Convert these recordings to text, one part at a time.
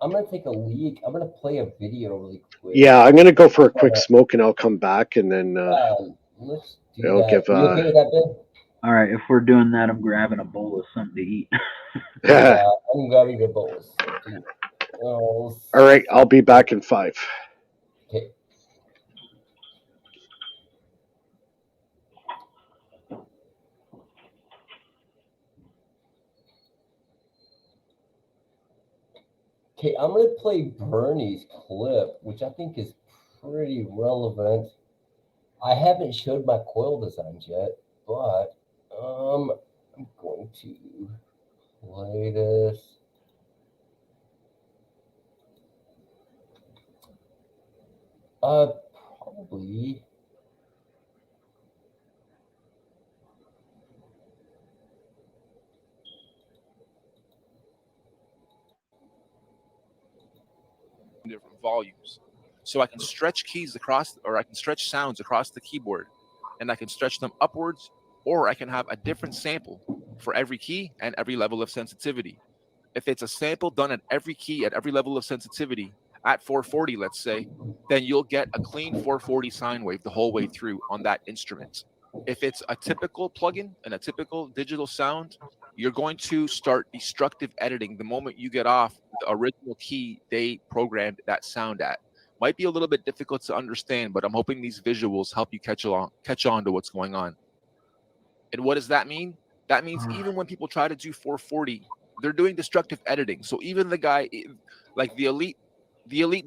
I'm gonna take a leak. I'm gonna play a video really quick. Yeah, I'm gonna go for a quick smoke, and I'll come back, and then let's do I'll that. give. You okay with that, Ben? All right, if we're doing that, I'm grabbing a bowl of something to eat. Yeah, I'm grabbing the bowls. All right, I'll be back in 5. Okay. Okay, I'm going to play BurnEye's clip, which I think is pretty relevant. I haven't showed my coil designs yet, but I'm going to play this. Probably. Different volumes. So I can stretch keys across, or I can stretch sounds across the keyboard, and I can stretch them upwards, or I can have a different sample for every key and every level of sensitivity. If it's a sample done at every key at every level of sensitivity at 440, let's say, then you'll get a clean 440 sine wave the whole way through on that instrument. If it's a typical plugin and a typical digital sound, you're going to start destructive editing the moment you get off the original key they programmed that sound at. Might be a little bit difficult to understand, but I'm hoping these visuals help you catch on to what's going on. And what does that mean? That means even when people try to do 440, they're doing destructive editing. So even the guy, like the elite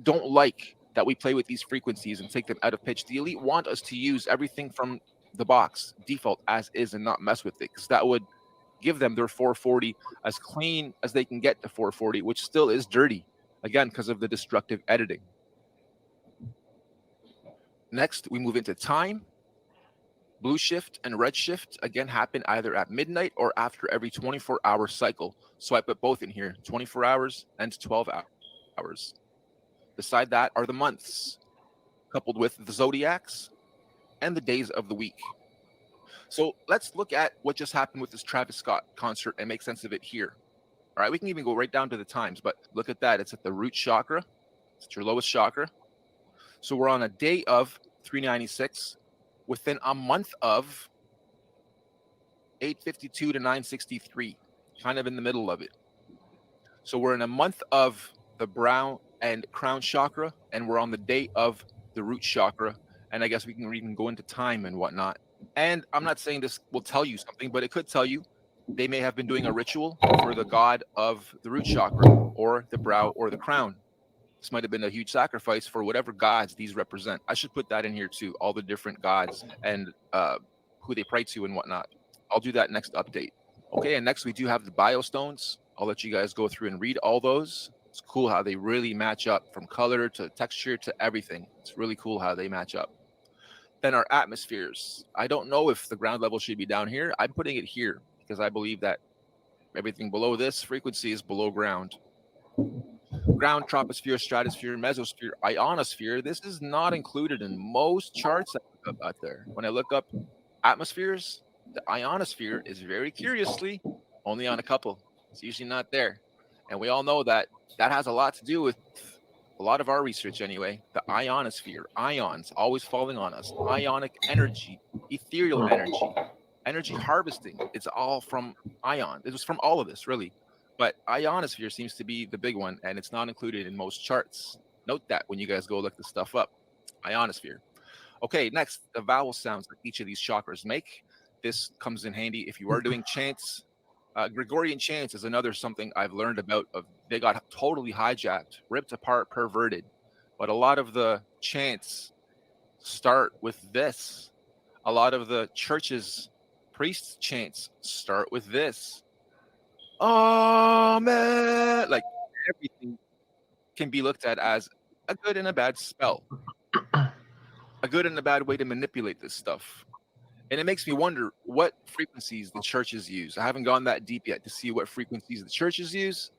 don't like that we play with these frequencies and take them out of pitch. The elite want us to use everything from the box default as is and not mess with it, because that would give them their 440 as clean as they can get to 440, which still is dirty, again, because of the destructive editing. Next, we move into time. Blue shift and red shift, again, happen either at midnight or after every 24-hour cycle. So I put both in here, 24 hours and 12 hours. Beside that are the months, coupled with the zodiacs and the days of the week. So let's look at what just happened with this Travis Scott concert and make sense of it here. All right, we can even go right down to the times, but look at that. It's at the root chakra. It's your lowest chakra. So we're on a day of 396 within a month of 852 to 963, kind of in the middle of it. So we're in a month of the brow and crown chakra, and we're on the day of the root chakra. And I guess we can even go into time and whatnot. And I'm not saying this will tell you something, but it could tell you they may have been doing a ritual for the god of the root chakra or the brow or the crown. This might have been a huge sacrifice for whatever gods these represent. I should put that in here too, all the different gods and who they pray to and whatnot. I'll do that next update. Okay, and next we do have the biostones. I'll let you guys go through and read all those. It's cool how they really match up from color to texture to everything. It's really cool how they match up. Then our atmospheres. I don't know if the ground level should be down here. I'm putting it here because I believe that everything below this frequency is below ground. Ground, troposphere, stratosphere, mesosphere, ionosphere. This is not included in most charts I look up out there. When I look up atmospheres, the ionosphere is very curiously only on a couple. It's usually not there. And we all know that that has a lot to do with a lot of our research anyway. The ionosphere, ions always falling on us, ionic energy, ethereal energy, energy harvesting. It's all from ion. It was from all of this, really. But ionosphere seems to be the big one, and it's not included in most charts. Note that when you guys go look this stuff up. Ionosphere. Okay, next, the vowel sounds that each of these chakras make. This comes in handy if you are doing chants. Gregorian chants is another something I've learned about. They got totally hijacked, ripped apart, perverted. But a lot of the chants start with this. A lot of the churches, priests' chants start with this. Amen. Like everything can be looked at as a good and a bad spell, a good and a bad way to manipulate this stuff. And it makes me wonder what frequencies the churches use. I haven't gone that deep yet to see what frequencies the churches use,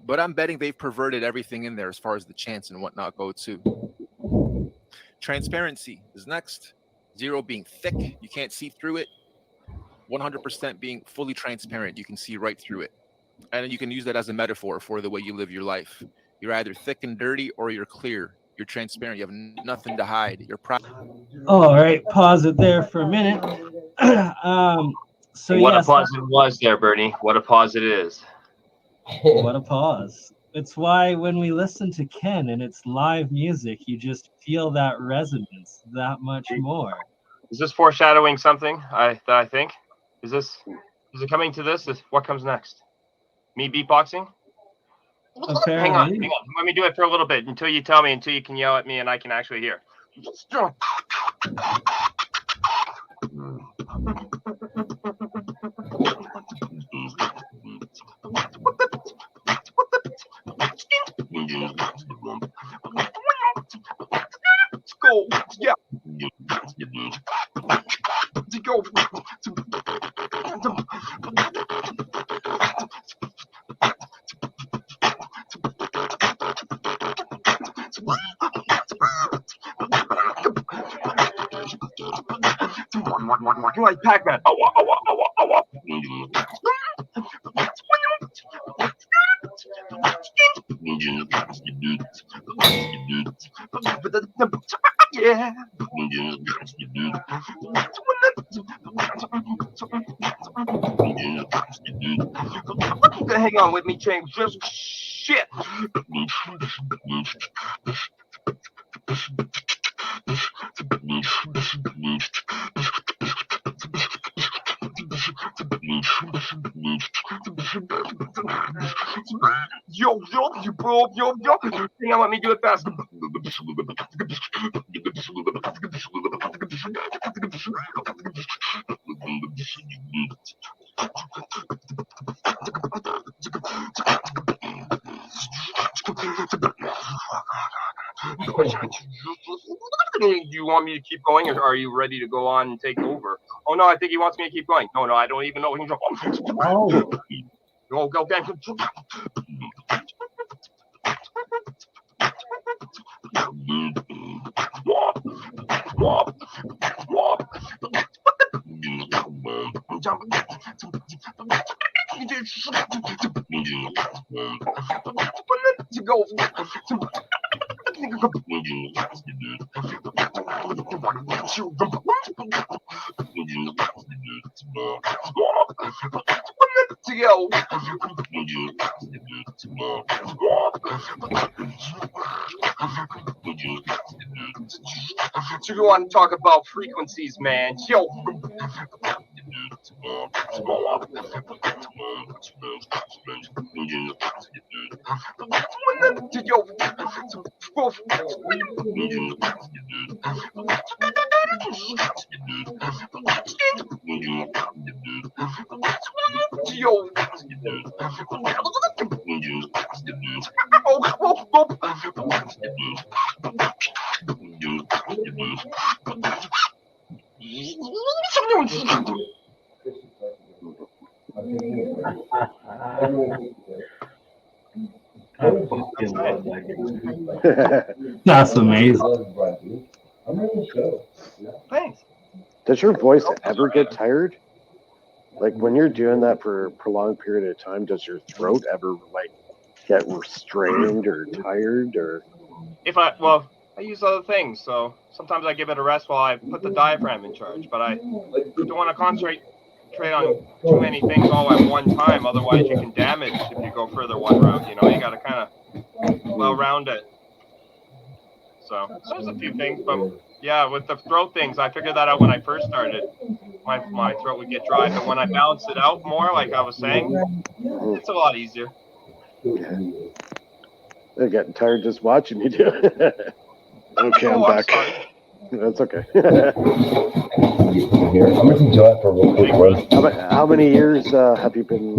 but I'm betting they've perverted everything in there as far as the chants and whatnot go too. Transparency is next. 0 being thick, you can't see through it. 100% being fully transparent, you can see right through it. And you can use that as a metaphor for the way you live your life. You're either thick and dirty or you're clear. You're transparent. You have nothing to hide. You're proud. All right, pause it there for a minute. So What yes, a pause it was there, Bernie. What a pause it is. what a pause. It's why when we listen to Ken and it's live music, you just feel that resonance that much more. Is this foreshadowing something? I think. Is it coming to this? What comes next? Me beatboxing? Apparently. Hang on. Let me do it for a little bit until you tell me, until you can yell at me and I can actually hear. Let's go. Yeah. To go. Like Pac-Man. Yeah. Hang on with me, James. Just shit. Yo, bro, yo. Hang on, let me do it fast. Do you want me to keep going, or are you ready to go on and take over? Oh no, I think he wants me to keep going. No, I don't even know. Oh. Go, gang. To go. So you want to talk about frequencies, man? Yo. That's amazing. Thanks. Does your voice ever get tired? Like when you're doing that for a prolonged period of time, does your throat ever like get strained or tired or? I use other things, so sometimes I give it a rest while I put the diaphragm in charge. But I don't want to concentrate on too many things all at one time. Otherwise, you can damage if you go further one route. You got to kind of well-round it. So there's a few things, but yeah, with the throat things, I figured that out when I first started. My throat would get dry, but when I balance it out more, like I was saying, it's a lot easier. They're getting tired just watching you do it. Okay, I'm back. That's okay. Here, I'm gonna enjoy it for a real quick one. How many years have you been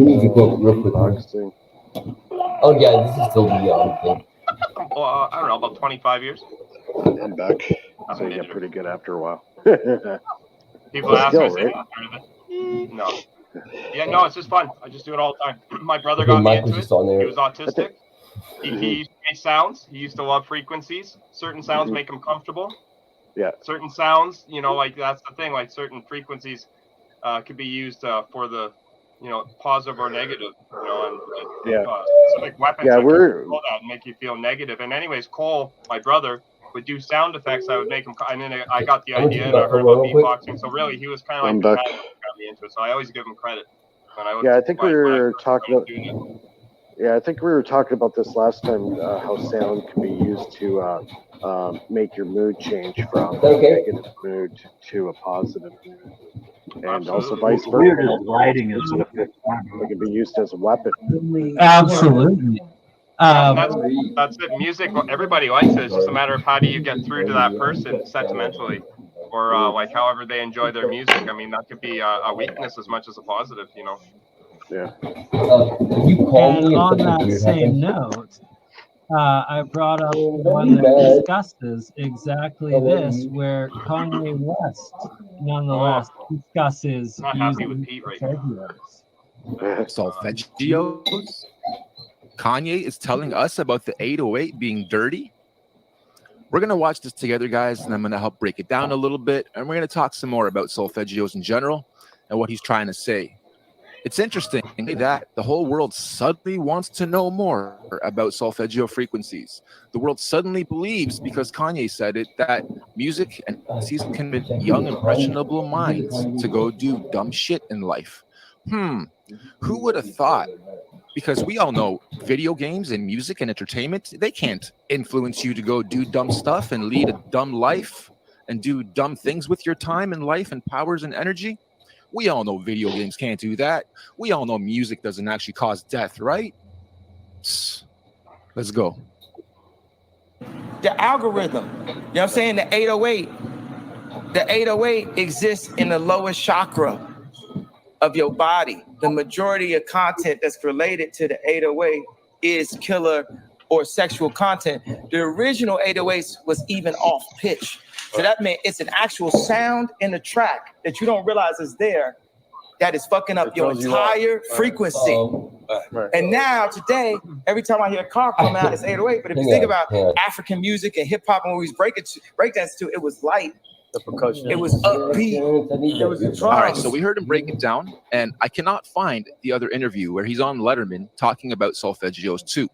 boxing? Oh yeah, this is still the young thing. I don't know, about 25 years. I'm back. So you get pretty good after a while. People ask me, right? No. Yeah, no, it's just fun. I just do it all the time. My brother got me into it. He was autistic. He used to make sounds. He used to love frequencies. Certain sounds make him comfortable. Yeah. Certain sounds, like that's the thing. Like certain frequencies could be used for the positive or negative, and Yeah. specific weapons Yeah, that can we're- control that and make you feel negative. And anyways, Cole, my brother, would do sound effects. I would make him, and then I got the idea and I heard about beatboxing. So really, he was kind of like the catalyst that got me into it. So I always give him credit. I think we were talking about. Yeah, I think we were talking about this last time. How sound can be used to make your mood change from a negative mood to a positive mood, and also vice Weird versa. as lighting is what It can be used as a weapon. Absolutely. That's it. Music, everybody likes it. It's just a matter of how do you get through to that person sentimentally, or like however they enjoy their music. I mean, that could be a weakness as much as a positive. Yeah. And on that same note, I brought up one that discusses exactly this, where Kanye West, nonetheless, discusses Not happy with using Pete right now. Solfeggios. Kanye is telling us about the 808 being dirty. We're going to watch this together, guys, and I'm going to help break it down a little bit, and we're going to talk some more about solfeggios in general and what he's trying to say. It's interesting that the whole world suddenly wants to know more about solfeggio frequencies. The world suddenly believes, because Kanye said it, that music and frequencies can convince young, impressionable minds to go do dumb shit in life. Who would have thought? Because we all know video games and music and entertainment, they can't influence you to go do dumb stuff and lead a dumb life and do dumb things with your time and life and powers and energy. We all know video games can't do that. We all know music doesn't actually cause death, right? Let's go. The algorithm, you know what I'm saying? The 808 exists in the lowest chakra of your body. The majority of content that's related to the 808 is killer or sexual content. The original 808s was even off pitch. So that meant it's an actual sound in the track that you don't realize is there that is fucking up your entire frequency. And now today, every time I hear a car come out, it's 808. But if you think about African music and hip hop and what we breakdance to, it was light. It was upbeat. It was drums. All right, so we heard him break it down, and I cannot find the other interview where he's on Letterman talking about solfeggios too.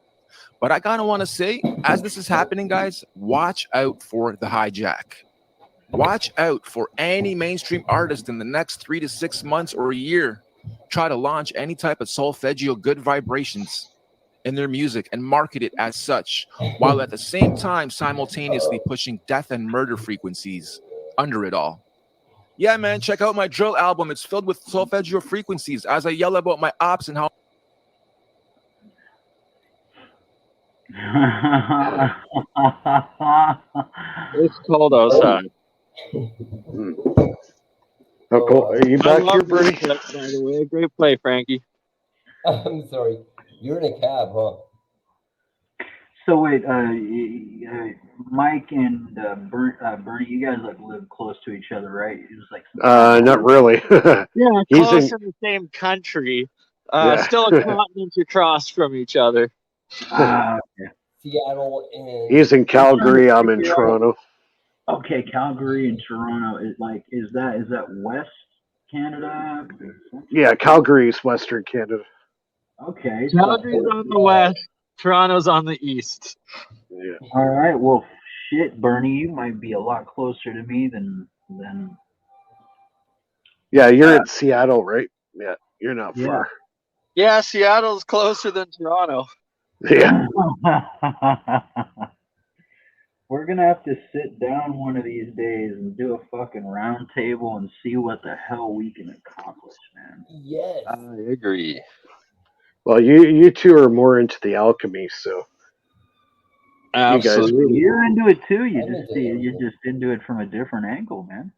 But I kind of want to say, as this is happening, guys, watch out for the hijack. Watch out for any mainstream artist in the next 3 to 6 months or a year try to launch any type of solfeggio good vibrations in their music and market it as such, while at the same time simultaneously pushing death and murder frequencies under it all. Yeah, man, check out my drill album. It's filled with solfeggio frequencies as I yell about my ops and how It's cold outside. Oh, cool. Are you back here, Bernie? By the way, great play, Frankie. I'm sorry. You're in a cab, huh? So wait, Mike and Bernie, you guys like live close to each other, right? It was like not really. Yeah, He's close in- in the same country. Yeah. Still a continent across from each other. okay. Seattle and He's in Calgary. I'm in Toronto. Okay, Calgary and Toronto is like is that West Canada? Yeah, Calgary's Western Canada. Okay. Calgary's on the west, Toronto's on the east. Yeah. All right. Well, shit, Bernie, you might be a lot closer to me than. Yeah, you're in Seattle, right? Yeah, you're not far. Yeah, Seattle's closer than Toronto. Yeah. We're gonna have to sit down one of these days and do a fucking round table and see what the hell we can accomplish, man. yes. I agree. Well, you two are more into the alchemy, so Absolutely. You're into it too. I'm into it. You're just into it from a different angle, man.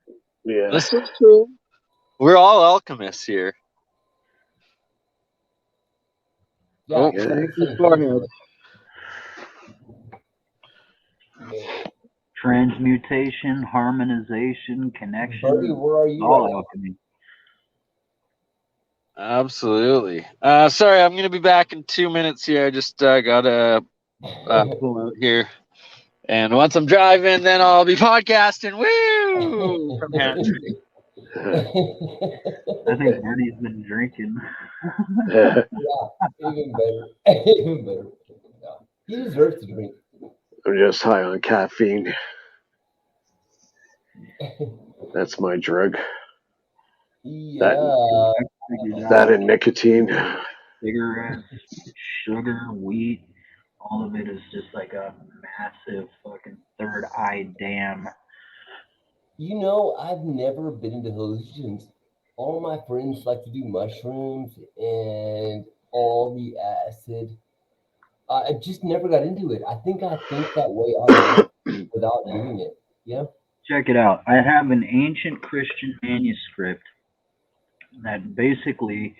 yeah. This is true. We're all alchemists here. Yeah, yeah. Frankie's forehead. Transmutation, harmonization, connection. Bernie, where are you? All Right now? alchemy. Absolutely. Sorry, I'm gonna be back in 2 minutes here. I just gotta pull out here, and once I'm driving, then I'll be podcasting. Woo! From Hampshire. I think Bernie's been drinking. Yeah, even better. Even better. Yeah. He deserves to drink. I'm just high on caffeine. That's my drug. Yeah. That and nicotine. Cigarettes, sugar, wheat, all of it is just like a massive fucking third eye dam. You know, I've never been into hallucinogens. All my friends like to do mushrooms and all the acid. I just never got into it. I think that way automatically without doing it. Yeah. Check it out. I have an ancient Christian manuscript that basically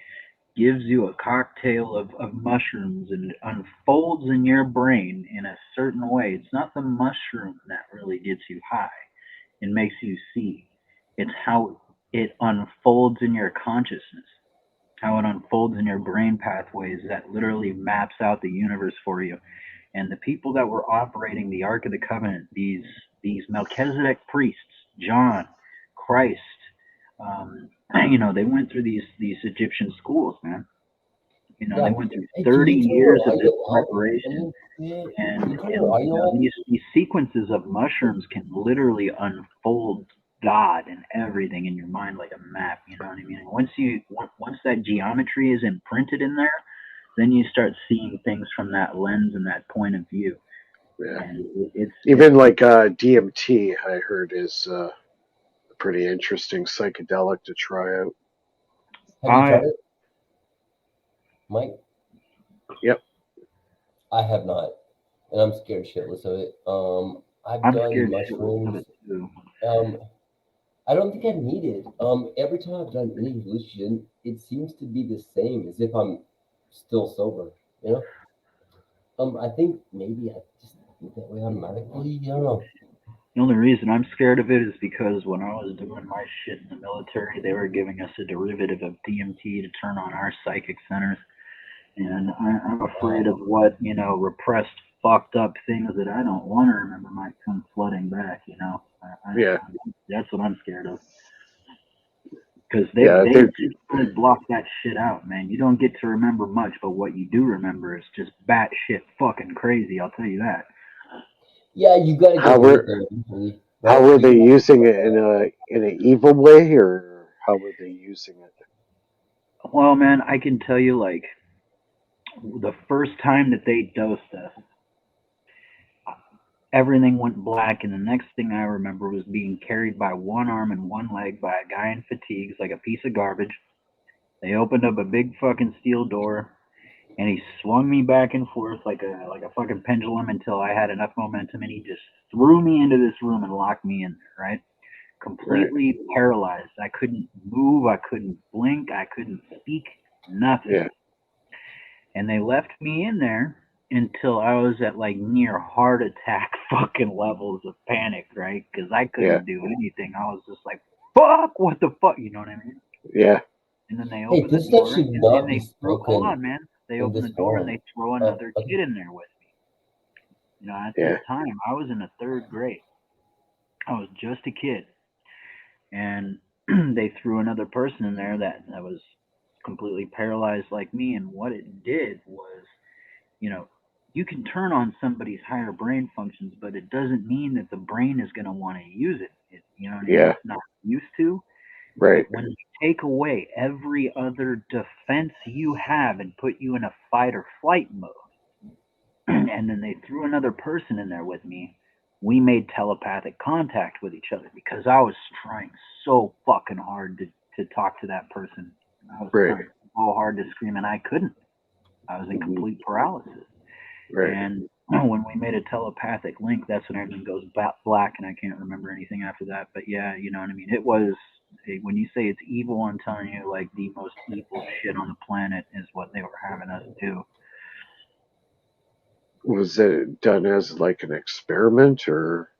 gives you a cocktail of mushrooms and it unfolds in your brain in a certain way. It's not the mushroom that really gets you high and makes you see. It's how it unfolds in your consciousness, how it unfolds in your brain pathways that literally maps out the universe for you. And the people that were operating the Ark of the Covenant, these Melchizedek priests, John, Christ, they went through these Egyptian schools, man. They went through 30 years of this preparation. And these sequences of mushrooms can literally unfold God and everything in your mind like a map. You know what I mean? And once that geometry is imprinted in there, then you start seeing things from that lens and that point of view. Yeah. And like DMT, I heard is a pretty interesting psychedelic to try out. Have you tried it, Mike? Yep. I have not, and I'm scared shitless of it. I'm done mushrooms. I don't think I need it. Every time I've done any hallucinogen, it seems to be the same as if I'm still sober. I think maybe I just do that way automatically. I don't know. The only reason I'm scared of it is because when I was doing my shit in the military, they were giving us a derivative of DMT to turn on our psychic centers. And I'm afraid of what, repressed, fucked up things that I don't want to remember might come flooding back, That's what I'm scared of. Because they really block that shit out, man. You don't get to remember much, but what you do remember is just batshit fucking crazy, I'll tell you that. Yeah, you gotta How were they using it in an evil way, or how were they using it? Well, man, I can tell you, like, the first time that they dosed us, everything went black, and the next thing I remember was being carried by one arm and one leg by a guy in fatigues like a piece of garbage. They opened up a big fucking steel door, and he swung me back and forth like a fucking pendulum until I had enough momentum, and he just threw me into this room and locked me in there, right? Completely paralyzed. I couldn't move. I couldn't blink. I couldn't speak. Nothing. Yeah. And they left me in there until I was at like near heart attack fucking levels of panic, right? Because I couldn't do anything. I was just like, fuck, what the fuck? You know what I mean? Yeah. And then they open the door and they hold on, man. They open the door and they throw another kid in there with me. At this time, I was in the third grade. I was just a kid. And they threw another person in there that was completely paralyzed like me. And what it did was, you can turn on somebody's higher brain functions, but it doesn't mean that the brain is going to want to use it. It's not used to. Right. When you take away every other defense you have and put you in a fight or flight mode, and then they threw another person in there with me, we made telepathic contact with each other because I was trying so fucking hard to talk to that person. I was trying so hard to scream, and I couldn't. I was in complete paralysis. Right. And when we made a telepathic link, that's when everything goes black, and I can't remember anything after that. But yeah, you know what I mean? It was, when you say it's evil, I'm telling you, like, the most evil shit on the planet is what they were having us do. Was it done as like an experiment, or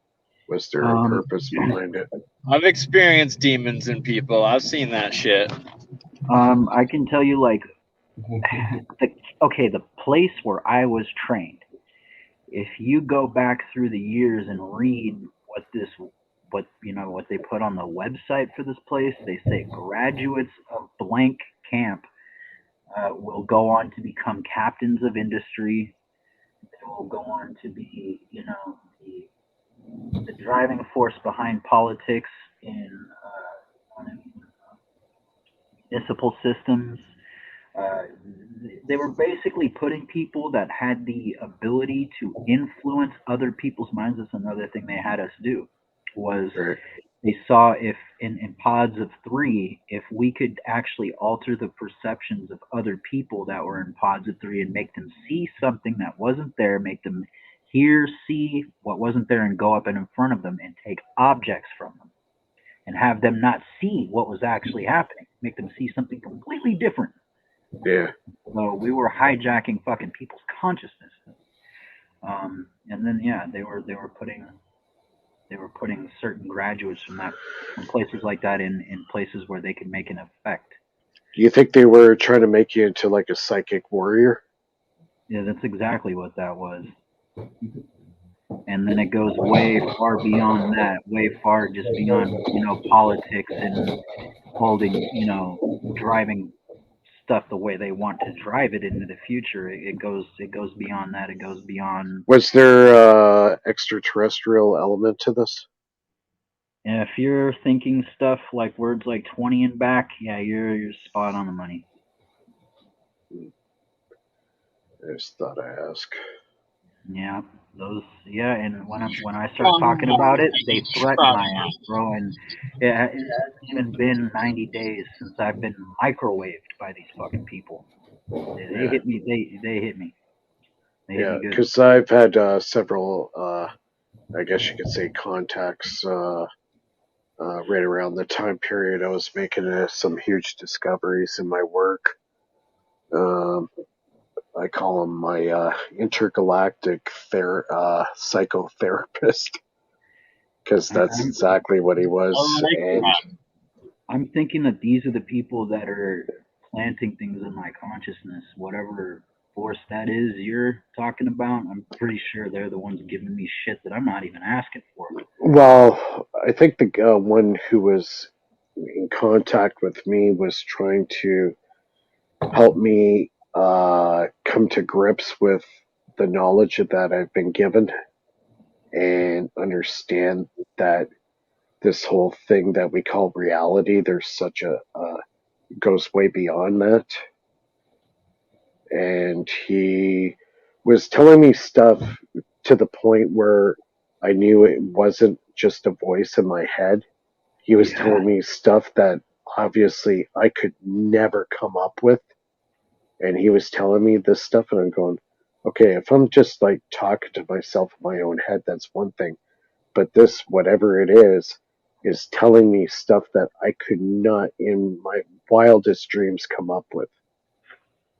was there a purpose behind it? I've experienced demons in people. I've seen that shit. I can tell you, like, the place where I was trained, if you go back through the years and read what they put on the website for this place. They say graduates of blank camp will go on to become captains of industry. They will go on to be, the driving force behind politics in municipal systems. They were basically putting people that had the ability to influence other people's minds. That's another thing they had us do, was they saw if in pods of 3, if we could actually alter the perceptions of other people that were in pods of 3 and make them see something that wasn't there, make them see what wasn't there, and go up and in front of them and take objects from them and have them not see what was actually happening, make them see something completely different. Yeah. So we were hijacking fucking people's consciousness. And then they were putting certain graduates from places like that in places where they could make an effect. Do you think they were trying to make you into like a psychic warrior? Yeah, that's exactly what that was. And then it goes way far beyond that, way far just beyond, politics and holding, driving stuff the way they want to drive it into the future. It goes beyond that. It goes beyond. Was there extraterrestrial element to this? And if you're thinking stuff like words like 20 and back, yeah, you're spot on the money. I just thought I'd ask. Yeah, and when I start talking about it, they threaten my ass, bro. And it hasn't even been 90 days since I've been microwaved by these fucking people. They hit me. They hit me. Yeah, because I've had several, I guess you could say, contacts right around the time period I was making some huge discoveries in my work. I call him my intergalactic psychotherapist, because that's exactly what he was. And I'm thinking that these are the people that are planting things in my consciousness. Whatever force that is you're talking about, I'm pretty sure they're the ones giving me shit that I'm not even asking for. Well, I think the one who was in contact with me was trying to help me come to grips with the knowledge that I've been given and understand that this whole thing that we call reality, there's such a goes way beyond that. And he was telling me stuff to the point where I knew it wasn't just a voice in my head. He was telling me stuff that obviously I could never come up with. And he was telling me this stuff, and I'm going, okay, if I'm just like talking to myself in my own head, that's one thing. But this, whatever it is telling me stuff that I could not in my wildest dreams come up with.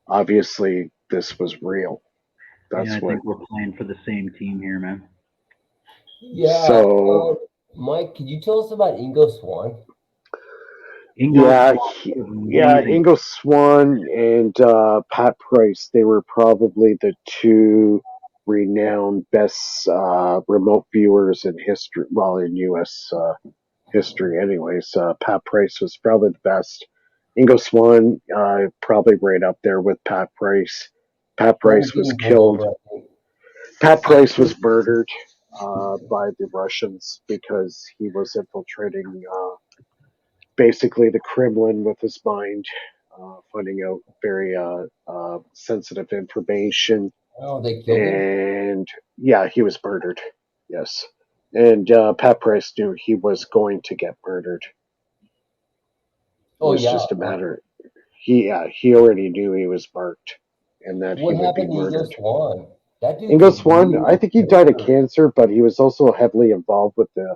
Obviously, this was real. That's I think we're playing for the same team here, man. Yeah. So, Mike, could you tell us about Ingo Swann? Ingo Swann and Pat Price, they were probably the two renowned best remote viewers in history, well, in U.S. History anyways. Pat Price was probably the best. Ingo Swann, probably right up there with Pat Price. Pat Price was killed. Pat Price was murdered by the Russians because he was infiltrating basically the Kremlin with his mind, finding out very sensitive information. Oh, they killed him? And yeah, he was murdered. Yes. And Pat Price knew he was going to get murdered. It was just a matter. He already knew he was marked, and that he would be murdered. Swann? Ingo Swann, I think he died of cancer, but he was also heavily involved with the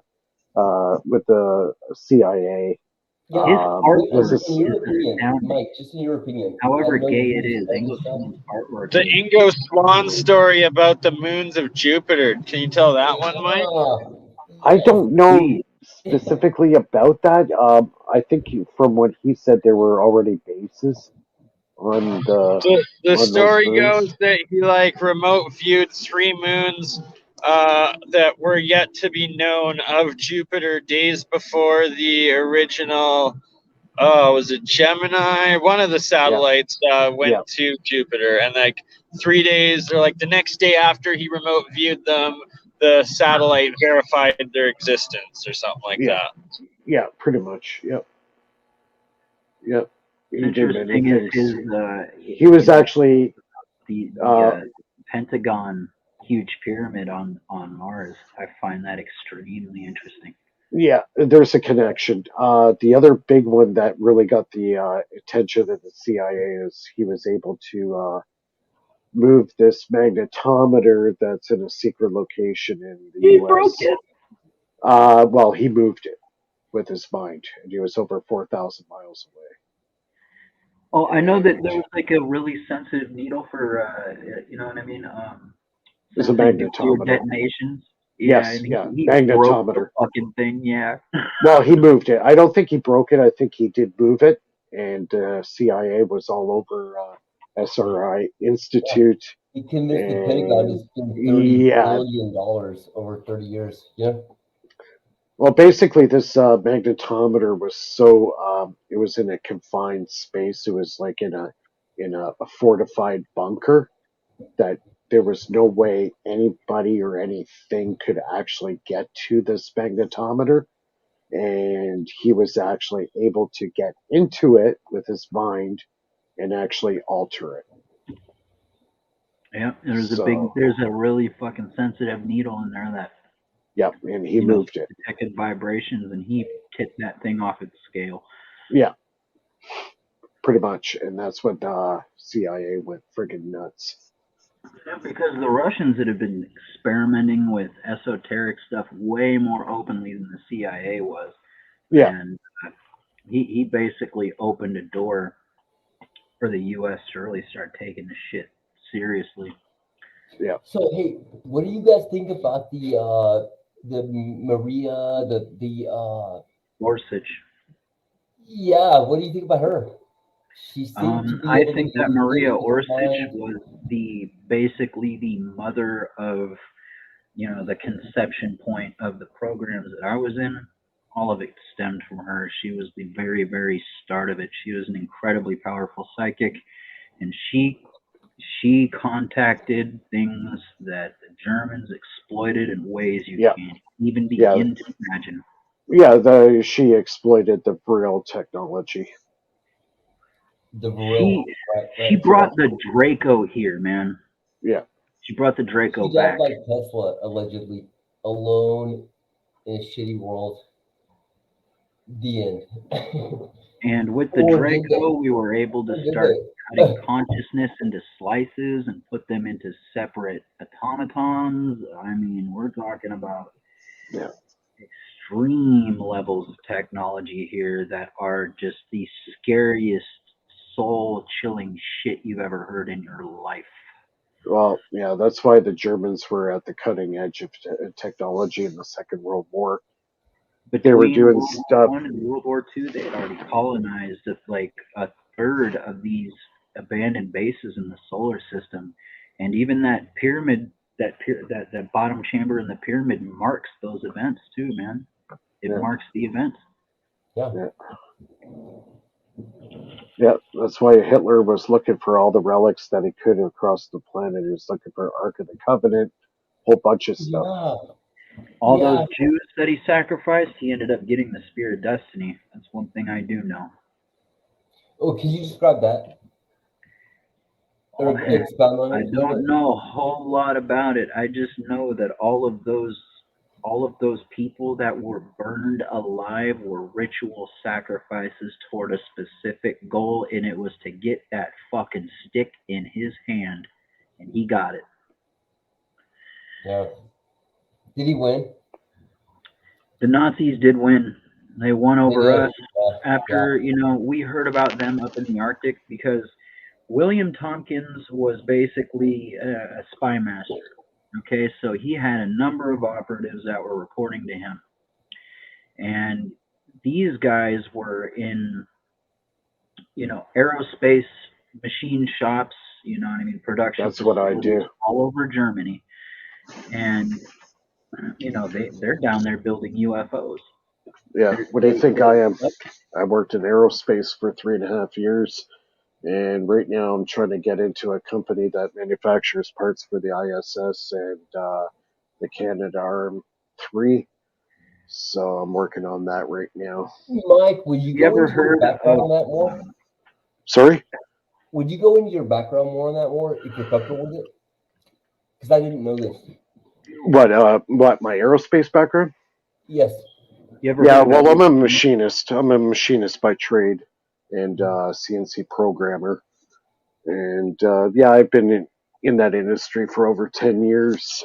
CIA. Just in your opinion. However gay it is, Ingo Swann's artwork. The Ingo Swann story about the moons of Jupiter. Can you tell that one, Mike? I don't know specifically about that. I think from what he said, there were already bases on the story goes that he remote viewed 3 moons that were yet to be known of Jupiter days before the original. Oh, was it Gemini? One of the satellites went to Jupiter, and like 3 days, or like the next day after he remote viewed them, the satellite verified their existence, or something like that. Yeah, pretty much. Yep. He did many Interesting is things. his. He was actually the Pentagon huge pyramid on Mars. I find that extremely interesting. Yeah, there's a connection. The other big one that really got the attention of the CIA is he was able to move this magnetometer that's in a secret location in the He U.S. broke it. Well, he moved it with his mind, and he was over 4,000 miles away. Oh, I know that there was like a really sensitive needle for, you know what I mean? It's a magnetometer. Detonations. Yes, Yeah, yeah, he magnetometer. broke the fucking thing, yeah. Well, he moved it. I don't think he broke it. I think he did move it, and CIA was all over SRI Institute. He convinced the Pentagon to spend $30 billion over 30 years. Yeah. Well, basically, this magnetometer was so it was in a confined space. It was like in a fortified bunker that there was no way anybody or anything could actually get to this magnetometer. And he was actually able to get into it with his mind and actually alter it. Yeah, there's a really fucking sensitive needle in there that. Yep, and he moved it. Detected vibrations, and he tipped that thing off its scale. Yeah, pretty much, and that's what CIA went friggin' nuts. Yeah, because the Russians had been experimenting with esoteric stuff way more openly than the CIA was. Yeah. And he basically opened a door for the U.S. to really start taking the shit seriously. Yeah. So, hey, what do you guys think about the Maria, the Gorsuch? Yeah, what do you think about her? She seemed to be I able think to that Maria things Gorsuch was basically the mother of, the conception point of the programs that I was in. All of it stemmed from her. She was the very, very start of it. She was an incredibly powerful psychic, and she contacted things that the Germans exploited in ways you can't even begin to imagine. Yeah, she exploited the Vril technology. The Vril. She brought the Draco here, man. Yeah. She brought the Draco she back. Like Tesla, allegedly, alone in a shitty world. The end. And with the Draco, we were able to start cutting consciousness into slices and put them into separate automatons. I mean, we're talking about extreme levels of technology here that are just the scariest, soul-chilling shit you've ever heard in your life. Well, yeah, that's why the Germans were at the cutting edge of technology in the Second World War. But they were doing World stuff. War I and World War II, they had already colonized like a third of these abandoned bases in the solar system, and even that pyramid, that bottom chamber in the pyramid marks those events too, man. It marks the events. Yeah, that's why Hitler was looking for all the relics that he could across the planet. He was looking for Ark of the Covenant, a whole bunch of stuff. All those Jews that he sacrificed, he ended up getting the Spear of Destiny. That's one thing I do know. Oh, can you describe that? Or expound on it? I don't know a whole lot about it. I just know that all of those people that were burned alive were ritual sacrifices toward a specific goal, and it was to get that fucking stick in his hand, and he got it. Yeah. Did he win? The Nazis did win. They won over us after, we heard about them up in the Arctic because William Tompkins was basically a spy master. Okay, so he had a number of operatives that were reporting to him. And these guys were in, aerospace machine shops, production. That's what I do. All over Germany. and they're down there building UFOs. Yeah. What do you think I am? I worked in aerospace for 3.5 years, and right now I'm trying to get into a company that manufactures parts for the ISS and the Canadarm3. So I'm working on that right now. Mike, would you go into your background on that more? Sorry? Would you go into your background more on that more if you're comfortable with it? Because I didn't know this. What my aerospace background? Yes. Yeah, well, I'm a machinist. I'm a machinist by trade and CNC programmer. And yeah, I've been in that industry for over 10 years.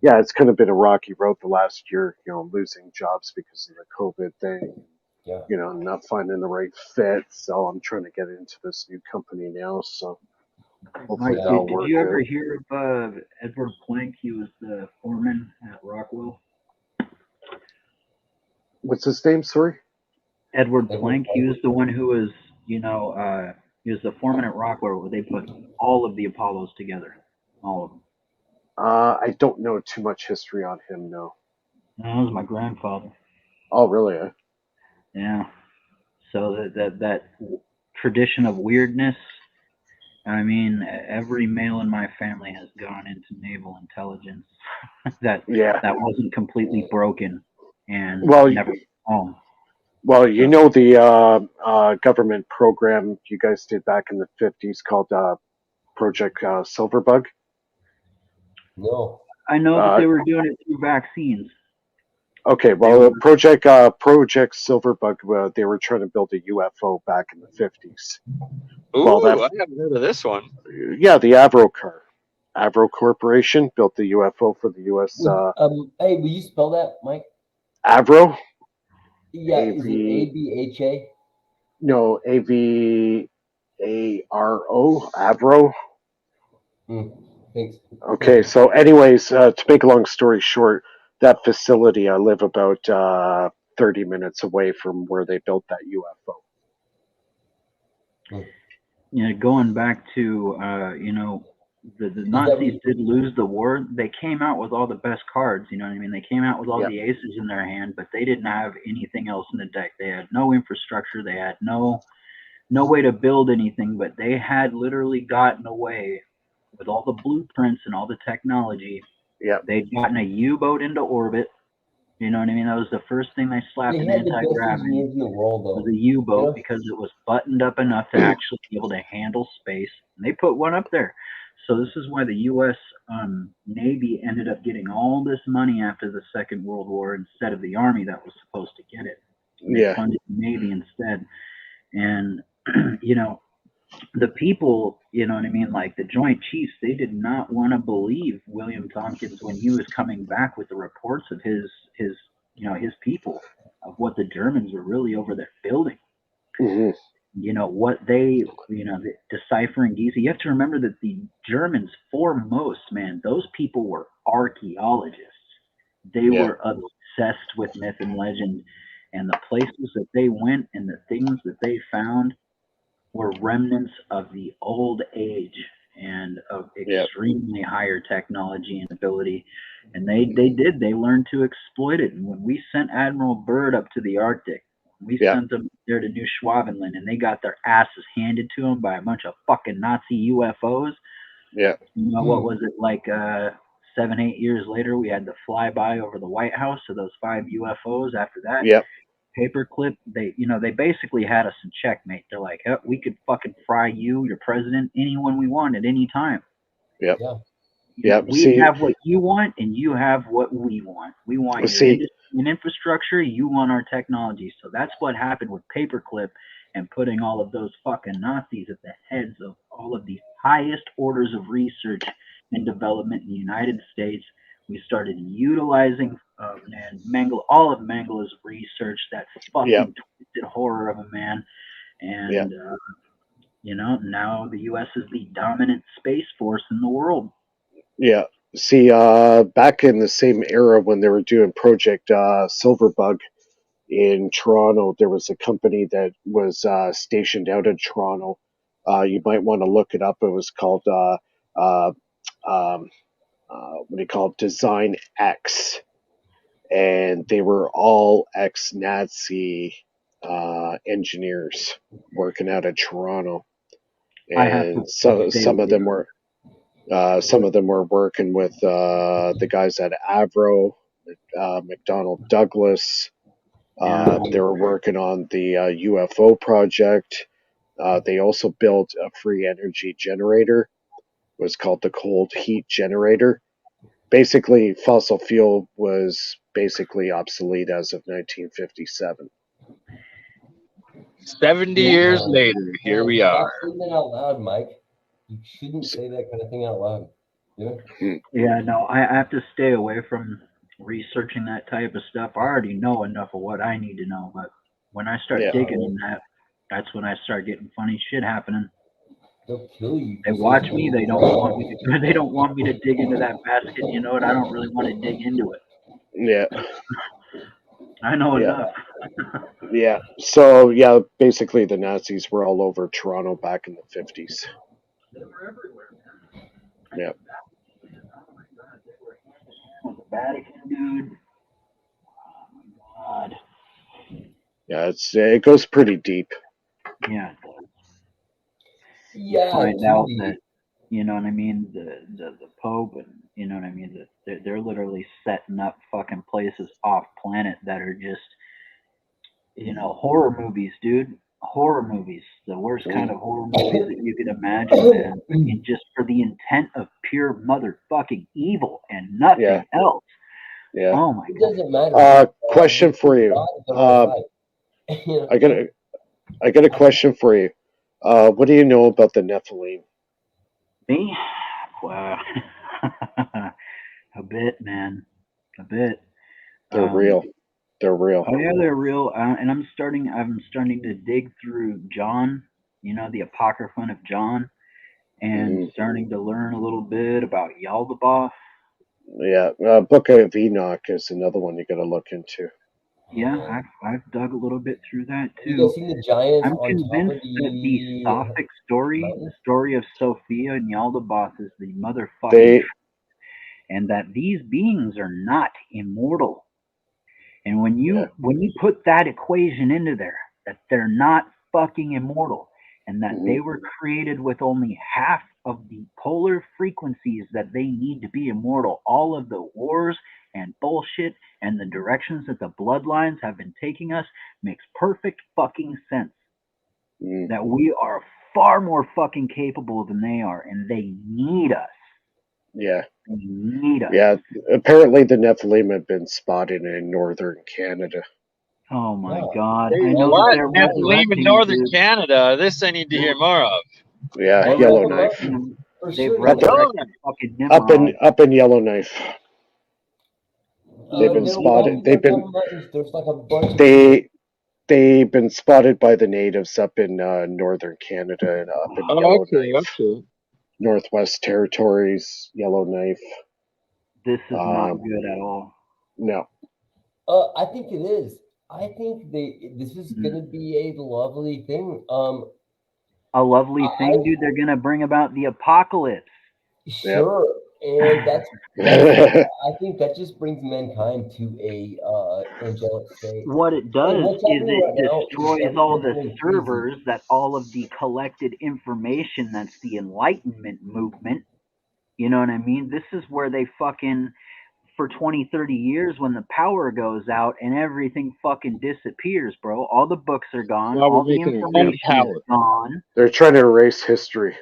Yeah, it's kind of been a rocky road the last year, losing jobs because of the COVID thing. Yeah. Not finding the right fit. So I'm trying to get into this new company now. So hopefully that'll work. Did you ever hear of Edward Plank? He was the foreman at Rockwell. What's his name? Sorry? Edward Plank. He was the one who was, he was the foreman at Rockwell where they put all of the Apollos together. All of them. I don't know too much history on him, no. That was my grandfather. Oh, really? Yeah. So that tradition of weirdness, I mean, every male in my family has gone into naval intelligence. that wasn't completely broken and never home. Well, the government program you guys did back in the 50s called Project Silverbug? No. I know that they were doing it through vaccines. Okay, well, Project Silverbug, they were trying to build a UFO back in the 50s. Ooh, I haven't heard of this one. Yeah, the Avro car. Avro Corporation built the UFO for the U.S. Hey, will you spell that, Mike? Avro? Yeah, is it A-B-H-A? No, A-V-A-R-O, Avro. Thanks. Okay, so anyways, to make a long story short, that facility, I live about 30 minutes away from where they built that UFO. Going back to, the Nazis did lose the war. They came out with all the best cards, you know what I mean? They came out with all the aces in their hand, but they didn't have anything else in the deck. They had no infrastructure. They had no way to build anything, but they had literally gotten away with all the blueprints and all the technology. Yeah. They'd gotten a U-boat into orbit. You know what I mean? That was the first thing they slapped in anti-gravity. In the world, though. Was a U-boat because it was buttoned up enough to actually be able to handle space. And they put one up there. So this is why the U.S. Navy ended up getting all this money after the Second World War instead of the Army that was supposed to get it. They funded the Navy instead. And, the people, you know what I mean, like the Joint Chiefs, they did not want to believe William Tompkins when he was coming back with the reports of his people, of what the Germans were really over there building. Mm-hmm. What they, deciphering Giza. You have to remember that the Germans, foremost, man, those people were archaeologists. They were obsessed with myth and legend, and the places that they went and the things that they found were remnants of the old age and of extremely higher technology and ability. And they learned to exploit it. And when we sent Admiral Byrd up to the Arctic, we sent them there to New Schwabenland, and they got their asses handed to them by a bunch of fucking Nazi UFOs. Yeah. What was it, like 7-8 years later, we had the flyby over the White House of those 5 UFOs. After that, paperclip, they basically had us in checkmate. They're like, we could fucking fry you, your president, anyone we want at any time. Yeah. We have what you want, and you have what we want. We want your industry and infrastructure. You want our technology. So that's what happened with paperclip and putting all of those fucking Nazis at the heads of all of the highest orders of research and development in the United States. We started utilizing all of Mengele's research, that fucking twisted horror of a man. And, now the U.S. is the dominant space force in the world. Yeah. See, back in the same era when they were doing Project Silverbug in Toronto, there was a company that was stationed out in Toronto. You might want to look it up. It was called what do you call it, Design X, and they were all ex-Nazi engineers working out of Toronto, and so some of them were working with the guys at Avro, McDonnell Douglas. They were working on the UFO project. They also built a free energy generator. It was called the cold heat generator. Basically, fossil fuel was basically obsolete as of 1957. 70 years later, here we are. Stop saying that out loud, Mike. You shouldn't say that kind of thing out loud. Yeah, no, I have to stay away from researching that type of stuff. I already know enough of what I need to know, but when I start digging in that's when I start getting funny shit happening. They'll kill you. They watch me. They don't want me to. They don't want me to dig into that basket. You know what? I don't really want to dig into it. Yeah. I know enough. Yeah. So yeah, basically the Nazis were all over Toronto back in the 50s. They were everywhere. Yeah. The Vatican, dude. Oh my God. Yeah, it goes pretty deep. Yeah. Yeah. Find out that, you know what I mean, the Pope, and you know what I mean, they're literally setting up fucking places off planet that are just, you know, horror movies, dude. Horror movies, the worst kind of horror movies that you could imagine, man. And just for the intent of pure motherfucking evil and nothing else. Yeah. Oh my God. It doesn't matter. Question for you. I got a question for you. What do you know about the Nephilim? Me? Well, a bit, man. A bit. They're real. They're real. Oh yeah, they're real. And I'm starting to dig through John, you know, the Apocryphon of John, and starting to learn a little bit about Yaldabaoth. Yeah, Book of Enoch is another one you got to look into. Yeah, I've dug a little bit through that too. You guys seen the giants I'm convinced that the Sophic story, the story of Sophia and Yaldabaoth, is the motherfucking truth, and that these beings are not immortal. And when you put that equation into there, that they're not fucking immortal, and that they were created with only half of the polar frequencies that they need to be immortal, all of the wars and bullshit and the directions that the bloodlines have been taking us makes perfect fucking sense. That we are far more fucking capable than they are, and they need us. Yeah. They need us. Yeah, apparently the Nephilim have been spotted in northern Canada. Oh my God! I know what? that they're Nephilim in northern Canada. This I need to hear more of. Yeah, Yellowknife. They've resurrected fucking Nimrod. Up in Yellowknife. They've been spotted. They've been spotted by the natives up in northern Canada and up in Yellowknife. Okay. Northwest Territories, Yellowknife. This is not good at all. No. I think it is. I think this is going to be a lovely thing. A lovely thing, dude. They're going to bring about the apocalypse. Sure. And that's I think that just brings mankind to a angelic state. What it does is it destroys all the servers that all of the collected information that's the Enlightenment movement. You know what I mean? This is where they fucking, for 20, 30 years, when the power goes out and everything fucking disappears, bro. All the books are gone. All the information is gone. They're trying to erase history.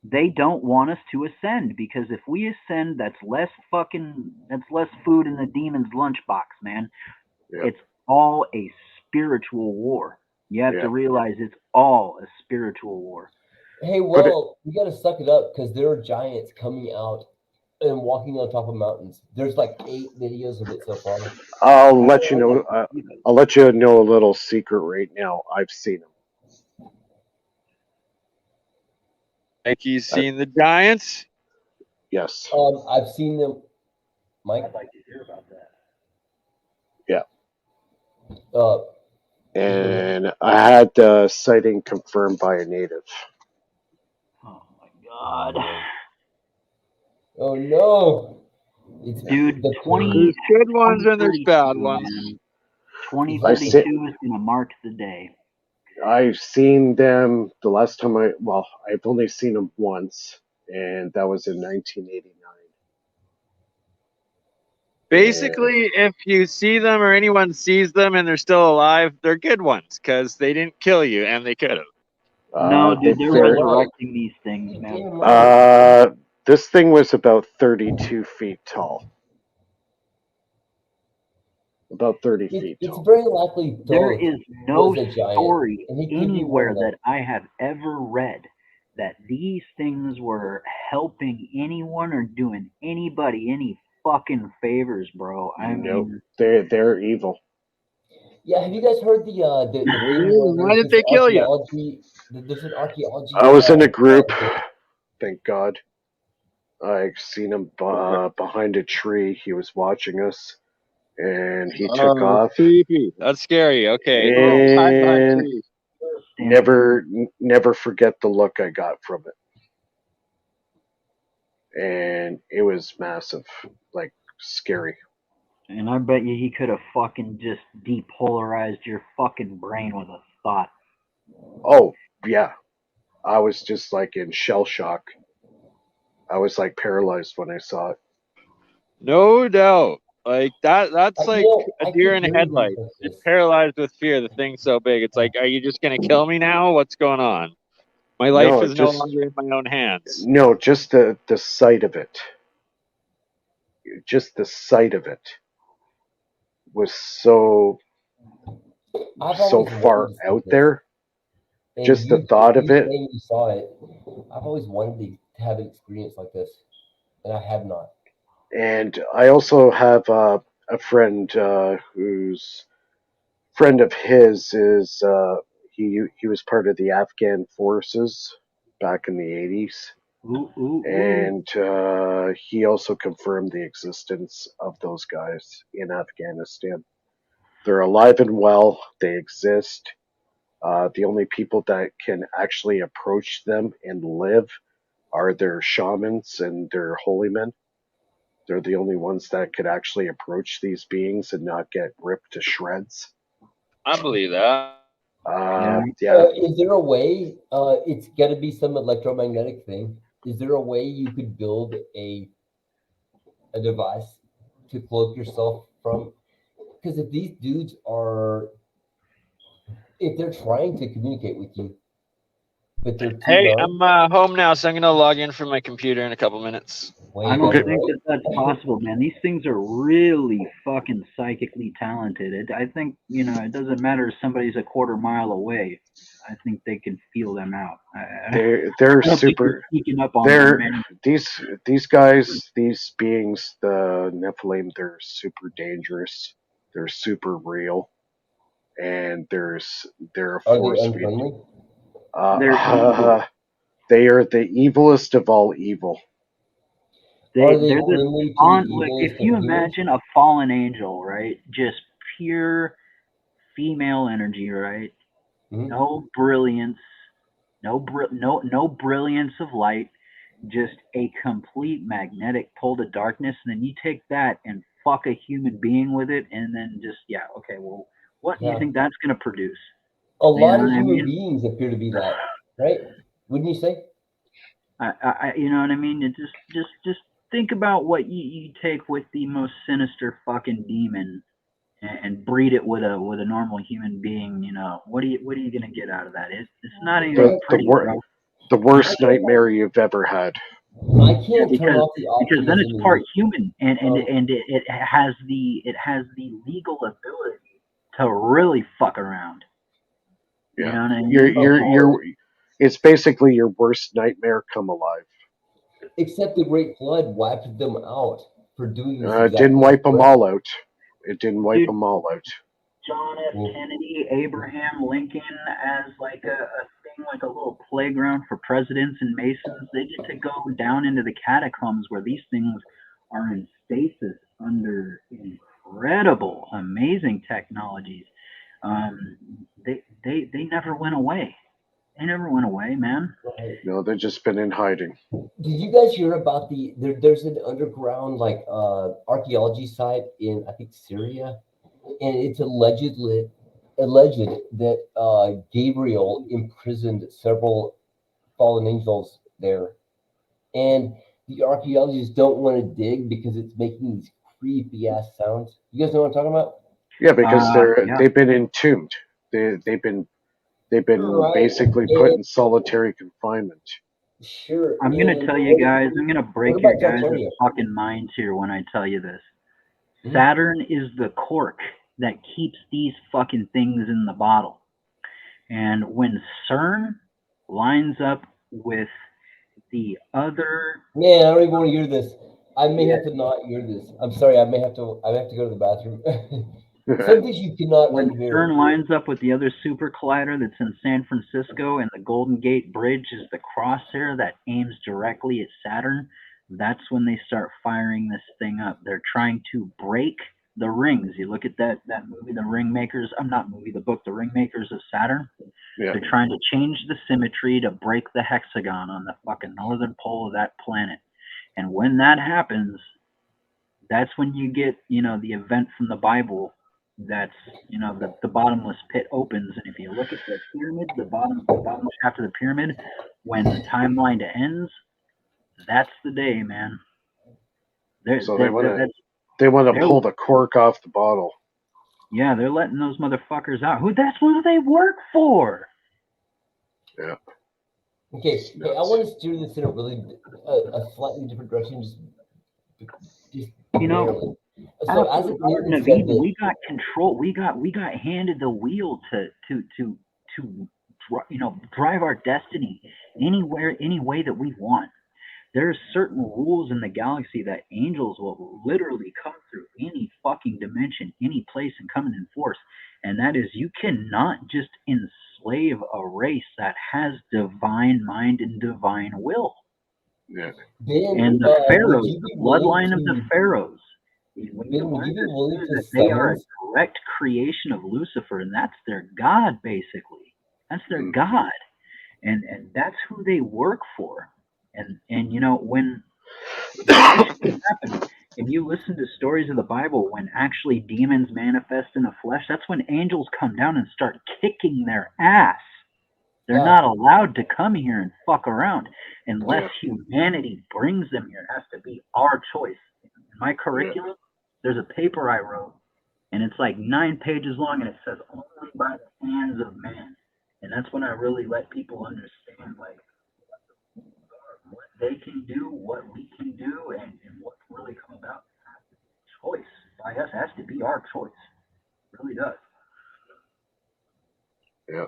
They don't want us to ascend, because if we ascend, that's less food in the demon's lunchbox, man. Yep. It's all a spiritual war. You have to realize it's all a spiritual war. Hey, well, we got to suck it up, because there are giants coming out and walking on top of mountains. There's like 8 videos of it so far. I'll let you know. I'll let you know a little secret right now. I've seen them. Frankie's seen the giants? Yes. I've seen them. Mike? I'd like to hear about that. Yeah. And I had the sighting confirmed by a native. Oh my God. Oh no! It's Dude, the 20, There's good ones and there's 2032, bad ones. man. I 2032 see. is gonna mark the day. I've seen them the last time I've only seen them once, and that was in 1989. Basically, if you see them or anyone sees them and they're still alive, they're good ones because they didn't kill you and they could have. No, dude, they're they're- resurrecting these things, man. This thing was about 32 feet tall. About 30 feet It's tall. very likely There Darth is no was a giant, story and he could be one anywhere of them. that I have ever read that these things were helping anyone or doing anybody any fucking favors, bro. I Nope. mean, They're evil. Yeah, have you guys heard the thing where Why did they kill you? There's an archaeology. I was in a group. Thank God. I seen him behind a tree. He was watching us, and he took off. Creepy. That's scary. Okay. And never forget the look I got from it. And it was massive, like scary. and I bet you he could have fucking just depolarized your fucking brain with a thought. Oh, yeah. I was just like in shell shock. I was like paralyzed when I saw it. No doubt. Like that's like a deer in a hear headlight. things like It's this. paralyzed with fear. The thing's so big. It's like, are you just gonna kill me now? What's going on? My life No, is no just- longer in my own hands. No, just the sight of it. Just the sight of it was so I've so always far wanted to see out this. there. And Just the thought of it. saying you saw it. I've always wanted to have an experience like this, and I have not. And I also have a friend who's friend of his is he was part of the Afghan forces back in the 80s. And he also confirmed the existence of those guys in Afghanistan. They're alive and well. They exist. The only people that can actually approach them and live are their shamans and their holy men. They're the only ones that could actually approach these beings and not get ripped to shreds. I believe that. Yeah. Is there a way? It's got to be some electromagnetic thing. Is there a way you could build a device to cloak yourself from? Because if these dudes are, if they're trying to communicate with you, but they're too Hey, dumb, I'm home now, so I'm gonna log in from my computer in a couple minutes. I don't think that that's possible, man. These things are really fucking psychically talented. I think, you know, it doesn't matter if somebody's a quarter mile away. I think they can feel them out. They're I don't think super. they're sneaking up on They're them. these guys, these beings, the Nephilim. They're super dangerous. They're super real, and they're a Are they force. unfriendly? They are the evilest of all evil. They're like, if you imagine a fallen angel, right? Just pure female energy, right? Mm-hmm. No brilliance, no brilliance of light, just a complete magnetic pull to darkness. And then you take that and fuck a human being with it, and then just okay, well, what do you think that's going to produce? A lot of human beings appear to be that, right? Wouldn't you say? You know what I mean? It just think about what you take with the most sinister fucking demon and breed it with a normal human being. You know, what are you gonna get out of that? It's not even pretty, bro. The worst nightmare you've ever had. I can't turn off the because then it's part human, and it has the legal ability to really fuck around. Yeah. You know what I mean? You're it's basically your worst nightmare come alive. Except the Great Flood wiped them out for doing this. It didn't wipe them all out. It didn't wipe them all out. John F. Kennedy, Abraham Lincoln as like a thing, like a little playground for presidents and masons. They get to go down into the catacombs where these things are in stasis under incredible, amazing technologies. They never went away. They never went away, man. No, they've just been in hiding. Did you guys hear about there's an underground like archaeology site in I think Syria, and it's alleged that Gabriel imprisoned several fallen angels there, and the archaeologists don't want to dig because it's making these creepy ass sounds. You guys know what I'm talking about? Yeah, because they've been entombed. They've been Right. basically put in solitary confinement. Sure. I'm gonna tell you guys. I'm gonna break what your about guys' California? fucking minds here when I tell you this. Mhm. Saturn is the cork that keeps these fucking things in the bottle. And when CERN lines up with the other, Man, I don't even want to hear this. I may have to not hear this. I'm sorry. I have to go to the bathroom. Some things you cannot when unhear. CERN lines up with the other super collider that's in San Francisco, and the Golden Gate Bridge is the crosshair that aims directly at Saturn, that's when they start firing this thing up. They're trying to break the rings. You look at that movie, The Ringmakers. The book, The Ringmakers of Saturn. Yeah. They're trying to change the symmetry to break the hexagon on the fucking northern pole of that planet. And when that happens, that's when you get, the event from the Bible. That's, the bottomless pit opens. And if you look at the pyramid, the bottom shaft of the pyramid, when the timeline ends, that's the day, man. So they want to pull the cork off the bottle. Yeah, they're letting those motherfuckers out. That's what they work for. Yeah. Okay, hey, I want to steer this in a slightly different direction. Just barely. So as after the Garden of Eden, we got control. We got handed the wheel to drive our destiny anywhere, any way that we want. There's certain rules in the galaxy that angels will literally come through any fucking dimension, any place, and come and enforce. And that is, you cannot just enslave a race that has divine mind and divine will. Yeah. And the pharaohs, the bloodline of the pharaohs, when you understand that they are a direct creation of Lucifer, and that's their god, basically. That's their god, and that's who they work for. And when happen, if you listen to stories of the Bible, when actually demons manifest in the flesh, that's when angels come down and start kicking their ass. They're not allowed to come here and fuck around unless humanity brings them here. It has to be our choice. In my curriculum, there's a paper I wrote, and it's like 9 pages long, and it says only by the hands of man. And that's when I really let people understand, like, what they can do, what we can do, and what really come about. Choice by us has to be our choice. It really does. Yeah.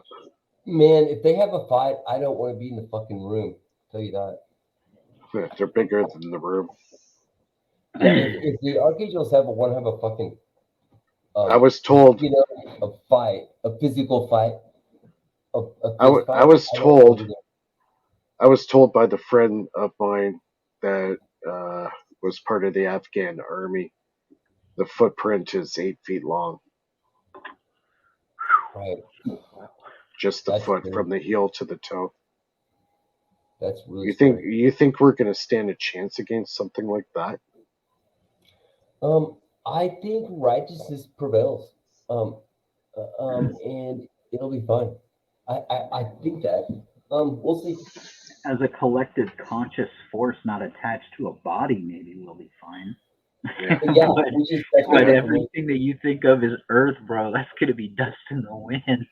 Man, if they have a fight, I don't want to be in the fucking room. I'll tell you that. They're bigger than the room. Yeah, if the archangels want to have a fucking, I was told, a fight, a physical fight. I was told by the friend of mine that was part of the Afghan army. The footprint is 8 feet long. Right. Just the foot from the heel to the toe. That's really. You think we're going to stand a chance against something like that? I think righteousness prevails. And it'll be fine. I think that. We'll see. As a collective conscious force not attached to a body, maybe we'll be fine. Yeah, but everything that you think of is Earth, bro, that's gonna be dust in the wind.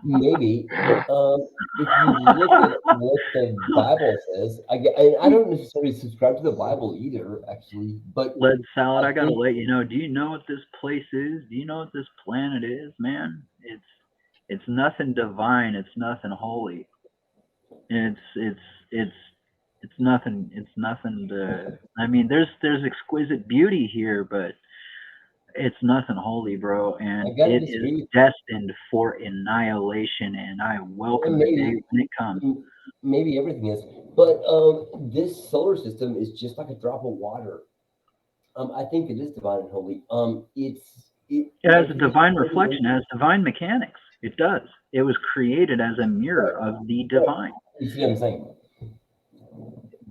Maybe. If you look at what the Bible says, I don't necessarily subscribe to the Bible either, actually. But Lead Salad, I gotta let you know. Do you know what this place is? Do you know what this planet is, man? It's nothing divine. It's nothing holy. It's nothing. It's nothing to. I mean, there's exquisite beauty here, but it's nothing holy, bro. And it is destined for annihilation. And I welcome the day when it comes. Maybe everything is, but this solar system is just like a drop of water. I think it is divine and holy. It has a divine reflection. It has divine mechanics. It does. It was created as a mirror of the divine. You see what I'm saying?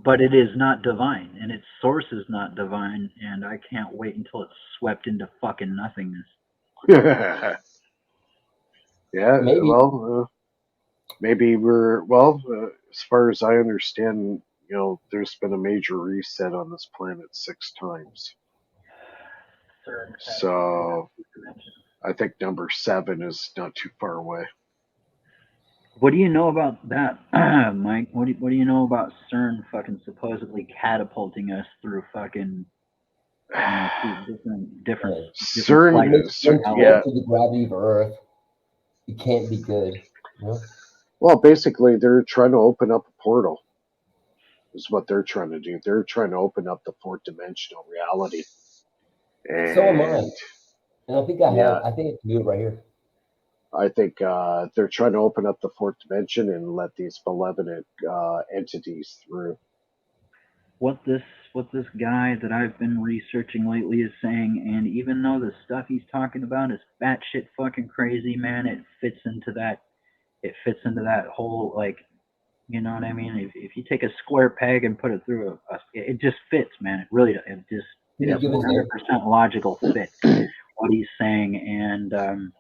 But it is not divine, and its source is not divine, and I can't wait until it's swept into fucking nothingness. Yeah, Maybe. well, maybe as far as I understand, there's been a major reset on this planet 6 times. So I think number 7 is not too far away. What do you know about that, Mike? What do you know about CERN fucking supposedly catapulting us through fucking different CERN is to the gravity of Earth. It can't be good. You know? Well, basically, they're trying to open up a portal. Is what they're trying to do. They're trying to open up the 4th-dimensional reality. And, so am I. And I think I think I can do it right here. I think they're trying to open up the 4th dimension and let these malevolent entities through. What this guy that I've been researching lately is saying, and even though the stuff he's talking about is batshit fucking crazy, man, it fits into that whole, like, you know what I mean? If you take a square peg and put it through it just fits, man. It really, it just, it's 100% logical fit, what he's saying. And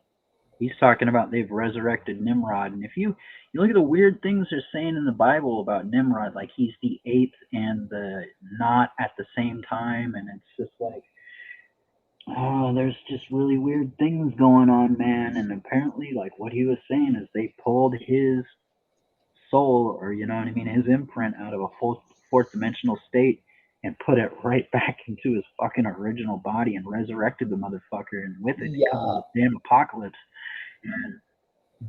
he's talking about they've resurrected Nimrod. And if you look at the weird things they're saying in the Bible about Nimrod, like he's the 8th and the not at the same time, and it's just like, oh, there's just really weird things going on, man. And apparently, like what he was saying is they pulled his soul, or you know what I mean, his imprint out of a fourth dimensional state and put it right back into his fucking original body and resurrected the motherfucker, and with it comes the damn apocalypse. And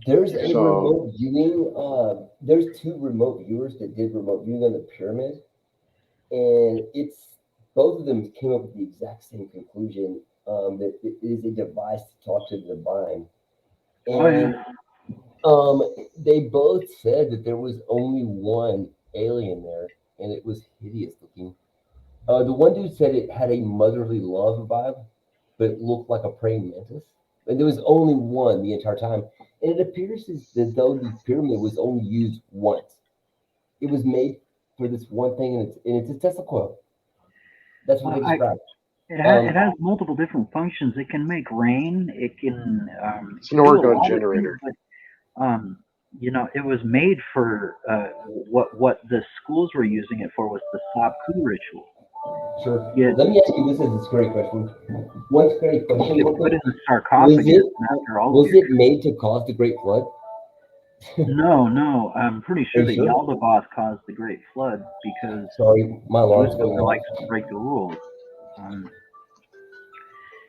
there's a remote viewing. There's 2 remote viewers that did remote viewing on the pyramid, and it's both of them came up with the exact same conclusion, that it is a device to talk to the divine. And they both said that there was only one alien there, and it was hideous looking. The one dude said it had a motherly love vibe, but it looked like a praying mantis. And there was only one the entire time. And it appears as though the pyramid was only used once. It was made for this one thing, and it's a Tesla coil. That's what they described. It has multiple different functions. It can make rain. It can. It's an orgone generator. Things, but, you know, it was made for what the schools were using it for was the Sabku ritual. Sure. Yeah. Let me ask you this as a great question. One great question. Put in the sarcophagus. Was it made to cause the Great Flood? No. I'm pretty sure that Yaldabaoth caused the Great Flood because my alarm's going off. likes to break the rules.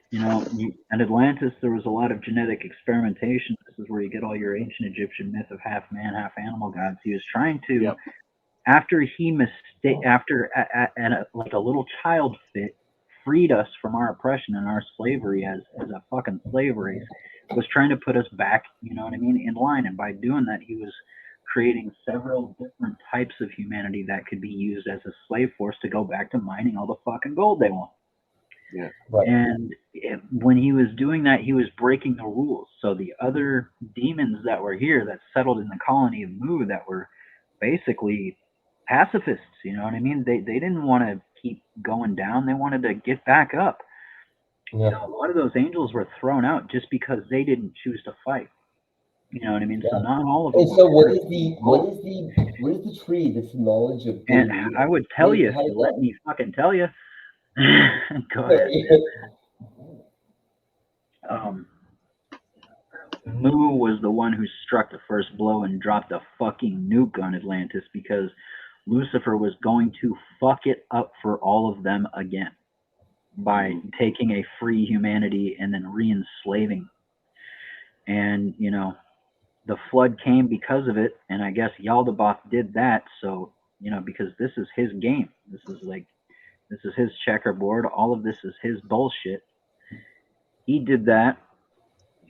You know, in Atlantis, there was a lot of genetic experimentation. This is where you get all your ancient Egyptian myth of half man, half animal gods. He was trying to, after he like a little child fit, freed us from our oppression and our slavery as a fucking slave race, was trying to put us back, you know what I mean, in line. And by doing that, he was creating several different types of humanity that could be used as a slave force to go back to mining all the fucking gold they want. Yeah. Right. And when he was doing that, he was breaking the rules. So the other demons that were here that settled in the colony of Mu that were basically pacifists, you know what I mean? They didn't want to keep going down. They wanted to get back up. Yeah. You know, a lot of those angels were thrown out just because they didn't choose to fight. You know what I mean? Yeah. So not all of them. And so what is the tree that's the knowledge of good and evil? I would tell you, if you let me fucking tell you. Go ahead. Mu was the one who struck the first blow and dropped a fucking nuke on Atlantis because Lucifer was going to fuck it up for all of them again by taking a free humanity and then re-enslaving. And, you know, the flood came because of it, and I guess Yaldabaoth did that, so, you know, because this is his game. This is his checkerboard. All of this is his bullshit. He did that.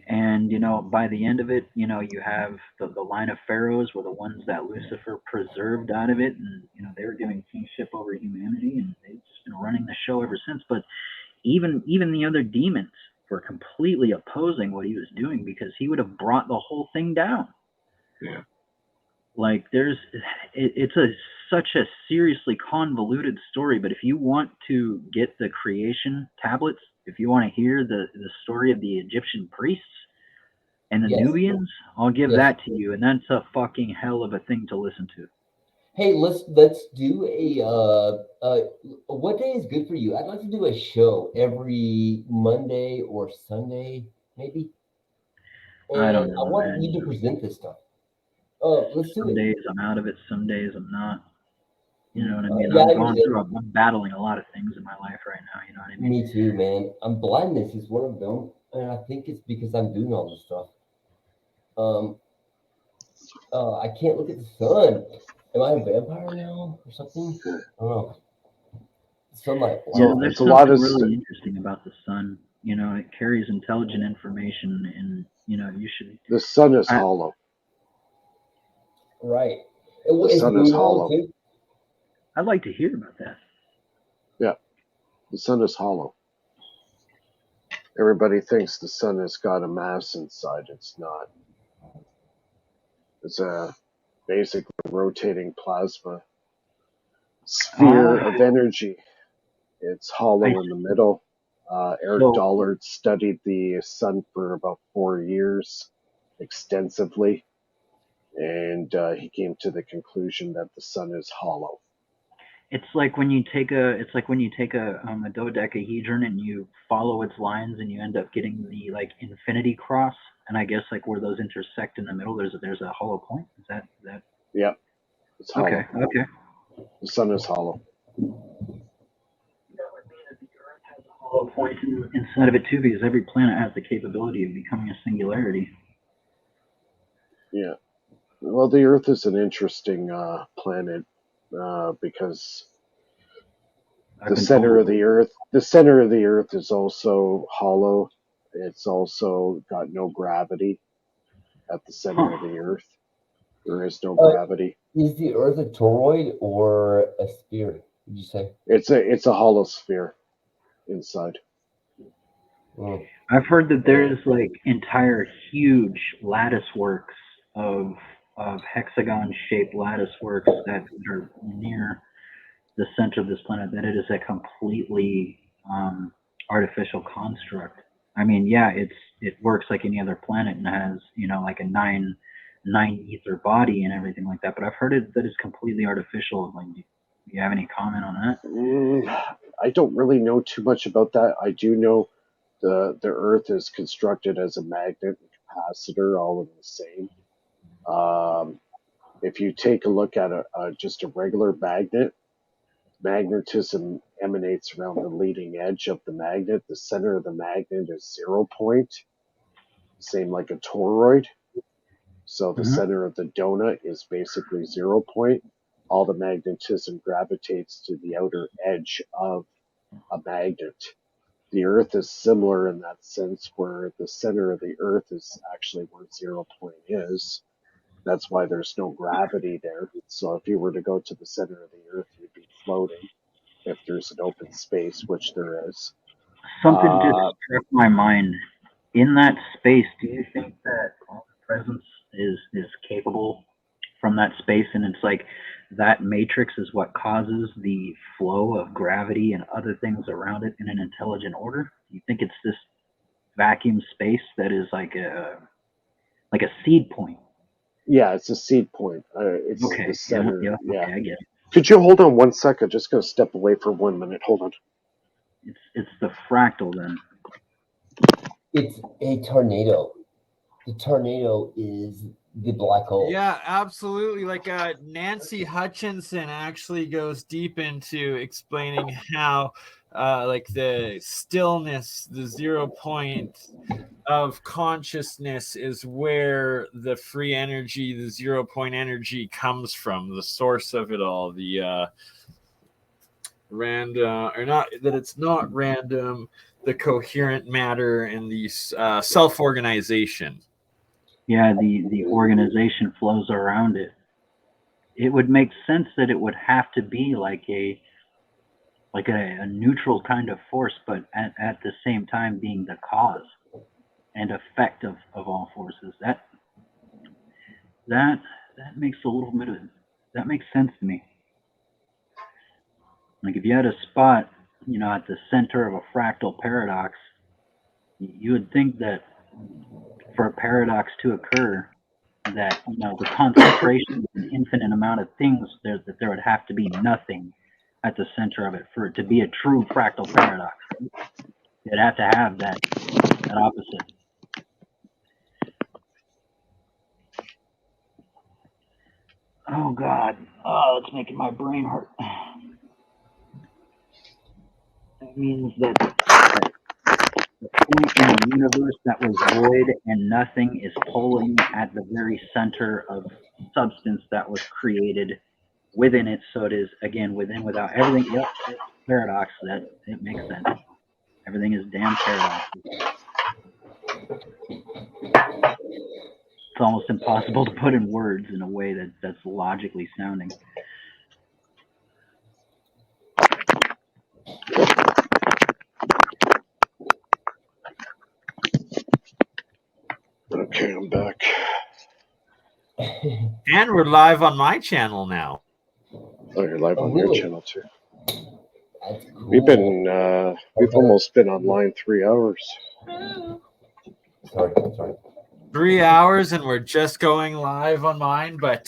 And, you know, by the end of it, you know, you have the line of pharaohs were the ones that Lucifer preserved out of it. And, you know, they were giving kingship over humanity, and they've just been running the show ever since. But even the other demons were completely opposing what he was doing because he would have brought the whole thing down. Yeah. Like it's such a seriously convoluted story. But if you want to get the creation tablets, if you want to hear the story of the Egyptian priests and the Nubians, I'll give that to you. And that's a fucking hell of a thing to listen to. Hey, let's do what day is good for you? I'd like to do a show every Monday or Sunday, maybe. And I don't know. I want you to present this stuff. Let's do it. Some days I'm out of it, some days I'm not. You know what I mean? I'm battling a lot of things in my life right now. You know what I mean? Me too, man. Blindness is one of them, and I think it's because I'm doing all this stuff. I can't look at the sun. Am I a vampire now or something? I don't know. Sunlight. So there's something really interesting about the sun. You know, it carries intelligent information, and you know, you should. The sun is hollow. Right. The sun is hollow. I'd like to hear about that. Yeah, the sun is hollow. Everybody thinks the sun has got a mass inside. It's not. It's a basically rotating plasma sphere of energy. It's hollow in the middle. Eric Dollard studied the sun for about 4 years extensively, and he came to the conclusion that the sun is hollow. It's like when you take a dodecahedron and you follow its lines and you end up getting the like infinity cross, and I guess like where those intersect in the middle, there's a hollow point. Is that? Yeah. It's hollow. Okay. The sun is hollow. That would mean that the Earth has a hollow point inside of it too, because every planet has the capability of becoming a singularity. Yeah. Well, the Earth is an interesting planet because the center of the Earth is also hollow. It's also got no gravity at the center of the Earth. There is no gravity. Is the Earth a toroid or a sphere? Would you say it's a hollow sphere inside? I've heard that there's like entire huge lattice works of hexagon-shaped lattice works that are near the center of this planet. That it is a completely artificial construct. I mean, yeah, it works like any other planet and has like a nine ether body and everything like that. But I've heard that it's completely artificial. Like, do you have any comment on that? I don't really know too much about that. I do know the Earth is constructed as a magnet and capacitor, all in the same. If you take a look at just a regular magnet, magnetism emanates around the leading edge of the magnet. The center of the magnet is 0 point, same like a toroid. So the center of the donut is basically 0 point. All the magnetism gravitates to the outer edge of a magnet. The Earth is similar in that sense, where the center of the Earth is actually where 0 point is. That's why there's no gravity there. So if you were to go to the center of the Earth, you'd be floating if there's an open space, which there is. Something just struck my mind. In that space, do you think that all the presence is capable from that space, and it's like that matrix is what causes the flow of gravity and other things around it in an intelligent order? Do you think it's this vacuum space that is like a seed point? Yeah, it's a seed point. It's the center. Yeah. Okay, I get it. Could you hold on 1 second? Just going to step away for 1 minute. Hold on. It's the fractal then. It's a tornado. The tornado is the black hole. Yeah, absolutely. Like Nancy Hutchinson actually goes deep into explaining how like the stillness, the 0 point of consciousness is where the free energy, the 0 point energy comes from, the source of it all, the random, or not, that it's not random, the coherent matter and the self-organization. Yeah, the organization flows around it. It would make sense that it would have to be like a neutral kind of force, but at the same time being the cause and effect of all forces. That that makes a little bit of that makes sense to me. Like if you had a spot, you know, at the center of a fractal paradox, you would think that for a paradox to occur, that, you know, the concentration of an infinite amount of things there, that there would have to be nothing at the center of it for it to be a true fractal paradox. You'd have to have that opposite. Oh God, oh, it's making my brain hurt. That means that the point in the universe that was void and nothing is pulling at the very center of substance that was created within it. So it is, again, within, without, everything. Yep, paradox. That it makes sense. Everything is damn paradox. It's almost impossible to put in words in a way that's logically sounding. Okay, I'm back. And we're live on my channel now. Oh, you're live on your channel too. That's cool. We've almost been online 3 hours. Sorry. 3 hours, and we're just going live on mine. But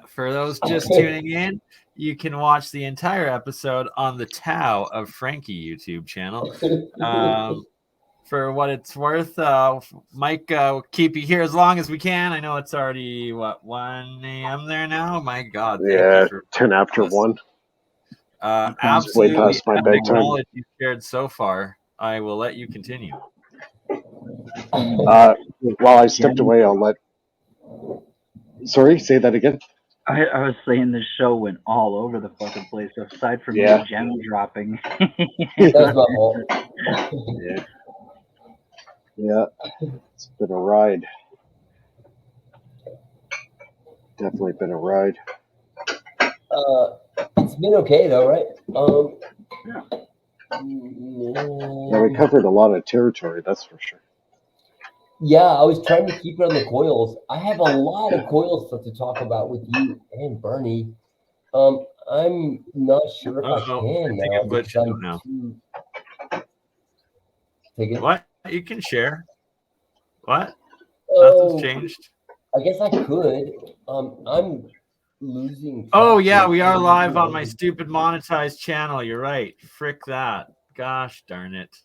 for those just tuning in, you can watch the entire episode on the Tao of Frankie YouTube channel. For what it's worth, Mike, we'll keep you here as long as we can. I know it's already, 1 a.m. there now? My God. Yeah, 10 after 1. Absolutely way past my bedtime. knowledge you shared so far. I will let you continue. While I stepped away, I'll let... Sorry, say that again? I was saying this show went all over the fucking place, aside from Yeah. gem dropping. That was my fault. Yeah, it's been a ride. Definitely been a ride. It's been okay though, right? Yeah, we covered a lot of territory, that's for sure. Yeah, I was trying to keep it on the coils. I have a lot of coil stuff to talk about with you and Bernie. I'm not sure if I can now because I'm too... Take it. What? You can share. What? Oh, nothing's changed. I guess I could. I'm losing. Oh yeah, we are live on my stupid monetized channel. You're right. Frick that. Gosh darn it.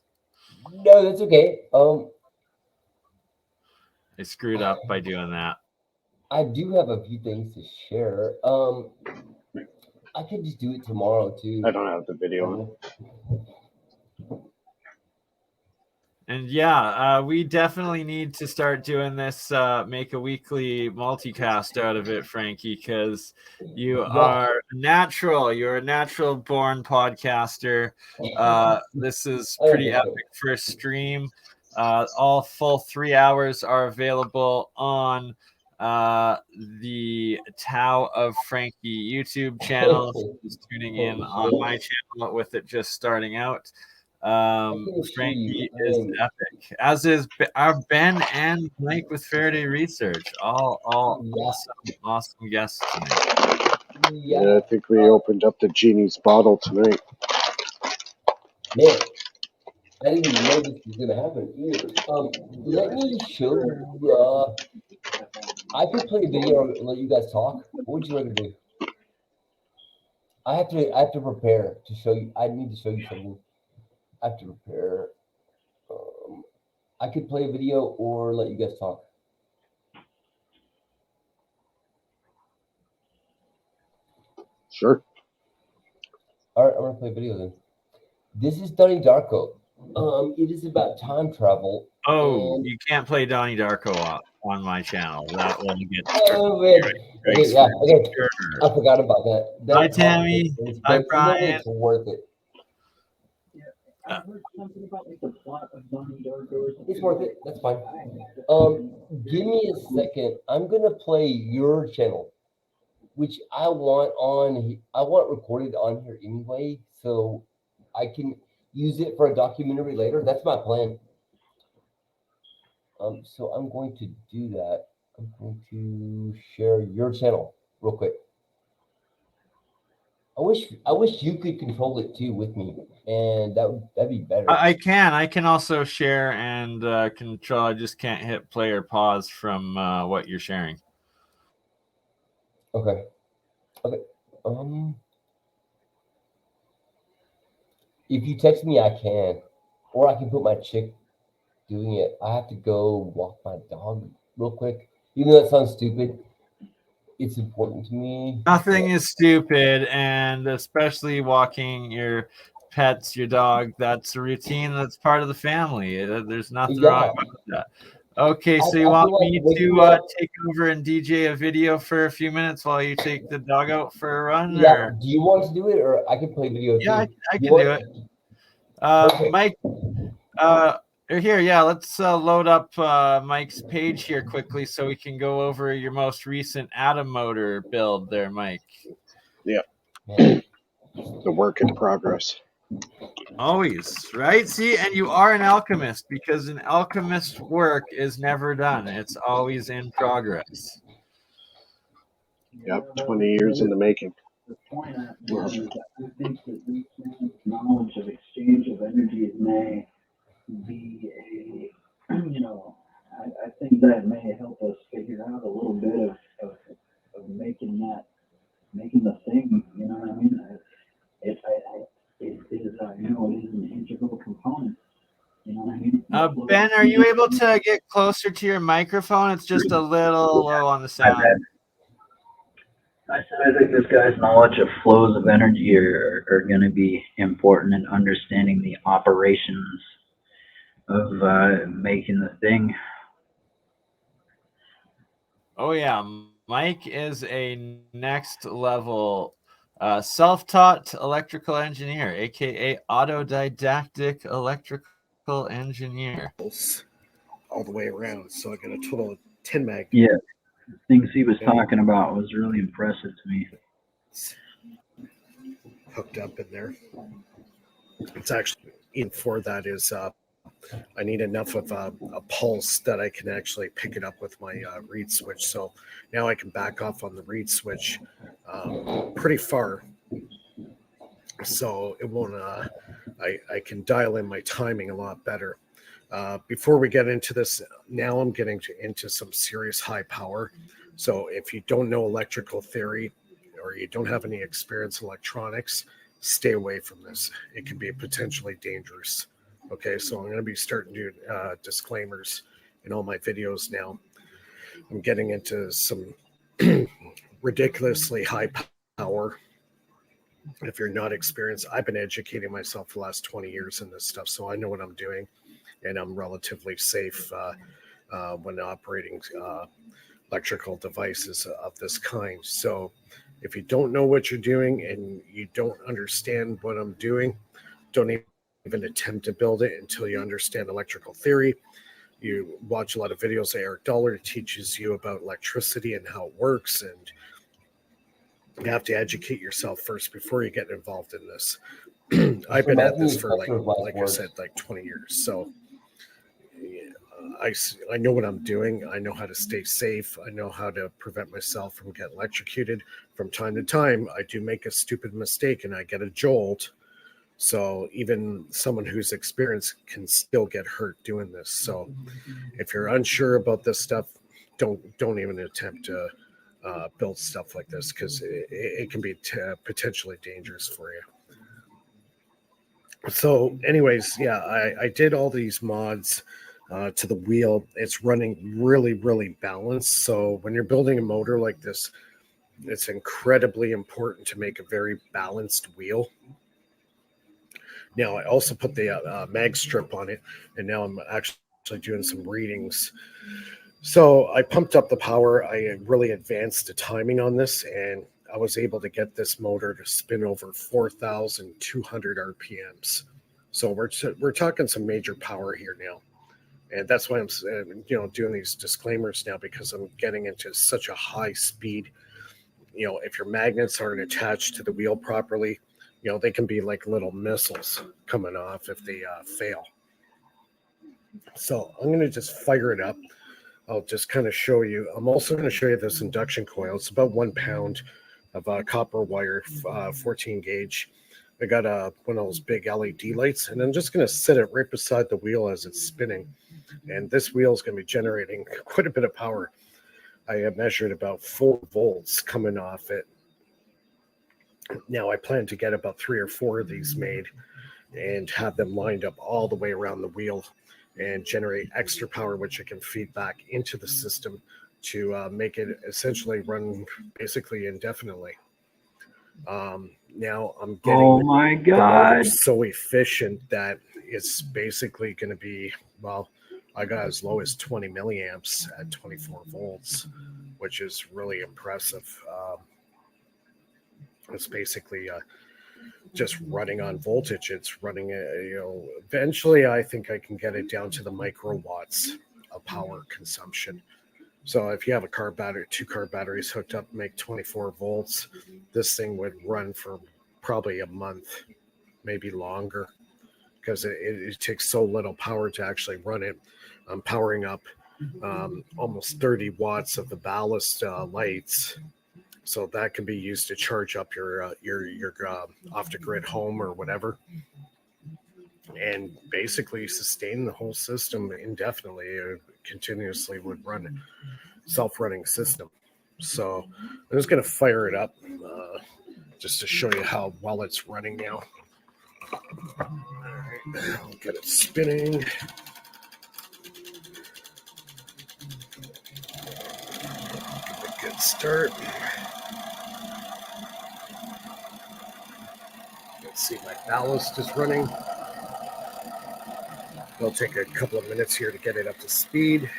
No, that's okay. I screwed up by doing that. I do have a few things to share. I could just do it tomorrow too. I don't have the video on. And yeah, we definitely need to start doing this, make a weekly multicast out of it, Frankie, because you are natural. You're a natural born podcaster. This is pretty epic first stream. All full 3 hours are available on the Tao of Frankie YouTube channel. Who's tuning in on my channel with it just starting out. Frankie is epic, as is our Ben and Mike with Faraday Research. All awesome guests tonight. Yeah, I think we opened up the genie's bottle tonight. Man, I didn't even know this was gonna happen either. Let me show you. I could play a video and let you guys talk. What would you rather do? I have to prepare to show you. I need to show you something. I have to prepare. I could play a video or let you guys talk. Sure. All right, I'm gonna play a video then. This is Donnie Darko. It is about time travel. Oh, you can't play Donnie Darko on my channel. That will get. Oh man. Okay, yeah. Okay. I forgot about that. Hi, Tammy. Hi, Brian. It's worth it. It's worth it. That's fine. Give me a second. I'm gonna play your channel, which I want recorded on here anyway, so I can use it for a documentary later. That's my plan. So I'm going to do that. I'm going to share your channel real quick. I wish you could control it too with me, and that'd be better. I can also share and control. I just can't hit play or pause from what you're sharing. Okay. If you text me, I can, or I can put my chick doing it. I have to go walk my dog real quick. Even though that sounds stupid, it's important to me. Nothing is stupid, and especially walking your pets, your dog. That's a routine. That's part of the family. There's nothing wrong with that. Okay, so you want me to take over and DJ a video for a few minutes while you take the dog out for a run? Yeah. Or? Do you want to do it, or I can play video too? Yeah, I can do it. Mike, here, yeah, let's load up Mike's page here quickly so we can go over your most recent Atom motor build there, Mike. Yeah. The work in progress. Always, right? See, and you are an alchemist because an alchemist work is never done. It's always in progress. Yep, 20 years in the making. The point is that I think that we can knowledge of exchange of energies may be a, I think that may help us figure out a little bit of making the thing, you know what I mean? It is an integral component. You know what I mean? Ben, are you able to get closer to your microphone? It's just a little low on the sound. I said I think this guy's knowledge of flows of energy are going to be important in understanding the operations of making the thing. Oh yeah, Mike is a next level self-taught electrical engineer, aka autodidactic electrical engineer. All the way around, so I got a total of 10 magnets. Yeah, the things he was talking about was really impressive to me. Hooked up in there. It's actually, in for that is I need enough of a pulse that I can actually pick it up with my reed switch. So now I can back off on the reed switch pretty far. So it won't, I can dial in my timing a lot better. Before we get into this, now I'm getting into some serious high power. So if you don't know electrical theory or you don't have any experience in electronics, stay away from this. It can be potentially dangerous. Okay, so I'm going to be starting to do disclaimers in all my videos now. I'm getting into some ridiculously high power. If you're not experienced, I've been educating myself for the last 20 years in this stuff, so I know what I'm doing, and I'm relatively safe when operating electrical devices of this kind. So if you don't know what you're doing and you don't understand what I'm doing, don't even attempt to build it until you understand electrical theory. You watch a lot of videos. Eric Dollar teaches you about electricity and how it works, and you have to educate yourself first before you get involved in this. I've been at this for like I said, like 20 years. So I know what I'm doing. I know how to stay safe. I know how to prevent myself from getting electrocuted. From time to time, I do make a stupid mistake and I get a jolt. So even someone who's experienced can still get hurt doing this. So if you're unsure about this stuff, don't even attempt to build stuff like this, because it can be potentially dangerous for you. So anyways, yeah, I did all these mods to the wheel. It's running really, really balanced. So when you're building a motor like this, it's incredibly important to make a very balanced wheel. Now, I also put the mag strip on it, and now I'm actually doing some readings. So I pumped up the power. I really advanced the timing on this, and I was able to get this motor to spin over 4,200 RPMs. So we're talking some major power here now. And that's why I'm doing these disclaimers now, because I'm getting into such a high speed. If your magnets aren't attached to the wheel properly, they can be like little missiles coming off if they fail. So I'm going to just fire it up. I'll just kind of show you. I'm also going to show you this induction coil. It's about 1 pound of copper wire, 14 gauge. I got one of those big LED lights, and I'm just going to set it right beside the wheel as it's spinning. And this wheel is going to be generating quite a bit of power. I have measured about 4 volts coming off it. Now I plan to get about 3 or 4 of these made and have them lined up all the way around the wheel and generate extra power, which I can feed back into the system to make it essentially run basically indefinitely. Now I'm getting Oh my God. so efficient that it's basically going to be, well, I got as low as 20 milliamps at 24 volts, which is really impressive. It's basically just running on voltage. It's running, eventually I think I can get it down to the microwatts of power consumption. So if you have a car battery, 2 car batteries hooked up, make 24 volts, this thing would run for probably a month, maybe longer, because it takes so little power to actually run it. I'm powering up almost 30 watts of the ballast lights. So that can be used to charge up your off-the-grid home or whatever, and basically sustain the whole system indefinitely. It continuously would run self-running system. So I'm just going to fire it up just to show you how well it's running now. All right, I'll get it spinning. A good start. Let's see, my ballast is running. It'll take a couple of minutes here to get it up to speed.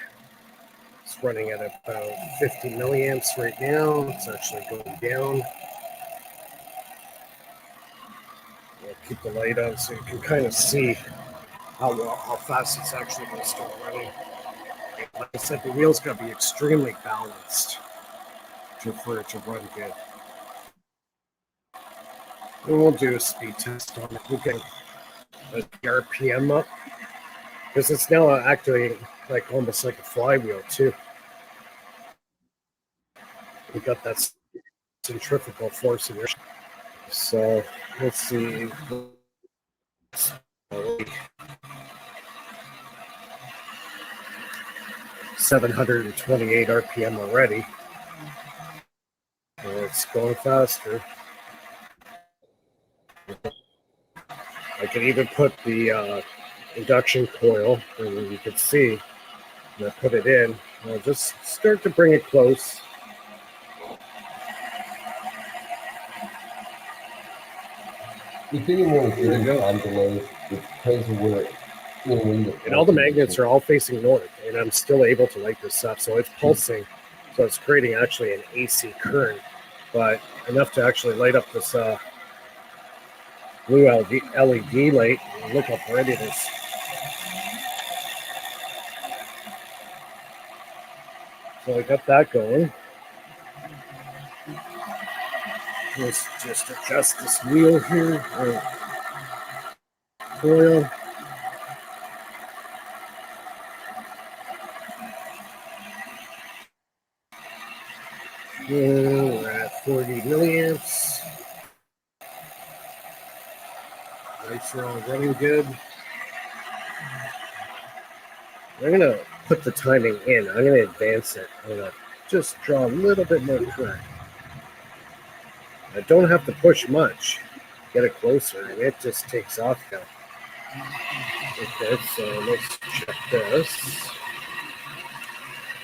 It's running at about 50 milliamps right now. It's actually going down. I'll keep the light on so you can kind of see how fast it's actually going to start running. Like I said, the wheel's got to be extremely balanced for it to run good. And we'll do a speed test on it. We'll get the RPM up, because it's now acting like almost like a flywheel too. We got that centrifugal force in there. So let's see. 728 RPM already. It's going faster. I can even put the induction coil, and you can see, and I put it in. I'll just start to bring it close. If anyone is getting time delay, it's because we're and all the magnets are all facing north, and I'm still able to light this up. So it's pulsing, so it's creating actually an AC current, but enough to actually light up this blue LED light. Look how bright it is. So I got that going. Let's just adjust this wheel here. Coil. We're at 40 milliamps. Lights are all running good. I'm going to put the timing in. I'm going to advance it. I'm going to just draw a little bit more current. I don't have to push much. Get it closer, and it just takes off now. Okay, so let's check this.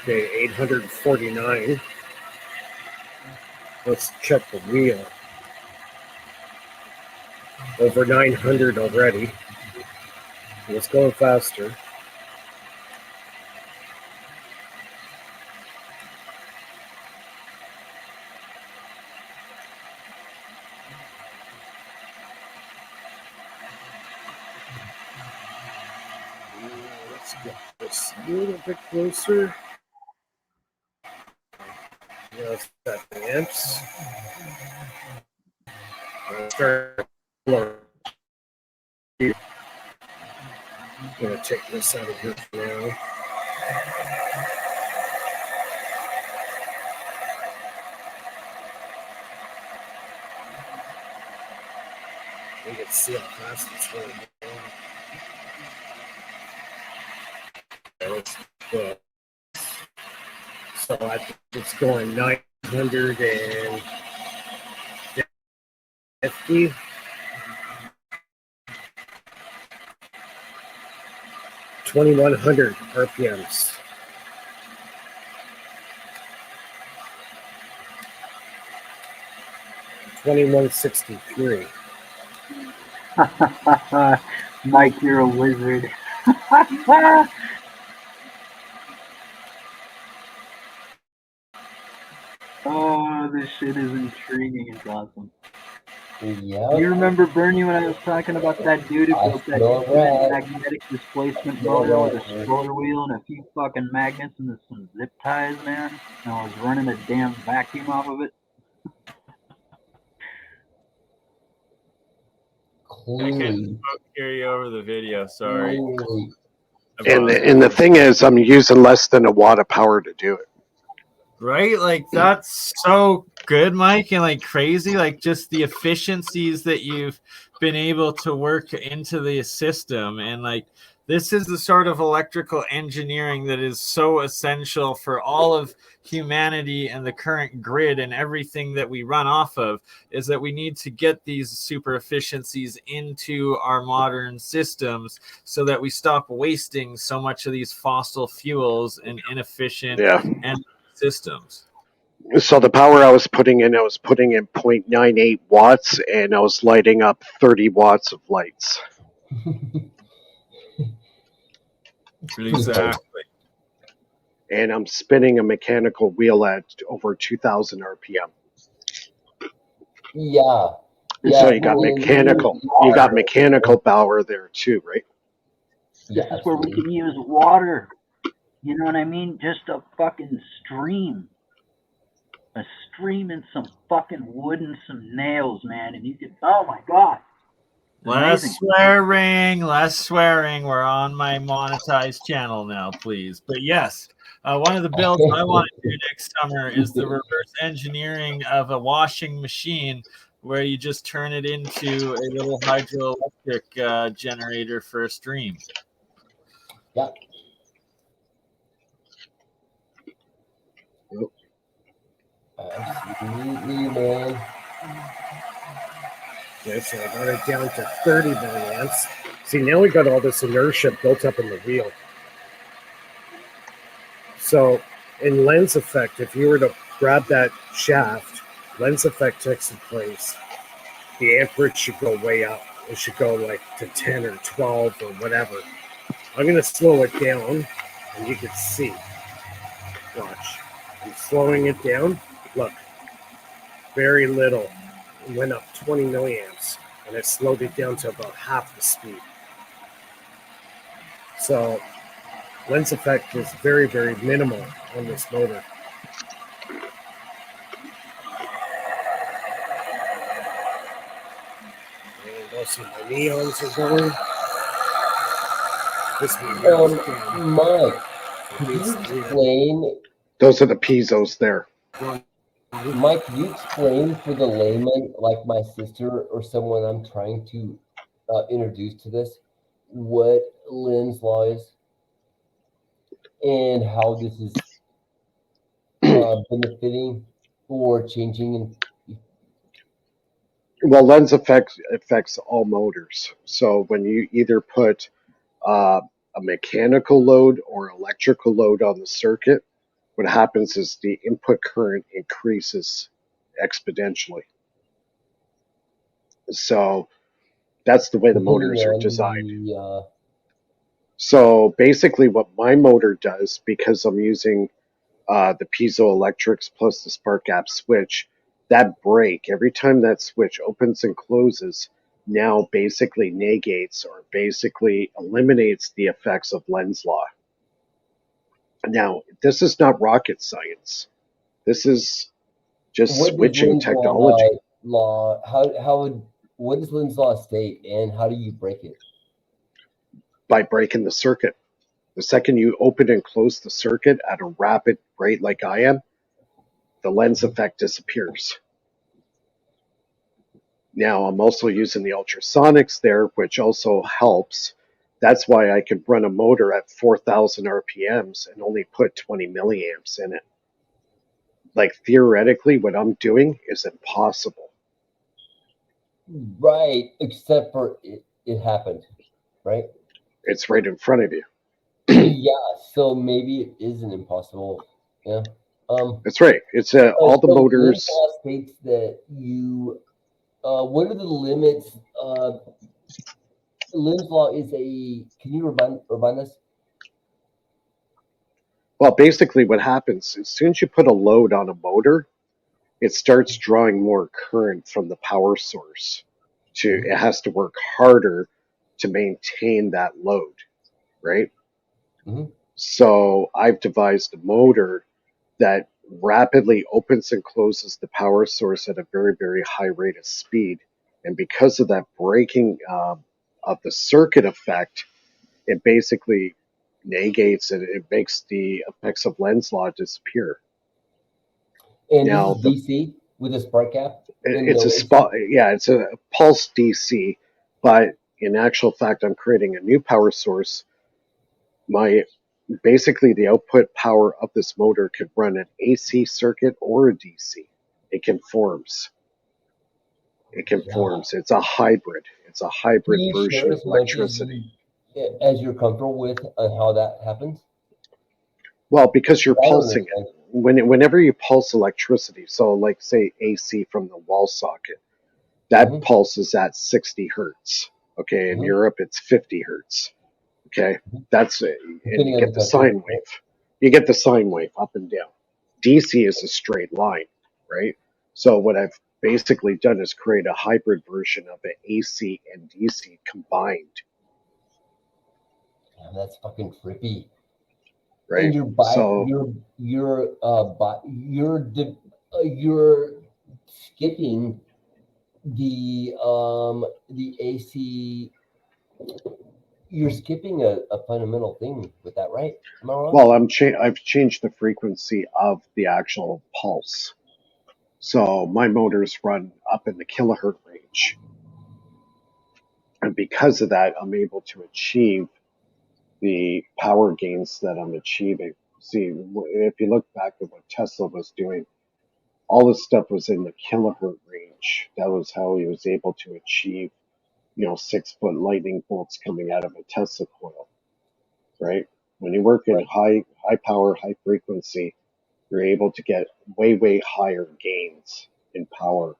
Okay, 849. Let's check the wheel. Over 900 already. And it's going faster. Let's get this a little bit closer. Now it's got the amps. Start lower. I'm going to take this out of here for now. You can see how fast it's going. So I think it's going 950. 2100 RPMs. 2163. Mike, you're a wizard. Oh, this shit is intriguing. It's awesome. Yeah. You remember, Bernie, when I was talking about that dude who built that magnetic displacement motor with a stroller wheel and a few fucking magnets and some zip ties, man? And I was running a damn vacuum off of it. I couldn't hear you over the video. Sorry. And the thing is, I'm using less than a watt of power to do it. Right? Like, that's so good, Mike, and like crazy. Like, just the efficiencies that you've been able to work into the system. And like, this is the sort of electrical engineering that is so essential for all of humanity and the current grid and everything that we run off of, is that we need to get these super efficiencies into our modern systems so that we stop wasting so much of these fossil fuels and inefficient and systems. So the power I was putting in 0.98 watts, and I was lighting up 30 watts of lights. Exactly. And I'm spinning a mechanical wheel at over 2,000 RPM. Yeah. So you got mechanical power there too, right? This is where we can use water. You know what I mean? Just a fucking stream. A stream and some fucking wood and some nails, man. And you can, oh my God. Less swearing. We're on my monetized channel now, please. But yes, one of the builds I want to do next summer is the reverse engineering of a washing machine where you just turn it into a little hydroelectric generator for a stream. Yeah. Absolutely, man. Okay, so I got it down to 30 milliamps. See, now we got all this inertia built up in the wheel. So in lens effect, if you were to grab that shaft, lens effect takes place. The amperage should go way up. It should go like to 10 or 12 or whatever. I'm going to slow it down, and you can see. Watch. I'm slowing it down. Look. Very little. It went up 20 milliamps, and I slowed it down to about half the speed. So lens effect is very, very minimal on this motor. And also my neons are going. This one Mike, could you explain? Those are the piezos there. Mike, could you explain for the layman, like my sister or someone I'm trying to introduce to this, what lens law is and how this is benefiting or changing? Well, lens affects all motors. So when you either put a mechanical load or electrical load on the circuit, what happens is the input current increases exponentially. So that's the way the motors are designed. So basically what my motor does, because I'm using the piezoelectrics plus the spark gap switch, that brake, every time that switch opens and closes, now basically negates or basically eliminates the effects of lens law. Now, this is not rocket science. This is just switching technology. What does lens law state, and how do you break it? By breaking the circuit. The second you open and close the circuit at a rapid rate like I am, the lens effect disappears. Now I'm also using the ultrasonics there, which also helps. That's why I could run a motor at 4,000 RPMs and only put 20 milliamps in it. Like theoretically, what I'm doing is impossible. Right, except for it happened, right? It's right in front of you. Yeah, so maybe it isn't impossible. Yeah. That's right. It's all the motors. Law states that you. What are the limits? Lind's law is a. Can you remind us? Well, basically, what happens as soon as you put a load on a motor, it starts drawing more current from the power source. It has to work harder to maintain that load, right? Mm-hmm. So I've devised a motor that rapidly opens and closes the power source at a very, very high rate of speed. And because of that breaking of the circuit effect, it basically negates it. It makes the effects of Lenz's law disappear. And now, this is DC with a spark gap? It's a spot. Yeah, it's a pulse DC. But in actual fact, I'm creating a new power source. Basically, the output power of this motor could run an AC circuit or a DC. It conforms. It conforms. It's a hybrid. It's a hybrid version of electricity. As you're comfortable with how that happens? Well, because you're pulsing it. Whenever you pulse electricity, so like say AC from the wall socket, that pulse is at 60 hertz. Okay, in Europe it's 50 hertz. Okay, that's it. And you get the sine wave. You get the sine wave up and down. DC is a straight line, right? So what I've basically done is create a hybrid version of an AC and DC combined. Damn, that's fucking trippy. Right. And you're skipping the AC. You're skipping a fundamental thing with that, right? Am I wrong? Well, I've changed the frequency of the actual pulse. So my motors run up in the kilohertz range. And because of that, I'm able to achieve the power gains that I'm achieving. See, if you look back at what Tesla was doing, all this stuff was in the kilohertz range. That was how he was able to achieve, 6-foot lightning bolts coming out of a Tesla coil, right? When you work in high power, high frequency, you're able to get way, way higher gains in power.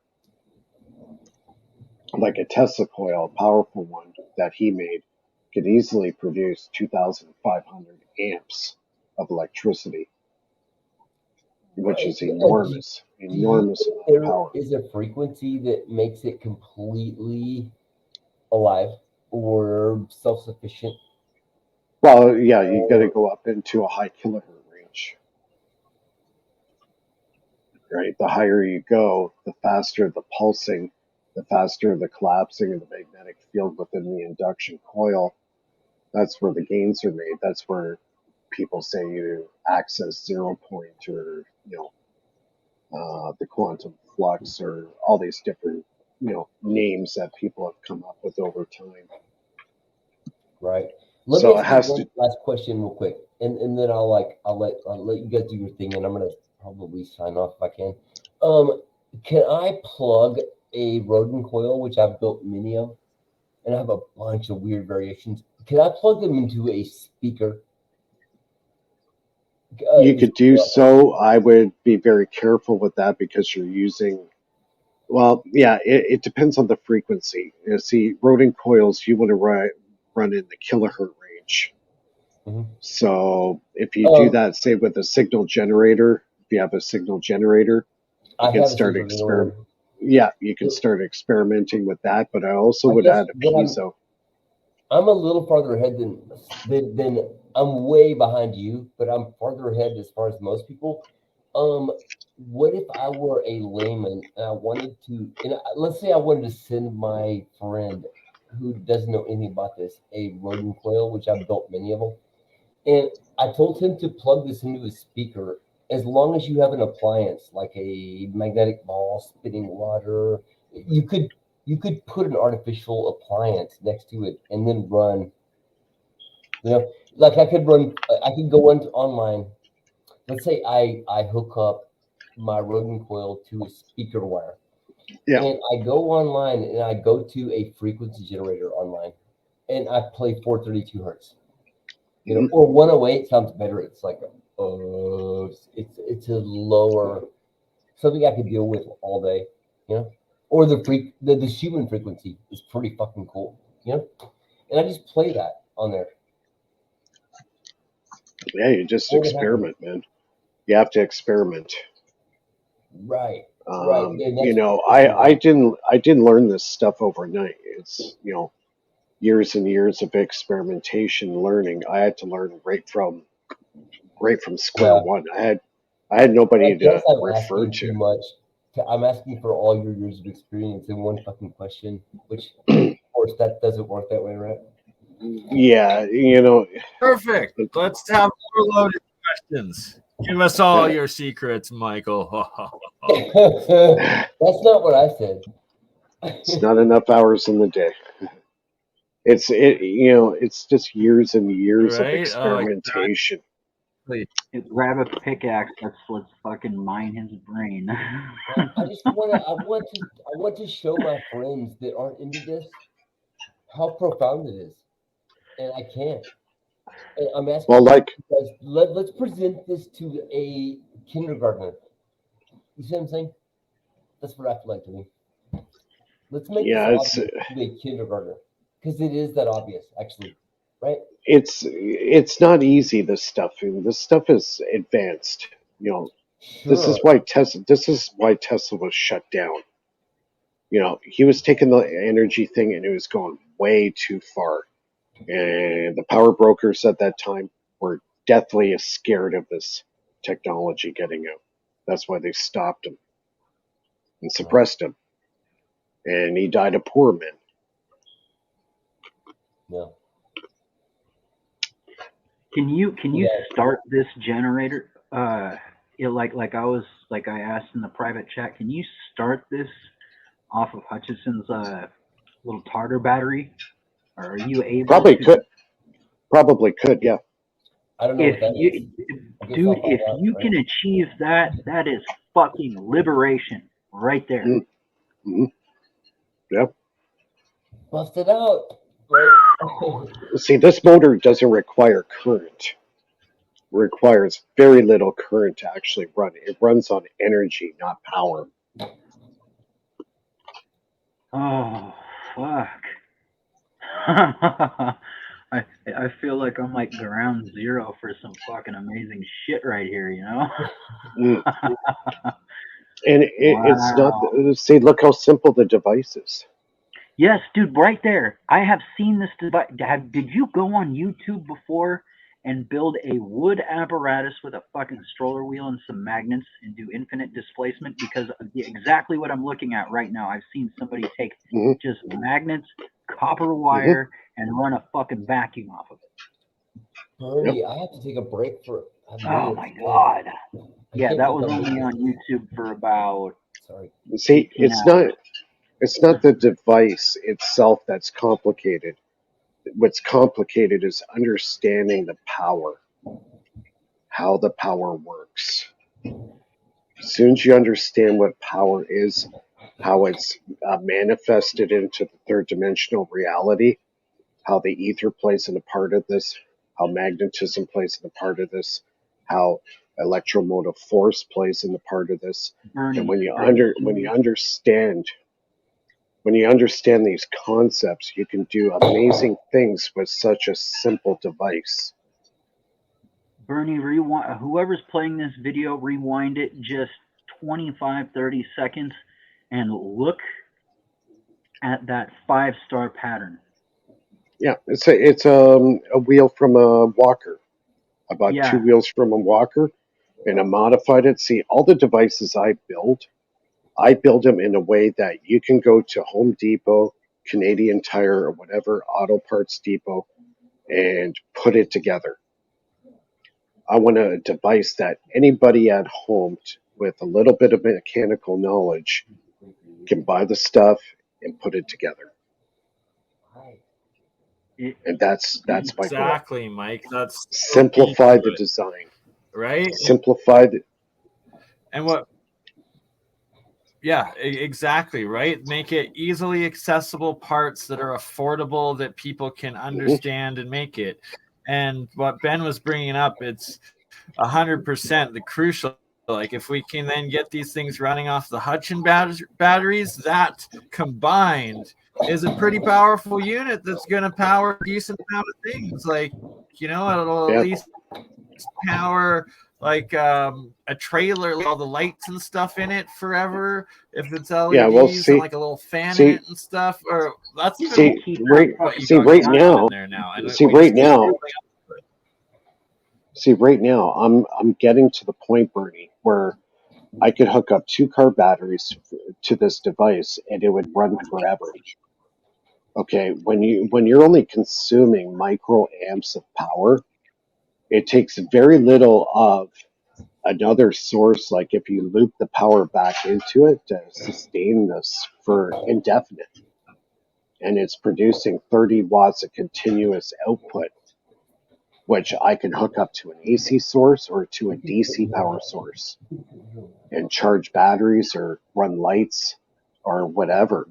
Like a Tesla coil, a powerful one that he made, could easily produce 2,500 amps of electricity, which is enormous amount of power. Is a frequency that makes it completely alive or self-sufficient? Well, yeah, you got to go up into a high kilohertz range, right? The higher you go, the faster the pulsing, the faster the collapsing of the magnetic field within the induction coil. That's where the gains are made. That's where people say you access 0 point or, the quantum flux or all these different, names that people have come up with over time. Right. Let me ask you one last question real quick, and then I'll let you guys do your thing, and I'm gonna probably sign off if I can. Can I plug a rodent coil, which I've built many of, and I have a bunch of weird variations? Can I plug them into a speaker? You could do so. I would be very careful with that because you're using. Well, yeah, it depends on the frequency. See, rodent coils, you want to run in the kilohertz range. So if you do that, say with a signal generator, if you have a signal generator, you can start experimenting. Yeah, you can start experimenting with that. But I also would add a piezo. I'm a little farther ahead than I'm way behind you, but I'm farther ahead as far as most people. What if I were a layman and I wanted to, let's say I wanted to send my friend who doesn't know anything about this a rodent coil, which I've built many of them, and I told him to plug this into a speaker. As long as you have an appliance like a magnetic ball, spinning water, you could you could put an artificial appliance next to it and then run. Like I could go online. Let's say I hook up my rodent coil to a speaker wire. Yeah. And I go online and I go to a frequency generator online and I play 432 hertz. Or 108 sounds better. It's like it's a lower, something I could deal with all day, Or the Schumann frequency is pretty fucking cool, And I just play that on there. Yeah, you just experiment, man. You have to experiment. Right. I didn't learn this stuff overnight. It's years and years of experimentation, learning. I had to learn right from square one. I had nobody to refer to. Too much. I'm asking for all your years of experience in one fucking question, which of course that doesn't work that way, right? Yeah, Perfect. Let's have more loaded questions. Give us all your secrets, Michael. That's not what I said. It's not enough hours in the day. It's just years and years of experimentation. Grab a pickaxe. Let's fucking mine his brain. I want to show my friends that aren't into this how profound it is, and I can't. And I'm asking. Well, let's present this to a kindergartner. You see what I'm saying? That's what I feel like to me. Let's make this obvious to a kindergartner because it is that obvious, actually, right? It's not easy. This stuff is advanced. Sure. This is why Tesla was shut down. He was taking the energy thing and it was going way too far. And the power brokers at that time were deathly scared of this technology getting out. That's why they stopped him and suppressed him. And he died a poor man. No. Can you start this generator? Like I asked in the private chat, can you start this off of Hutchison's little Tartar battery? Or are you able Probably could, yeah. I don't know what that is. Dude, if you can achieve that, that is fucking liberation right there. Mm-hmm. Yep. Bust it out. See, this motor doesn't require current. It requires very little current to actually run. It runs on energy, not power. Oh, fuck. I feel like I'm like ground zero for some fucking amazing shit right here, And it's not. See, look how simple the device is. Yes, dude, right there. I have seen this device. Did you go on YouTube before and build a wood apparatus with a fucking stroller wheel and some magnets and do infinite displacement? Because exactly what I'm looking at right now, I've seen somebody take just magnets, copper wire, and run a fucking vacuum off of it. Bernie, I have to take a break for. Oh my god! Yeah, that was only on YouTube for about. Sorry. See, it's not. It's not the device itself that's complicated. What's complicated is understanding the power, how the power works. As soon as you understand what power is, how it's manifested into the third dimensional reality, how the ether plays in a part of this, how magnetism plays in a part of this, how electromotive force plays in the part of this, and when you understand these concepts, you can do amazing things with such a simple device. Bernie, rewind. Whoever's playing this video, rewind it just 25-30 seconds and look at that 5-star pattern. Yeah, it's a wheel from a walker. I bought 2 wheels from a walker, and I modified it. See, all the devices I build them in a way that you can go to Home Depot, Canadian Tire, or whatever auto parts depot and put it together. I want a device that anybody at home with a little bit of mechanical knowledge can buy the stuff and put it together. Right. And that's my goal. Exactly, Mike. That's so Simplify key to the it, design. right? Simplify the. And what? Yeah, exactly, right? Make it easily accessible parts that are affordable that people can understand and make it. And what Ben was bringing up, it's 100% the crucial. Like if we can then get these things running off the Hutchin batteries, that combined is a pretty powerful unit that's going to power a decent amount of things. Like, you know, it'll at least power like a trailer with all the lights and stuff in it forever if it's LEDs and like a little fan in it and stuff. Or that's even right now. See, right now, I'm getting to the point, Bernie, where I could hook up 2-car batteries to this device and it would run forever. Okay, when you're only consuming microamps of power, it takes very little of another source. Like if you loop the power back into it to sustain this for indefinite, and it's producing 30 watts of continuous output, which I can hook up to an AC source or to a DC power source and charge batteries or run lights or whatever.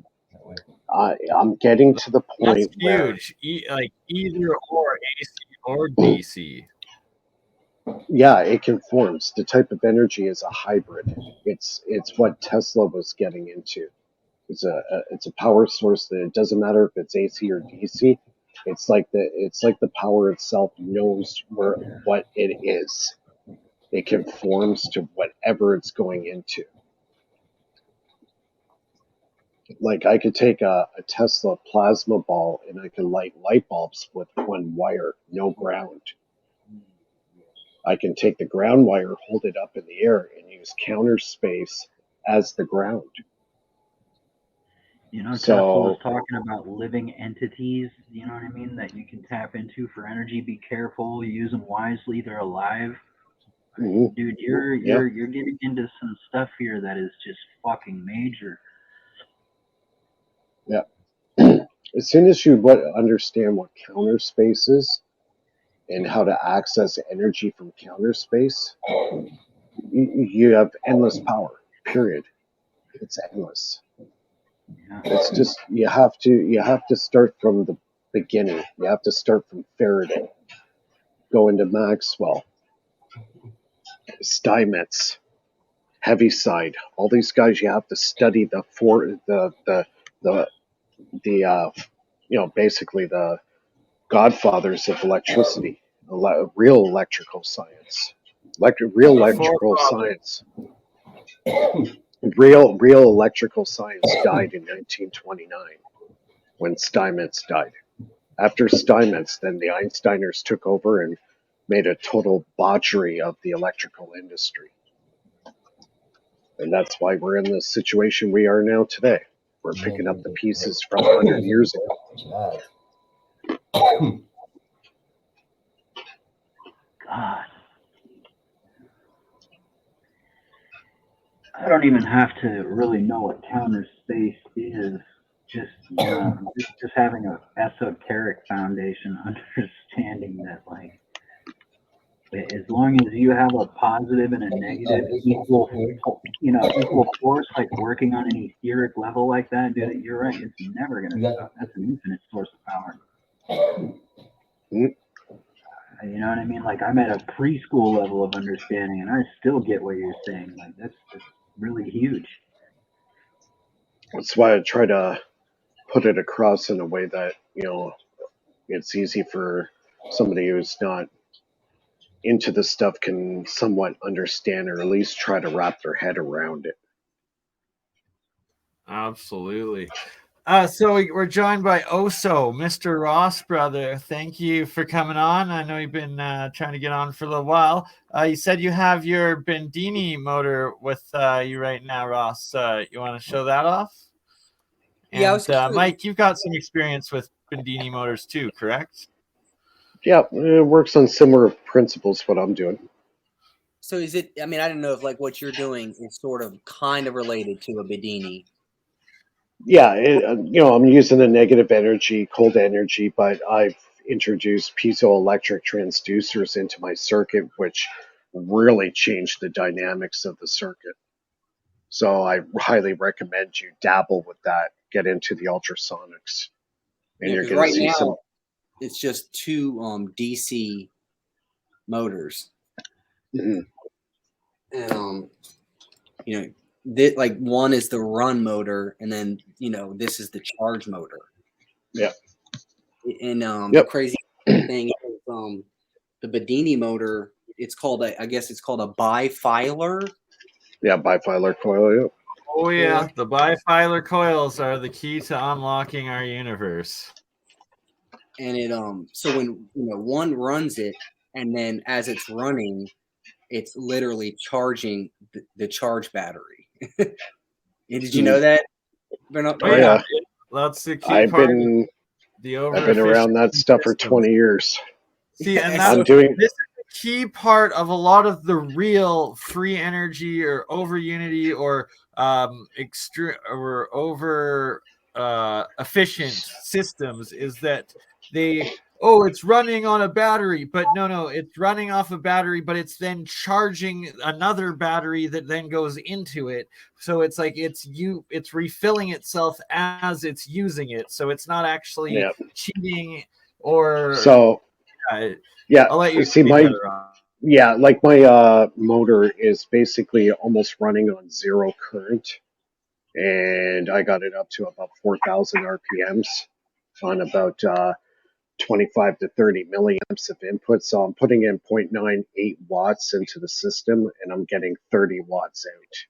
I'm getting to the point where huge, like either or AC or DC. Yeah, it conforms. The type of energy is a hybrid. It's what Tesla was getting into. It's a power source that it doesn't matter if it's AC or DC. It's like the power itself knows what it is. It conforms to whatever it's going into. Like I could take a Tesla plasma ball and I can light light bulbs with one wire, no ground. I can take the ground wire, hold it up in the air, and use counter space as the ground. You know, Tesla was talking about living entities, you know what I mean, that you can tap into for energy. Be careful, use them wisely, they're alive. Mm-hmm. Dude, you're getting into some stuff here that is just fucking major. Yeah. As soon as you understand what counter space is and how to access energy from counter space, you have endless power, period. It's endless. Yeah. It's just you have to start from the beginning. You have to start from Faraday, go into Maxwell, Steinmetz, Heaviside. All these guys, you have to study basically the godfathers of electricity, real electrical science, real electrical science. Real electrical science died in 1929 when Steinmetz died. After Steinmetz, then the Einsteiners took over and made a total botchery of the electrical industry. And that's why we're in the situation we are now today. We're picking up the pieces from 100 years ago. God. I don't even have to really know what counter space is. Just just having a esoteric foundation, understanding that like as long as you have a positive and a negative equal force, like working on an etheric level like that, dude, you're right. It's never gonna stop. That's an infinite source of power. You know what I mean? Like I'm at a preschool level of understanding, and I still get what you're saying. Like that's really huge. That's why I try to put it across in a way that it's easy for somebody who's not into the stuff can somewhat understand, or at least try to wrap their head around it. Absolutely. So we're joined by Oso, Mr. Ross, brother. Thank you for coming on. I know you've been trying to get on for a little while. You said you have your Bendini motor with you right now, Ross. You want to show that off? And Mike, you've got some experience with Bendini motors too, correct? Yeah, it works on similar principles what I'm doing. So is it, I mean, I don't know if like what you're doing is sort of kind of related to a Bedini. Yeah, I'm using the negative energy, cold energy, but I've introduced piezoelectric transducers into my circuit, which really changed the dynamics of the circuit. So I highly recommend you dabble with that, get into the ultrasonics, and you're Because going to right see now some. it's just two DC motors, Mhm. and like one is the run motor, and then this is the charge motor. Yeah. And the crazy thing is the Bedini motor. It's called I guess it's called a bifilar. Yeah, bifilar coil. Yeah. Oh yeah, the bifilar coils are the key to unlocking our universe. And it so when one runs it, and then as it's running, it's literally charging the charge battery. Did you know that? Oh yeah, that's the key I've part. been The around that stuff for 20 years. See, and I'm doing. This is the key part of a lot of the real free energy or over unity or extreme or over efficient systems is that it's running on a battery, but no, it's running off a battery, but it's then charging another battery that then goes into it. So it's like it's refilling itself as it's using it. So it's not actually cheating or yeah. I'll let you see my motor is basically almost running on zero current, and I got it up to about 4,000 RPMs on about 25 to 30 milliamps of input. So I'm putting in 0.98 watts into the system, and I'm getting 30 watts out.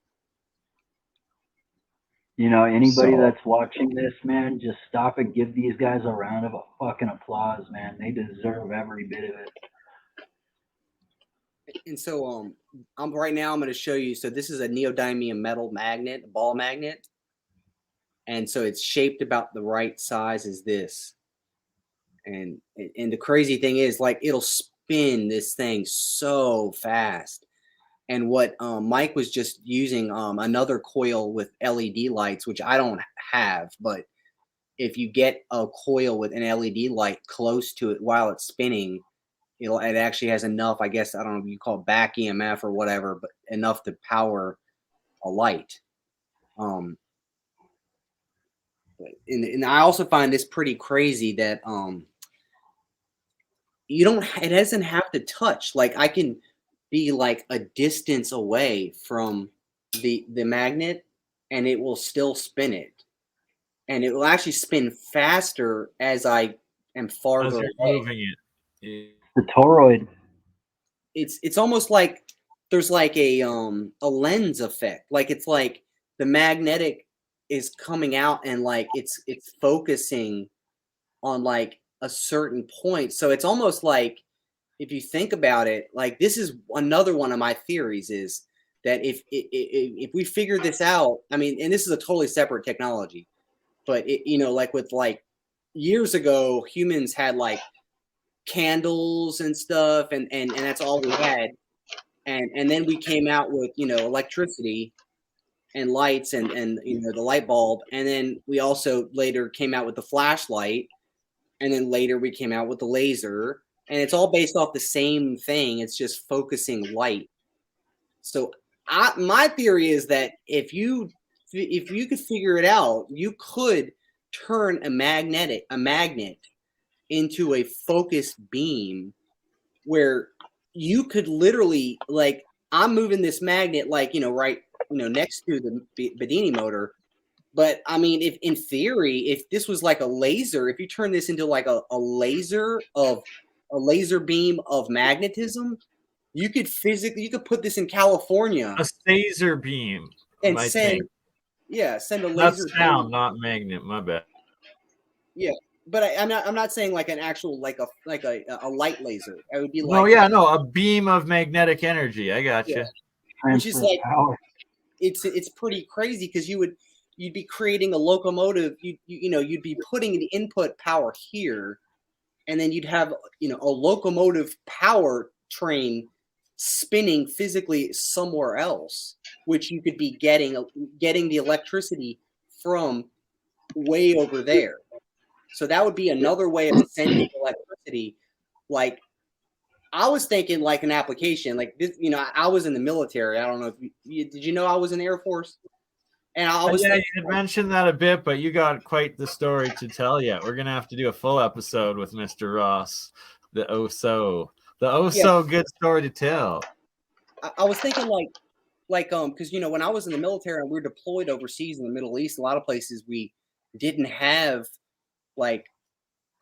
Anybody that's watching this, man, just stop and give these guys a round of fucking applause, man. They deserve every bit of it. And so I'm going to show you. So this is a neodymium metal magnet, a ball magnet. And so it's shaped about the right size as this. And the crazy thing is, like, it'll spin this thing so fast. And what Mike was just using another coil with LED lights, which I don't have, but if you get a coil with an LED light close to it while it's spinning, it actually has enough, I guess, I don't know if you call it back EMF or whatever, but enough to power a light. And I also find this pretty crazy that it doesn't have to touch. Like, I can be like a distance away from the magnet, and it will still spin it, and it will actually spin faster as I am farther away. Moving it. The toroid. It's almost like there's like a lens effect. Like, it's like the magnetic is coming out, and like it's focusing on like a certain point. So it's almost like, if you think about it, like, this is another one of my theories, is that if we figure this out, I mean, and this is a totally separate technology, but like with like years ago, humans had like candles and stuff, and that's all we had, and then we came out with electricity and lights and the light bulb, and then we also later came out with the flashlight, and then later we came out with the laser. And it's all based off the same thing. It's just focusing light. So my theory is that if you could figure it out, you could turn a magnet into a focused beam, where you could literally, like, I'm moving this magnet, like, right, next to the Bedini motor. But I mean, if in theory, if this was like a laser, if you turn this into like a laser beam of magnetism, you could put this in California. A phaser beam. And send a laser. That's sound, not magnet. My bad. Yeah, but I'm not saying like an actual like a light laser. It would be like a beam of magnetic energy. I got you. Which is like power. It's pretty crazy, because you'd be creating a locomotive. You'd be putting the input power here, and then you'd have a locomotive power train spinning physically somewhere else, which you could be getting the electricity from way over there. So that would be another way of sending electricity. Like, I was thinking like an application like this. You know, I was in the military. I don't know if did you know I was in the Air Force? And I was you had mentioned that a bit, but you got quite the story to tell yet. We're gonna have to do a full episode with Mr. Ross, the good story to tell. I was thinking because you know, when I was in the military and we were deployed overseas in the Middle East, a lot of places we didn't have like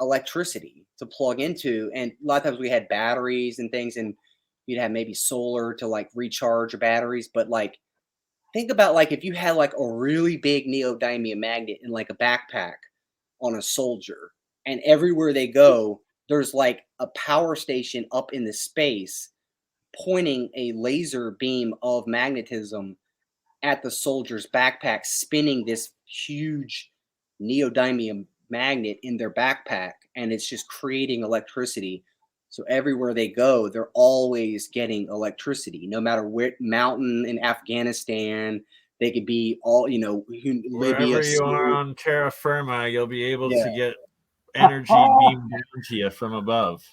electricity to plug into, and a lot of times we had batteries and things, and you'd have maybe solar to like recharge your batteries. But like, think about like if you had like a really big neodymium magnet in like a backpack on a soldier, and everywhere they go, there's like a power station up in the space pointing a laser beam of magnetism at the soldier's backpack, spinning this huge neodymium magnet in their backpack, and it's just creating electricity. So everywhere they go, they're always getting electricity, no matter what mountain in Afghanistan. They could be all, you know, Libya. Wherever you are on terra firma, you'll be able to get energy beamed down to you from above.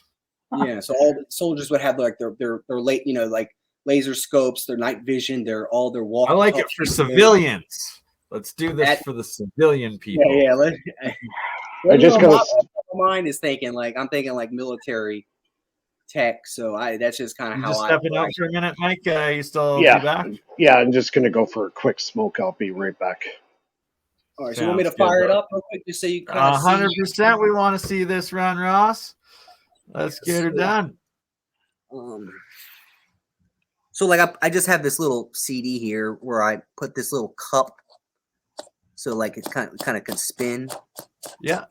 Yeah, so all the soldiers would have like their late, you know, like laser scopes, their night vision, their walk. I like it for civilians. Let's do this for the civilian people. Yeah. I just got mine is thinking like military tech. So that's just kind of how I stepping out for a minute, Mike. You still be back? Yeah, I'm just gonna go for a quick smoke. I'll be right back. All right, so you want me to fire it up real quick just so you kind of 100%. We want to see this run, Ross. Let's get her done. So like I just have this little CD here where I put this little cup, so like it's kind of can spin. Yeah.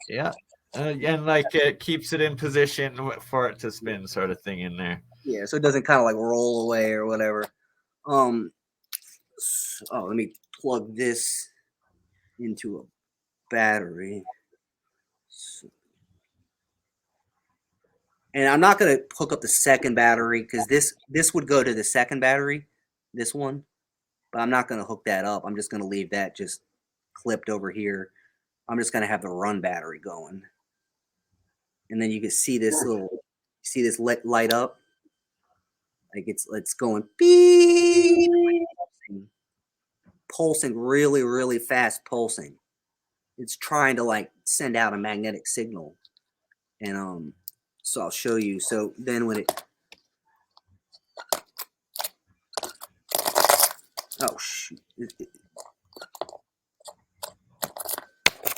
And like it keeps it in position for it to spin, sort of thing in there. Yeah, so it doesn't kind of like roll away or whatever. Let me plug this into a battery. And I'm not going to hook up the second battery because this would go to the second battery, this one. But I'm not going to hook that up. I'm just going to leave that just clipped over here. I'm just going to have the run battery going. And then you can see this light up. Like it's going beep, pulsing really, really fast pulsing. It's trying to like send out a magnetic signal. And so I'll show you. So then when it, oh shoot.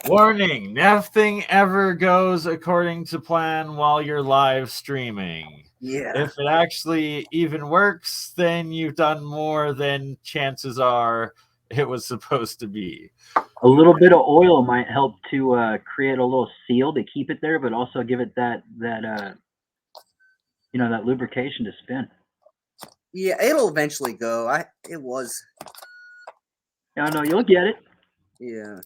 Warning, nothing ever goes according to plan while you're live streaming. Yeah. If it actually even works, then you've done more than chances are it was supposed to be. A little bit of oil might help to create a little seal to keep it there, but also give it that lubrication to spin. Yeah, it'll eventually go. No, you'll get it. Yeah.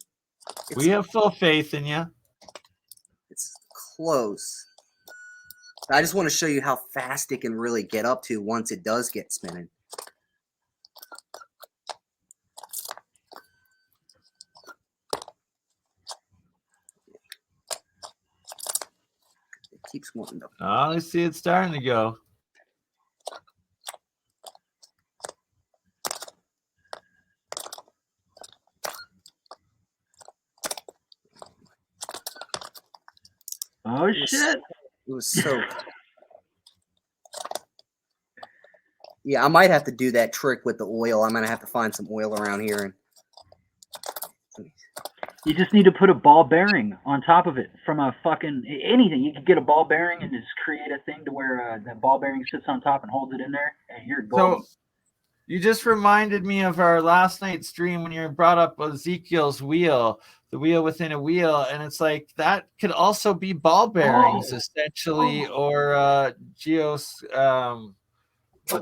We have full faith in you. It's close. I just want to show you how fast it can really get up to once it does get spinning. It keeps wanting to. Oh, I see it starting to go. Oh shit! It was so. Yeah, I might have to do that trick with the oil. I'm gonna have to find some oil around here. You just need to put a ball bearing on top of it from a fucking anything. You can get a ball bearing and just create a thing to where that ball bearing sits on top and holds it in there, and you're golden. So you just reminded me of our last night's stream when you brought up Ezekiel's wheel, the wheel within a wheel, and it's like that could also be ball bearings essentially, or geos.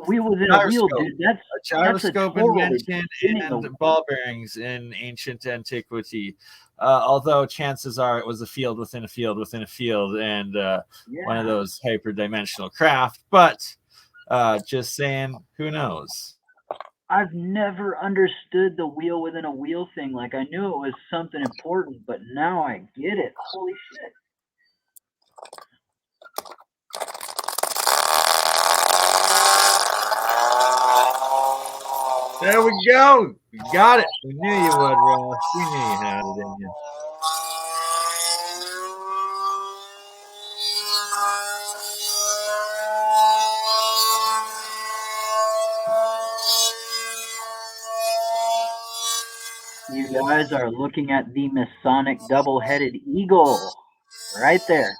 Wheel within a wheel, dude. That's a gyroscope invention and ball bearings in ancient antiquity. Although chances are it was a field within a field within a field, and one of those hyperdimensional craft. But just saying, who knows? I've never understood the wheel within a wheel thing. Like, I knew it was something important, but now I get it. Holy shit. There we go. You got it. We knew you would, Ross. We knew you had it in you. You guys are looking at the Masonic double-headed eagle right there.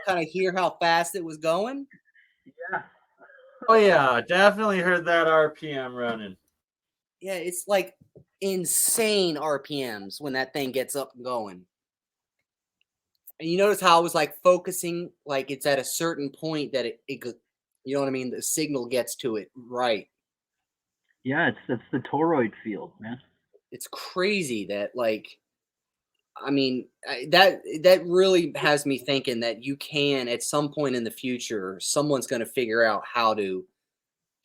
Kind of hear how fast it was going. Yeah. Oh yeah, definitely heard that RPM running. Yeah, it's like insane RPMs when that thing gets up and going. And you notice how I was like focusing, like it's at a certain point that it you know what I mean? The signal gets to it right. Yeah, it's the toroid field, man. It's crazy that like, I mean, that really has me thinking that you can at some point in the future, someone's going to figure out how to,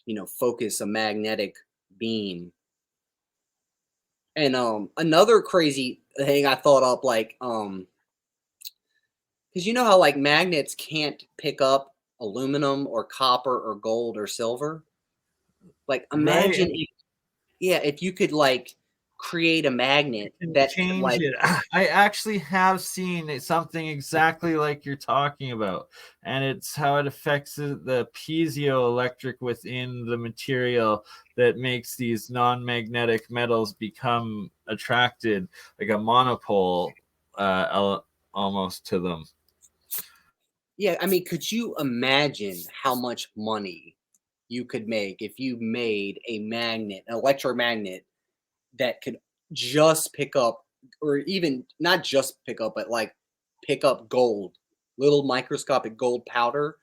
you know, focus a magnetic beam. And another crazy thing I thought up, like because you know how like magnets can't pick up aluminum or copper or gold or silver. Like imagine if you could like create a magnet that change like it. I actually have seen something exactly like you're talking about, and it's how it affects the piezoelectric within the material that makes these non-magnetic metals become attracted, like a monopole almost to them. Yeah, I mean, could you imagine how much money you could make if you made a magnet, an electromagnet that could just pick up, or even not just pick up, but like pick up gold, little microscopic gold powder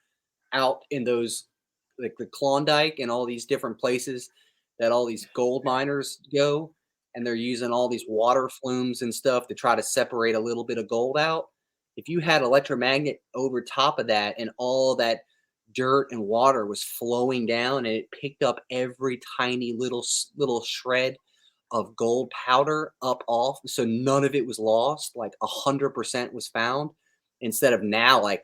out in those, like the Klondike and all these different places that all these gold miners go, and they're using all these water flumes and stuff to try to separate a little bit of gold out. If you had electromagnet over top of that and all that dirt and water was flowing down and it picked up every tiny little shred of gold powder up off, so none of it was lost, like 100% was found, instead of now like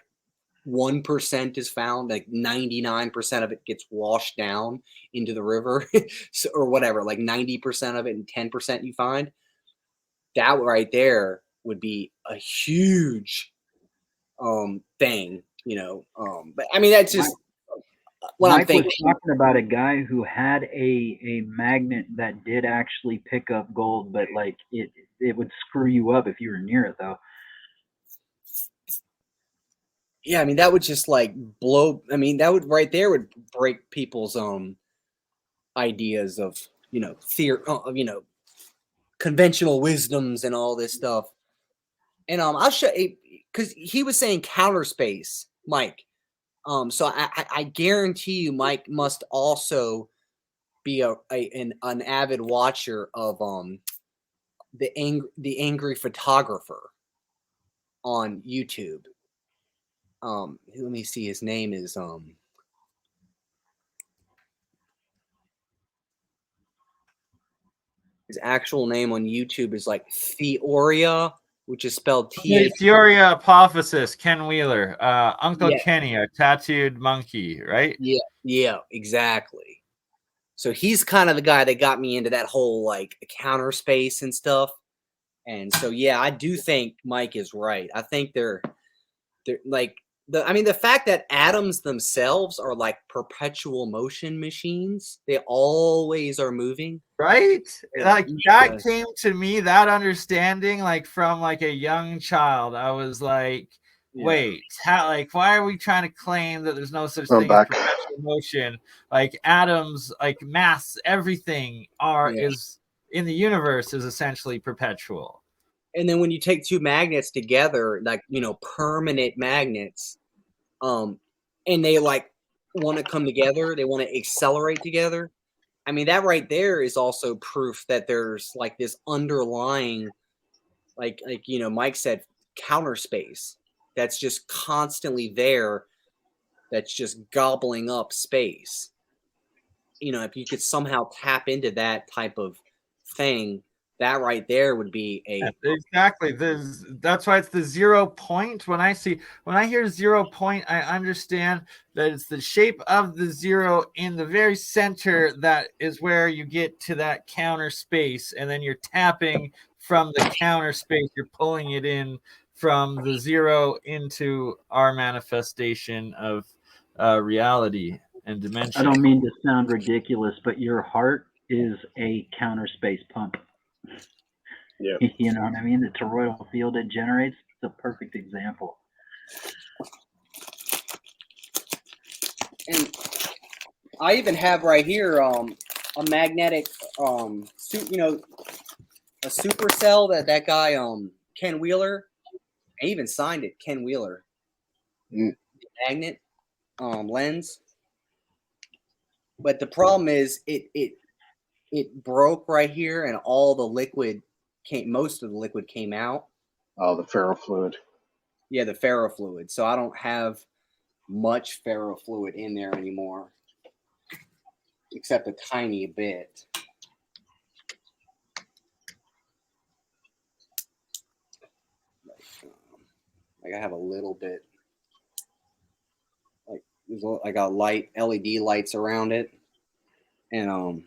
1% is found, like 99% of it gets washed down into the river so, or whatever, like 90% of it and 10% you find. That right there would be a huge thing, you know. But I mean, that's just what Mike I'm thinking. was talking about a guy who had a magnet that did actually pick up gold, but like it would screw you up if you were near it, though. Yeah, I mean, that would just like blow. I mean, that would right there would break people's ideas of, you know, theory, you know, conventional wisdoms and all this stuff. And I'll show you, because he was saying counter space, Mike. So I guarantee you, Mike must also be an avid watcher of the angry photographer on YouTube. Let me see. His name is his actual name on YouTube is like Theoria, which is spelled T. Theoria Apophysis, Ken Wheeler, Uncle Yeah. Kenny, a tattooed monkey, right? Yeah, exactly. So he's kind of the guy that got me into that whole like counter space and stuff. And so, yeah, I do think Mike is right. I think they're like the fact that atoms themselves are like perpetual motion machines. They always are moving. Right? Yeah. Like that came to me, that understanding, like from like a young child. I was like, wait, how, like, why are we trying to claim that there's no such thing as perpetual motion? Like atoms, like mass, everything is in the universe is essentially perpetual. And then when you take two magnets together, like, permanent magnets, and they like want to come together, they want to accelerate together. I mean, that right there is also proof that there's like this underlying, like Mike said, counter space that's just constantly there, that's just gobbling up space. If you could somehow tap into that type of thing, that right there would be exactly. That's why it's the 0 point. When I hear 0 point, I understand that it's the shape of the 0 in the very center. That is where you get to that counter space, and then you're tapping from the counter space. You're pulling it in from the 0 into our manifestation of reality and dimension. I don't mean to sound ridiculous, but your heart is a counter space pump. Yeah. You know what I mean? The toroidal field it generates, it's a perfect example. And I even have right here a magnetic a supercell that guy Ken Wheeler, I even signed it, Ken Wheeler. Magnet lens. But the problem is it broke right here, and all the liquid most of the liquid came out. Oh, the ferrofluid. Yeah, the ferrofluid. So I don't have much ferrofluid in there anymore, except a tiny bit. Like I have a little bit. Like I got LED lights around it, and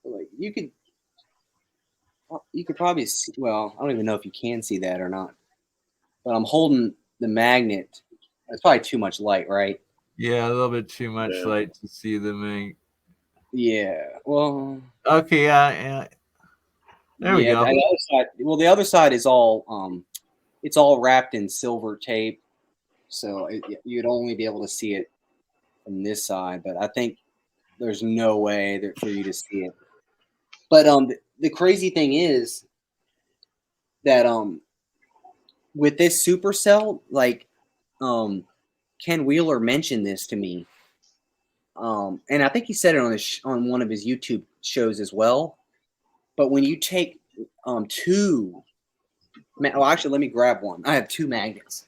like you could probably see, well, I don't even know if you can see that or not, but I'm holding the magnet. It's probably too much light, right? Yeah, a little bit too much light to see the magnet. Yeah. Well. Okay. Yeah. There we go. The other side is all it's all wrapped in silver tape, so you'd only be able to see it from this side. But I think there's no way for you to see it. But the crazy thing is that with this supercell, like Ken Wheeler mentioned this to me, and I think he said it on one of his YouTube shows as well. But when you take two, well, actually, let me grab one. I have two magnets.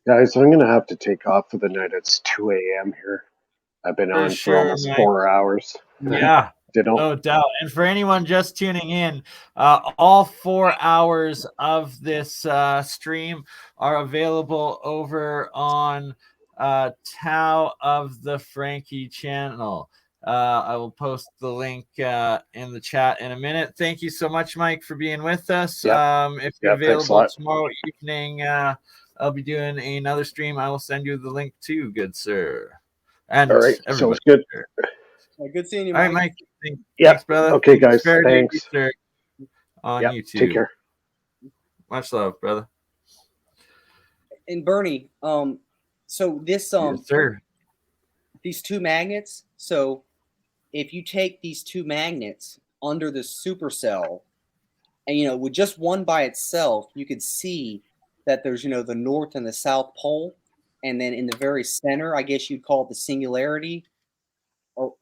Guys, I'm gonna have to take off for the night. It's 2 a.m. here. I've been on for almost 4 hours. Yeah, no doubt. And for anyone just tuning in, all 4 hours of this stream are available over on Tao of the Frankie channel. I will post the link in the chat in a minute. Thank you so much, Mike, for being with us. If you're available tomorrow evening, I'll be doing another stream. I will send you the link too, good sir. And all right, sounds good. Good seeing you, Mike. All right, Mike. Thanks, brother. Okay, guys. Thanks. On YouTube. Take care. Much love, brother. And Bernie, so this yes, sir. These two magnets. So if you take these two magnets under the supercell, and with just one by itself, you could see that there's the north and the south pole, and then in the very center, I guess you'd call it the singularity, or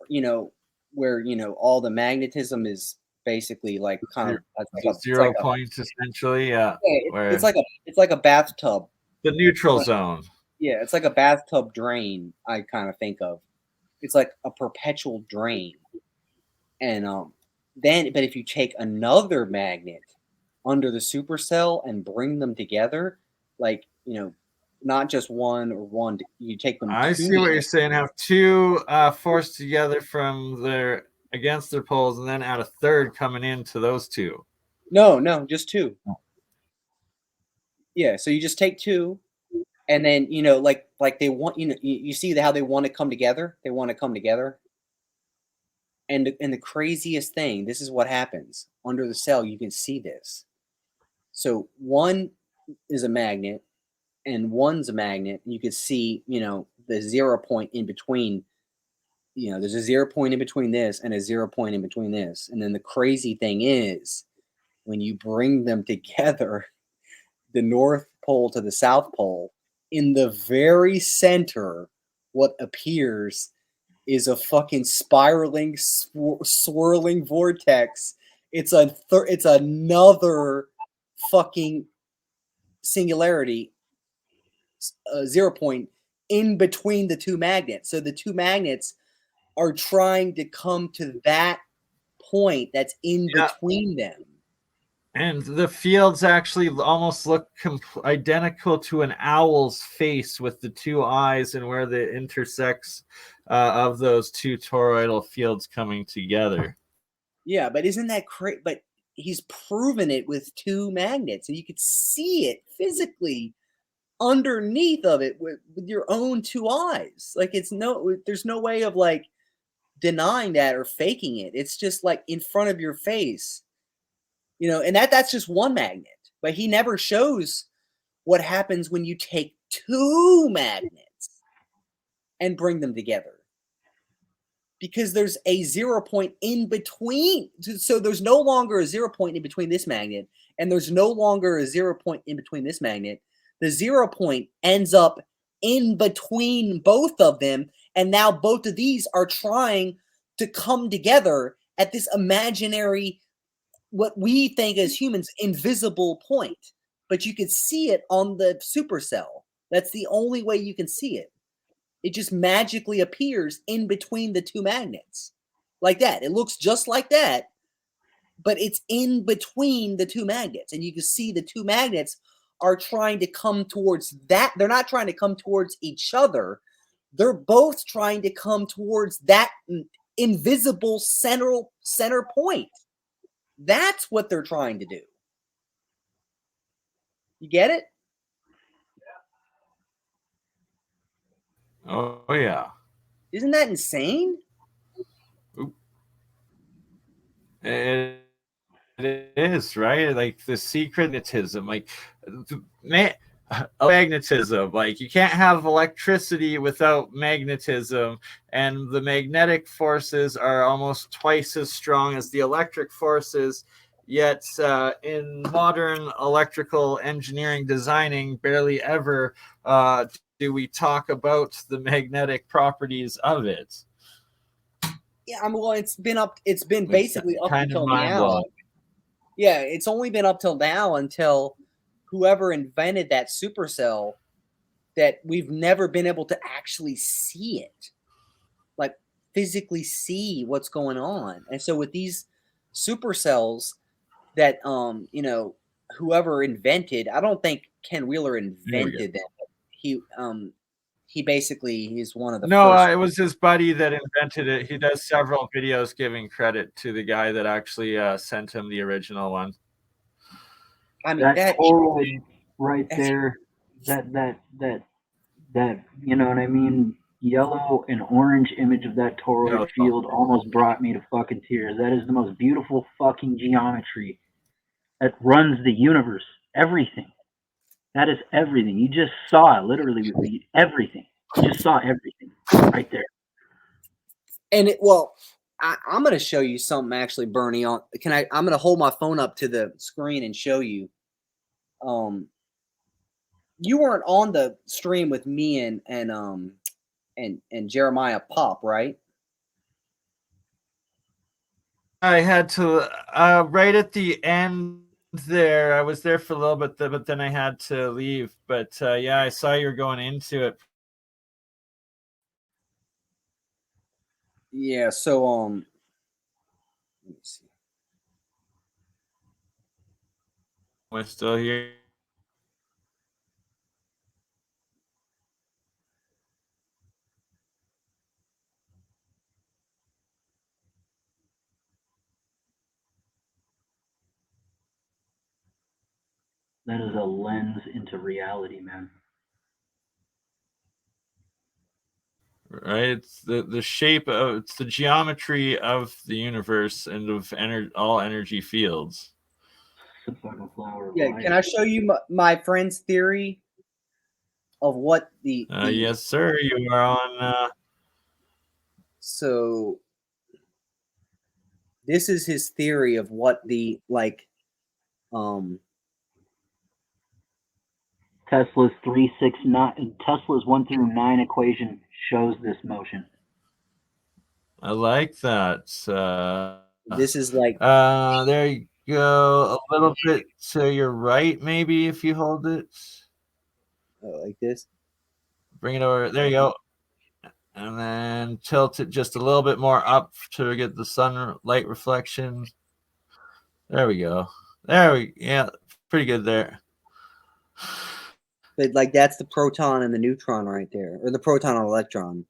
where all the magnetism is basically like kind of like 0 points essentially. Yeah, it's like a bathtub. The neutral zone. Yeah, it's like a bathtub drain. I kind of think of. It's like a perpetual drain, and but if you take another magnet under the supercell and bring them together, like not just one or one. You take them. I see what you're saying. Have two forced together from their against their poles, and then add a third coming into those two. No, just two. Yeah, so you just take two, and then like they want you see how they want to come together. They want to come together. And the craziest thing, this is what happens under the cell. You can see this. So one is a magnet, and one's a magnet. You can see, the 0 point in between. There's a 0 point in between this and a 0 point in between this. And then the crazy thing is, when you bring them together, the North Pole to the South Pole, in the very center, what appears is a fucking spiraling, swirling vortex. It's another fucking singularity, 0 point in between the two magnets. So the two magnets are trying to come to that point that's in between them. And the fields actually almost look identical to an owl's face with the two eyes and where the intersects of those two toroidal fields coming together. Yeah, but isn't that crazy? But he's proven it with two magnets, and you could see it physically underneath of it with your own two eyes. Like there's no way of like denying that or faking it. It's just like in front of your face. And that's just one magnet. But he never shows what happens when you take two magnets and bring them together. Because there's a 0 point in between. So there's no longer a 0 point in between this magnet, and there's no longer a 0 point in between this magnet. The 0 point ends up in between both of them, and now both of these are trying to come together at this imaginary, what we think as humans, invisible point. But you can see it on the supercell. That's the only way you can see it. It just magically appears in between the two magnets. Like that. It looks just like that, but it's in between the two magnets. And you can see the two magnets are trying to come towards that. They're not trying to come towards each other. They're both trying to come towards that invisible center point. That's what they're trying to do. You get it? Oh, yeah. Isn't that insane? It is, right? Like the secret magnetism, like magnetism. Like you can't have electricity without magnetism, and the magnetic forces are almost twice as strong as the electric forces. Yet in modern electrical engineering designing, barely ever do we talk about the magnetic properties of it. Yeah, well, it's been basically up until now. Yeah, it's only been up till now until whoever invented that supercell, that we've never been able to actually see it, like physically see what's going on. And so with these supercells that whoever invented, I don't think Ken Wheeler invented them. He basically is one of the first. It was his buddy that invented it. He does several videos giving credit to the guy that actually sent him the original one. I mean, that toroid right there, that you know what I mean? Yellow and orange image of that toroid field almost brought me to fucking tears. That is the most beautiful fucking geometry that runs the universe. Everything. That is everything. You just saw it literally with everything. You just saw everything right there. And I'm going to show you something actually, Bernie. I'm going to hold my phone up to the screen and show you. You weren't on the stream with me and Jeremiah Pop, right? I had to right at the end there. I was there for a little bit, but then I had to leave. But yeah, I saw you were going into it. Yeah. So let me see. We're still here. That is a lens into reality, man. Right, it's the shape of, it's the geometry of the universe and of all energy fields. Yeah, can I show you my friend's theory of what the yes, sir. You are on. So this is his theory of what the Tesla's 369 Tesla's 1 through 9 equation shows this motion. I like that. This is like there you go. A little bit to your right, maybe, if you hold it. Like this. Bring it over. There you go. And then tilt it just a little bit more up to get the sunlight reflection. There we go. Yeah, pretty good there. But like that's the proton and the neutron right there, or the proton and electron.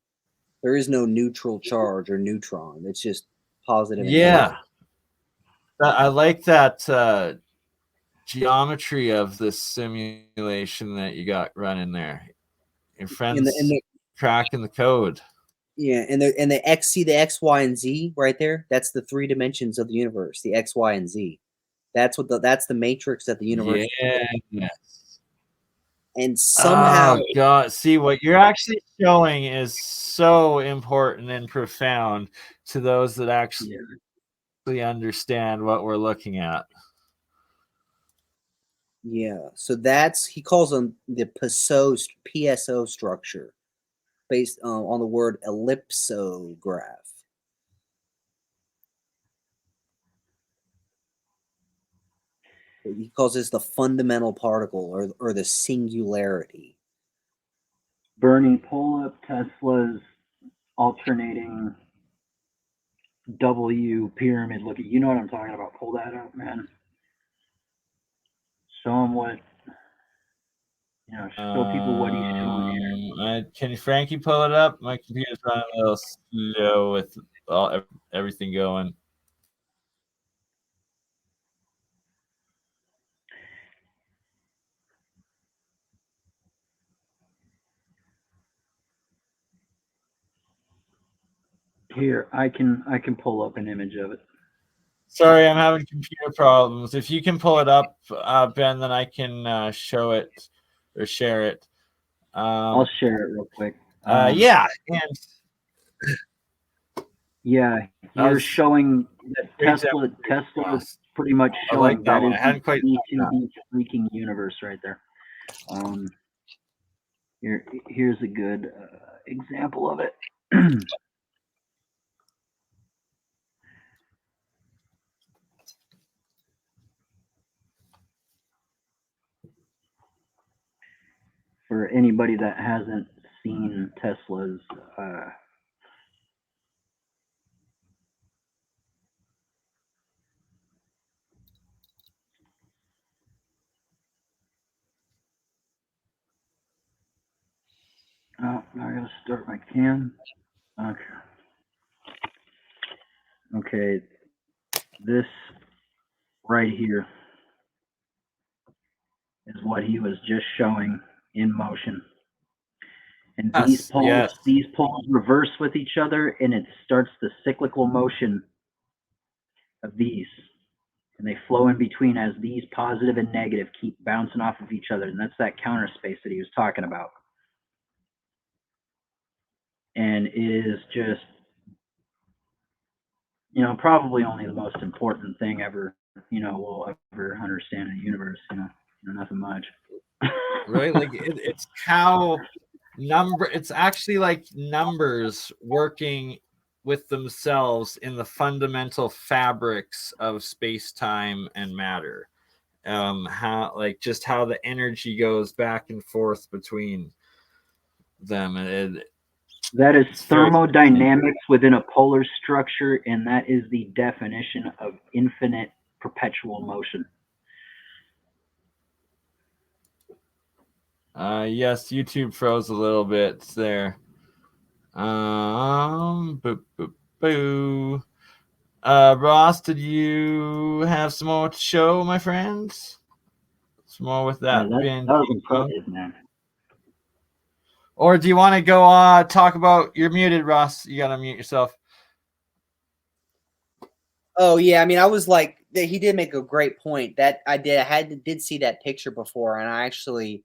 There is no neutral charge or neutron. It's just positive. Yeah. I like that geometry of this simulation that you got running there. Your friend's cracking the code. Yeah, and the X, see the X, Y, and Z right there? That's the 3 dimensions of the universe, the X, Y, and Z. That's the matrix that the universe Yeah. And somehow God, see what you're actually showing is so important and profound to those that actually understand what we're looking at. Yeah, so that's, he calls them the PSO structure, based on the word ellipsograph. He calls this the fundamental particle or the singularity. Bernie, pull up Tesla's alternating W pyramid. Look at, you know what I'm talking about. Pull that up, man. Show them what, show people what he's showing here. Can Frankie pull it up? My computer's running a little slow with everything going. Here, I can pull up an image of it. Sorry, I'm having computer problems. If you can pull it up, Ben, then I can show it or share it. I'll share it real quick. Yeah, and yeah, you're showing that Tesla's pretty much showing that is the freaking universe right there. Here's a good example of it. For anybody that hasn't seen Tesla's oh, now I gotta start my cam. Okay, this right here is what he was just showing in motion. And these poles reverse with each other, and it starts the cyclical motion of these. And they flow in between as these positive and negative keep bouncing off of each other. And that's that counter space that he was talking about. And it is just, probably only the most important thing ever, we'll ever understand in the universe, nothing much. Right? Like it's how it's actually like numbers working with themselves in the fundamental fabrics of space-time and matter. How the energy goes back and forth between them. That is thermodynamics within a polar structure, and that is the definition of infinite perpetual motion. Yes, YouTube froze a little bit there. Ross, did you have some more to show, my friends? more with Yeah, that. that was impressive, man. Or do you want to go talk about? You're muted, Ross. You gotta mute yourself. Oh yeah, I mean, I was like, he did make a great point. That I did see that picture before, and I actually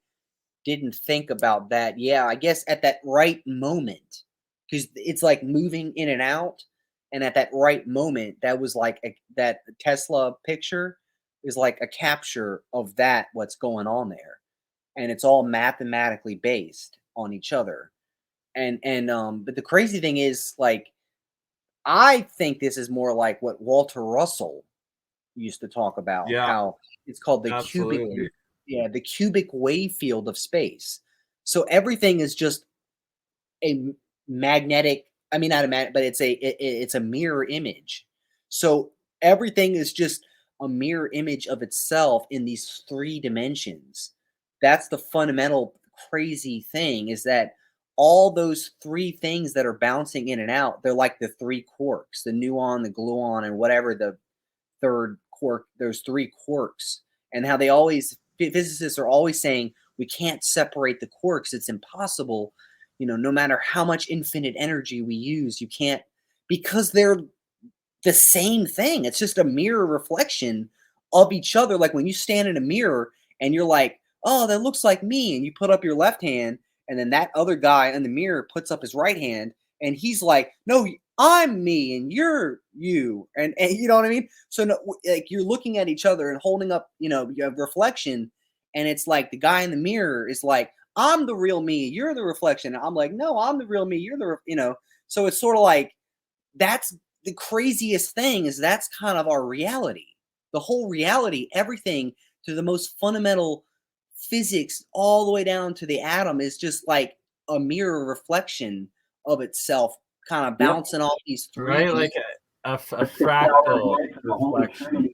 didn't think about that. Yeah, I guess at that right moment, because it's like moving in and out, and at that right moment, that was like that Tesla picture is like a capture of that what's going on there, and it's all mathematically based on each other, and but the crazy thing is, like, I think this is more like what Walter Russell used to talk about, how it's called the absolutely. the cubic wave field of space. So everything is just a magnetic, I mean, not a magnet, but it's a mirror image. So everything is just a mirror image of itself in these 3 dimensions. That's the fundamental crazy thing, is that all those 3 things that are bouncing in and out, they're like the 3 quarks, the muon, the gluon, and whatever the third quark, those 3 quarks, and how they always, physicists are always saying, we can't separate the quarks. It's impossible. You know, no matter how much infinite energy we use, you can't, because they're the same thing. It's just a mirror reflection of each other. Like when you stand in a mirror and you're like, oh, that looks like me. And you put up your left hand, and then that other guy in the mirror puts up his right hand, and he's like, no, I'm me and you're you. And you know what I mean? So no, like you're looking at each other and holding up, you know, you have reflection. And it's like the guy in the mirror is like, I'm the real me, you're the reflection. And I'm like, no, I'm the real me, you're the, you know. So it's sort of like, that's the craziest thing, is that's kind of our reality. The whole reality, everything to the most fundamental physics, all the way down to the atom, is just like a mirror reflection of itself, kind of bouncing off these 3. Right, like a fractal reflection.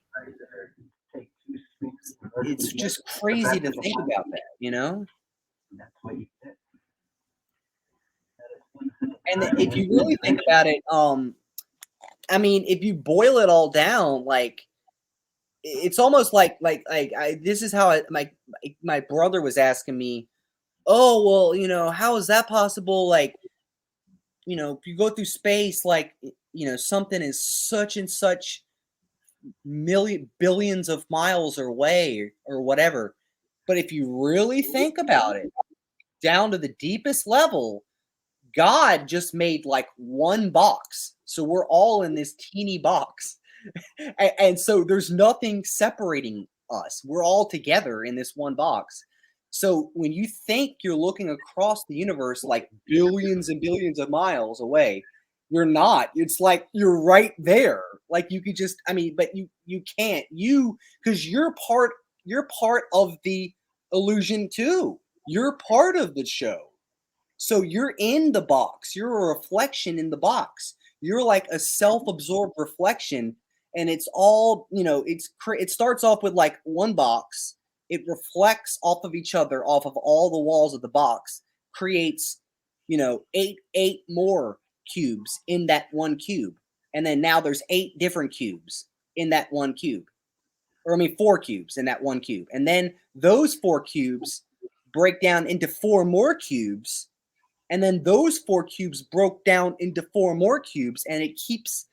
It's just crazy to think about that, you know? And if you really think about it, I mean, if you boil it all down, like, it's almost like this is how my brother was asking me, oh, well, you know, how is that possible? Like, you know, if you go through space, like, you know, something is such and such billions of miles away or whatever. But if you really think about it, down to the deepest level, God just made like one box. So we're all in this teeny box. And so there's nothing separating us. We're all together in this one box. So when you think you're looking across the universe like billions and billions of miles away, you're not. It's like you're right there. Like you could just, I mean, but you can't. Because you're part of the illusion too. You're part of the show. So you're in the box. You're a reflection in the box. You're like a self-absorbed reflection, and it's all, you know, it starts off with like one box. It reflects off of each other, off of all the walls of the box, creates, you know, eight more cubes in that one cube. And then now there's 8 different cubes in that one cube. Or I mean 4 cubes in that one cube. And then those 4 cubes break down into 4 more cubes. And then those 4 cubes broke down into 4 more cubes, and it keeps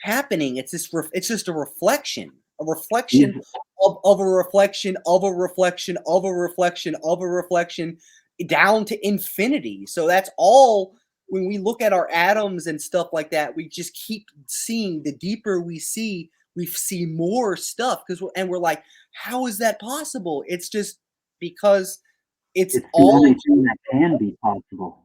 happening. It's just a reflection of a reflection of a reflection of a reflection of a reflection of a reflection down to infinity. So that's all. When we look at our atoms and stuff like that, we just keep seeing. The deeper we see more stuff, and we're like, how is that possible? It's just because it's the all only thing that can be possible.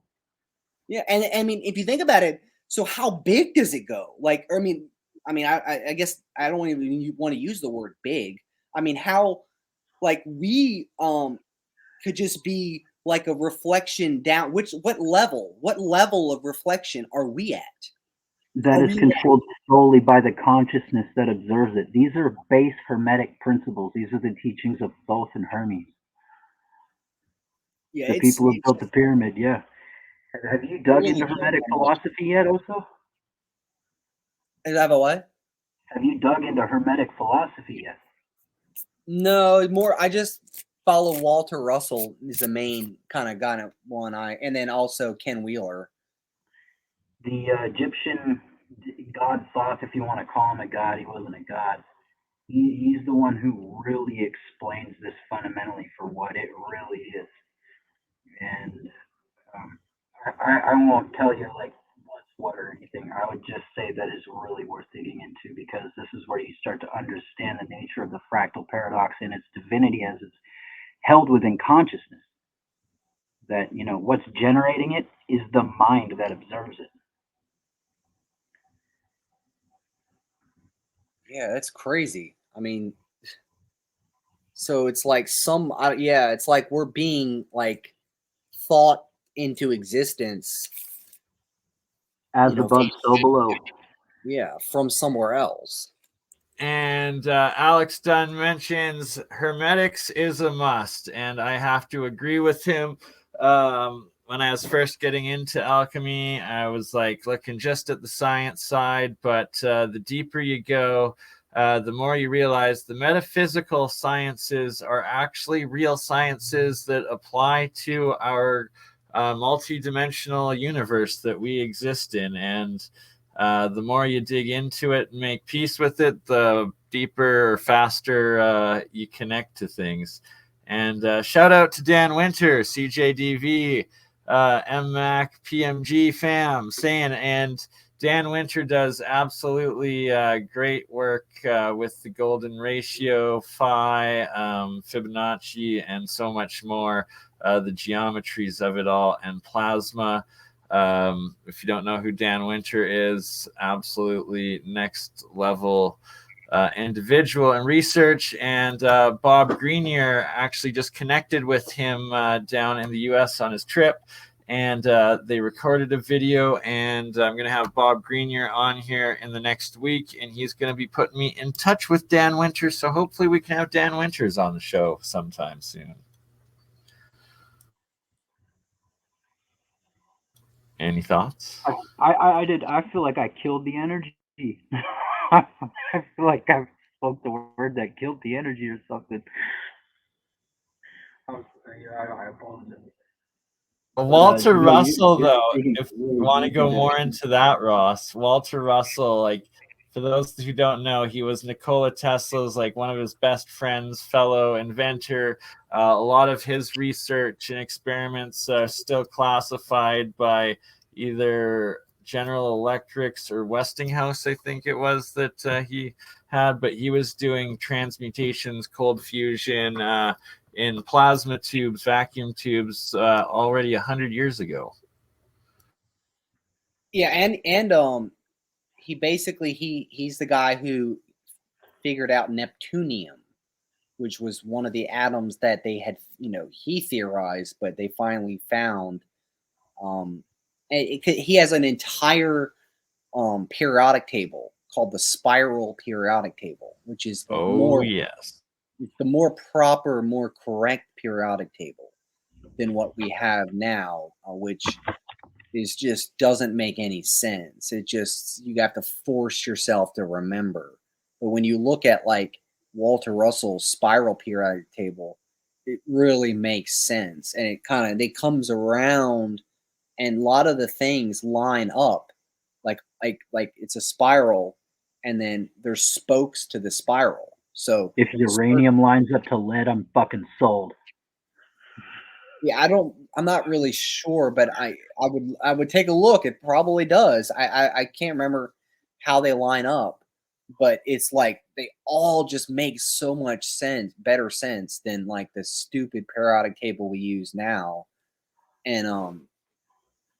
Yeah, and I mean, if you think about it, so how big does it go? Like, I mean, I guess I don't even want to use the word big. I mean, how, like, we could just be like a reflection down. What level of reflection are we at? That is controlled solely by the consciousness that observes it. These are base Hermetic principles. These are the teachings of Thoth and Hermes. Yeah, the people who built the pyramid. Yeah. Have you dug into Hermetic philosophy yet, also? Have a what? Have you dug into Hermetic philosophy yet? No, more. follow Walter Russell is the main kind of one and then also Ken Wheeler. The Egyptian god Thoth, if you want to call him a god, he wasn't a god. He's the one who really explains this fundamentally for what it really is. And I won't tell you like what's what or anything. I would just say that it's really worth digging into, because this is where you start to understand the nature of the fractal paradox and its divinity as it's held within consciousness. That, you know, what's generating it is the mind that observes it. Yeah, that's crazy. I mean, so it's like it's like we're being like thought into existence as above, so below. Yeah, from somewhere else. And Alex Dunn mentions hermetics is a must, and I have to agree with him. When I was first getting into alchemy, I was like looking just at the science side, but the deeper you go, the more you realize the metaphysical sciences are actually real sciences that apply to our multi-dimensional universe that we exist in. And the more you dig into it and make peace with it, the deeper or faster you connect to things. And shout out to Dan Winter, CJDV, MMAC, PMG fam, saying, and Dan Winter does absolutely great work with the golden ratio, phi, Fibonacci, and so much more, the geometries of it all, and plasma. If you don't know who Dan Winter is, absolutely next level individual and research. And Bob Greenier actually just connected with him down in the US on his trip, and they recorded a video, and I'm going to have Bob Greenier on here in the next week, and he's going to be putting me in touch with Dan Winter, so hopefully we can have Dan Winters on the show sometime soon. Any thoughts? I did. I feel like I killed the energy. I feel like I spoke the word that killed the energy or something. I apologize. Walter Russell, though, if you want to go more into that, Ross, Walter Russell, like, for those who don't know, he was Nikola Tesla's, like, one of his best friends, fellow inventor. A lot of his research and experiments are still classified by either General Electrics or Westinghouse, I think it was, that he had, but he was doing transmutations, cold fusion, in plasma tubes, vacuum tubes, already 100 years ago. Yeah, and he basically he's the guy who figured out Neptunium, which was one of the atoms that they had, he theorized, but they finally found. He has an entire periodic table called the spiral periodic table, which is the more proper, more correct periodic table than what we have now, which is just doesn't make any sense. It just, you have to force yourself to remember. But when you look at like Walter Russell's spiral periodic table, it really makes sense, and it comes around, and a lot of the things line up, like it's a spiral, and then there's spokes to the spiral. So if uranium lines up to lead, I'm fucking sold. Yeah, I'm not really sure, but I would take a look. It probably does. I can't remember how they line up, but it's like they all just make so much better sense than like the stupid periodic table we use now. And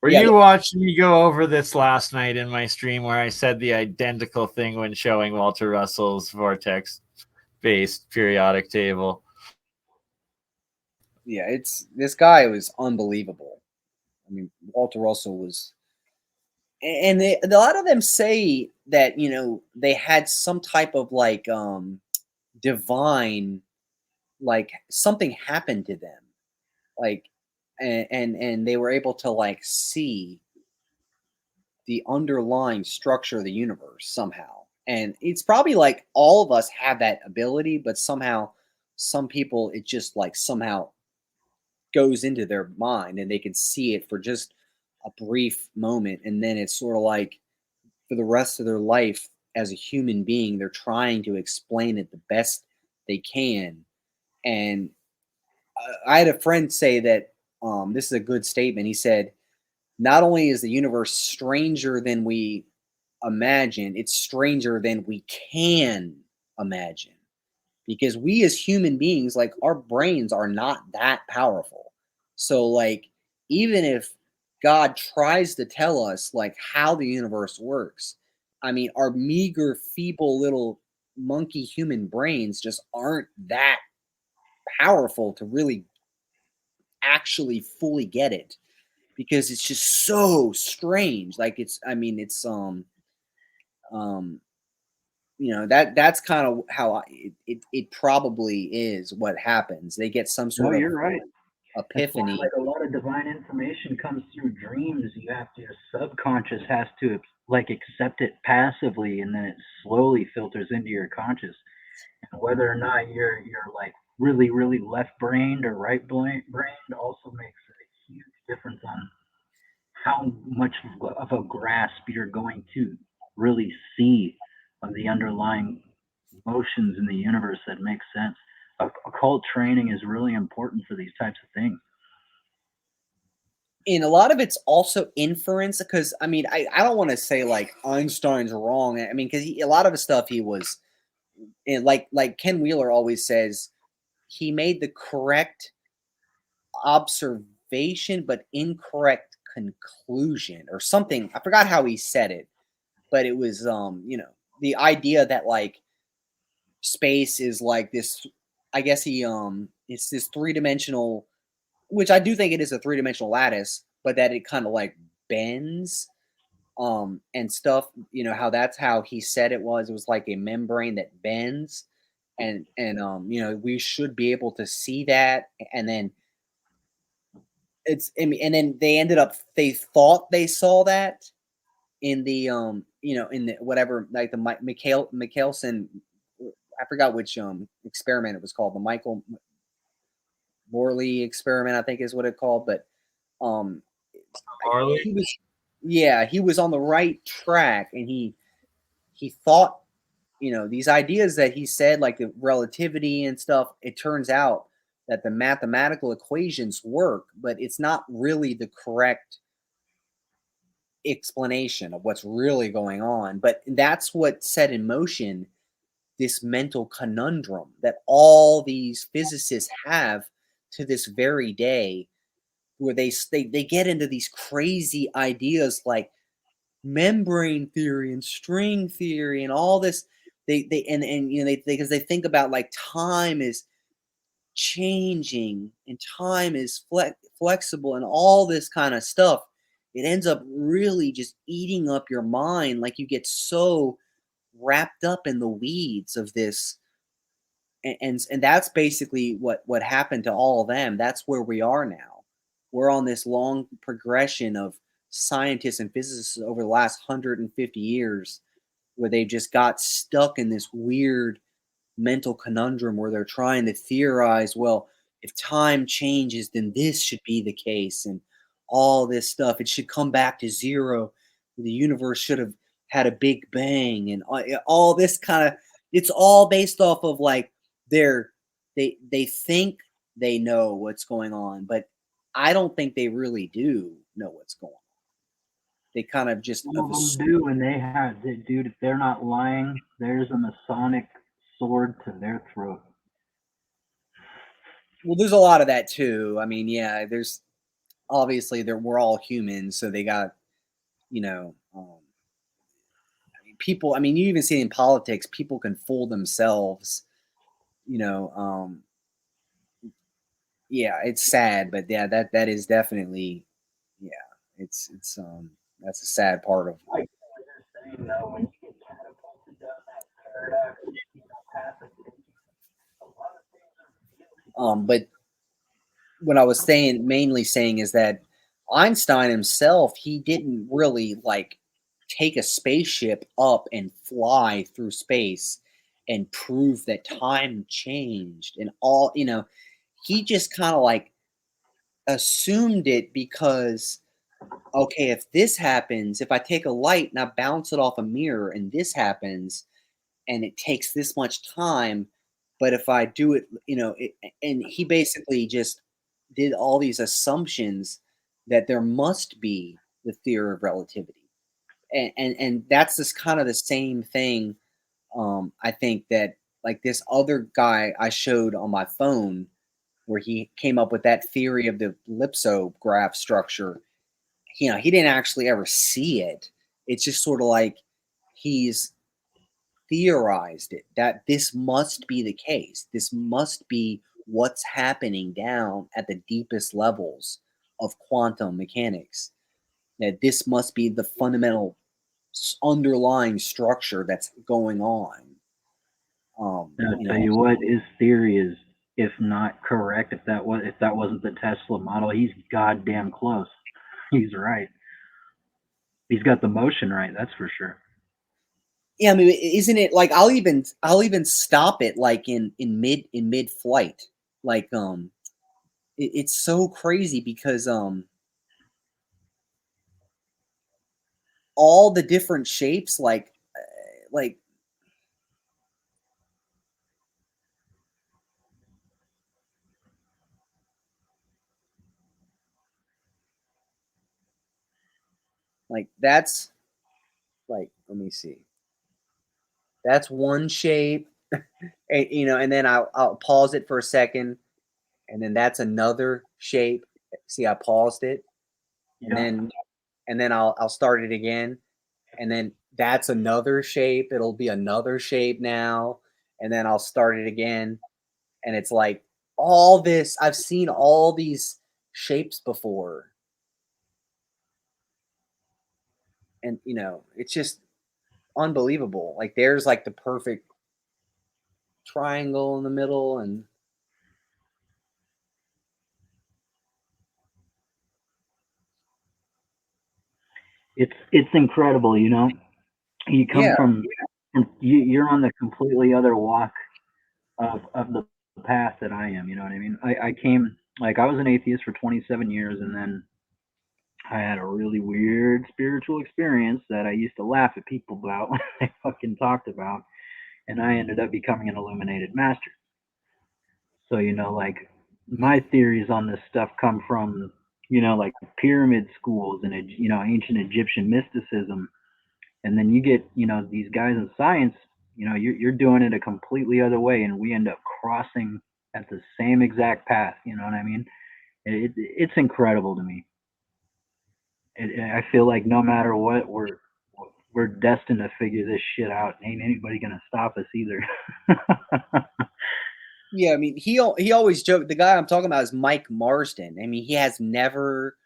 were you watching me go over this last night in my stream where I said the identical thing when showing Walter Russell's vortex-based periodic table? Yeah, this guy was unbelievable. I mean, Walter Russell was, and a lot of them say that they had some type of like divine, like something happened to them, like, and they were able to like see the underlying structure of the universe somehow. And it's probably like all of us have that ability, but somehow some people, it just like somehow goes into their mind and they can see it for just a brief moment. And then it's sort of like for the rest of their life as a human being, they're trying to explain it the best they can. And I had a friend say that this is a good statement. He said, not only is the universe stranger than we imagine, it's stranger than we can imagine. Because we as human beings, like our brains are not that powerful. So like, even if God tries to tell us like how the universe works, I mean, our meager, feeble little monkey human brains just aren't that powerful to really actually fully get it, because it's just so strange. Like it's, I mean, it's you know, that's kind of how it probably is what happens. They get some No, sort of you're right. That's why, epiphany. like, a lot of divine information comes through dreams. You have to, your subconscious has to like accept it passively, and then it slowly filters into your conscious. And whether or not you're like really left brained or right brained also makes a huge difference on how much of a grasp you're going to really see of the underlying motions in the universe that make sense. Occult training is really important for these types of things. And a lot of it's also inference, because I mean, I don't want to say like Einstein's wrong. I mean, because a lot of the stuff he was, and like Ken Wheeler always says, he made the correct observation but incorrect conclusion or something. I forgot how he said it, but it was you know, the idea that like space is like this, I guess he it's this three-dimensional, which I do think it is a three-dimensional lattice, but that it kind of like bends and stuff, you know, how that's how he said it was like a membrane that bends, and you know, we should be able to see that. And then it's, and then they ended up, they thought they saw that in the you know, in the whatever, like the Michelson, I forgot which experiment it was called, the Michael Morley experiment, I think is what it called. But he was, yeah, he was on the right track, and he thought, you know, these ideas that he said, like the relativity and stuff, it turns out that the mathematical equations work, but it's not really the correct explanation of what's really going on. But that's what set in motion this mental conundrum that all these physicists have to this very day, where they get into these crazy ideas like membrane theory and string theory and all this. They and you know, because they think about like time is changing and time is flexible and all this kind of stuff. It ends up really just eating up your mind. Like you get so wrapped up in the weeds of this, and that's basically what happened to all of them. That's where we are now. We're on this long progression of scientists and physicists over the last 150 years, where they just got stuck in this weird mental conundrum where they're trying to theorize, well, if time changes, then this should be the case, and all this stuff. It should come back to zero. The universe should have had a big bang, and all this kind of, it's all based off of like they think they know what's going on, but I don't think they really do know what's going on. They kind of just Some of them do, and dude, if they're not lying, there's a Masonic sword to their throat. Well, there's a lot of that too. I mean, yeah, there's obviously we're all humans, so they got, you know, people. I mean, you even see in politics, people can fool themselves. You know, yeah, it's sad, but yeah, that is definitely, yeah, it's that's a sad part of. But what I was mainly saying is that Einstein himself, he didn't really like take a spaceship up and fly through space. and prove that time changed and all, you know, he just kind of like assumed it because, okay, if this happens, if I take a light and I bounce it off a mirror and this happens and it takes this much time, but if I do it, you know, and he basically just did all these assumptions that there must be the theory of relativity. And that's just kind of the same thing. I think that like this other guy I showed on my phone where he came up with that theory of the ellipsograph structure, you know, he didn't actually ever see it. It's just sort of like he's theorized it, that this must be the case. This must be what's happening down at the deepest levels of quantum mechanics. That this must be the fundamental underlying structure that's going on. I'll tell you what, his theory is, if not correct, if that wasn't the Tesla model, he's goddamn close. He's right. He's got the motion right, that's for sure. Yeah, I mean, isn't it like I'll even stop it like in mid flight, like it's so crazy because all the different shapes like that's like, let me see, that's one shape. And, you know, and then I'll pause it for a second, and then that's another shape. See, I paused it, and then I'll start it again, and then that's another shape. It'll be another shape now, and then I'll start it again, and it's like all this. I've seen all these shapes before, and you know, it's just unbelievable. Like there's like the perfect triangle in the middle, and it's incredible, you know. You come from you're on the completely other walk of the path that I am, you know what I mean? I came, like, I was an atheist for 27 years, and then I had a really weird spiritual experience that I used to laugh at people about when they fucking talked about, and I ended up becoming an illuminated master. So, you know, like, my theories on this stuff come from, you know, like pyramid schools and, you know, ancient Egyptian mysticism. And then you get, you know, these guys in science, you know, you're doing it a completely other way, and we end up crossing at the same exact path. You know what I mean? It's incredible to me. I feel like no matter what, we're destined to figure this shit out. Ain't anybody gonna stop us either. Yeah, I mean, he always joked. The guy I'm talking about is Mike Marsden. I mean, he has never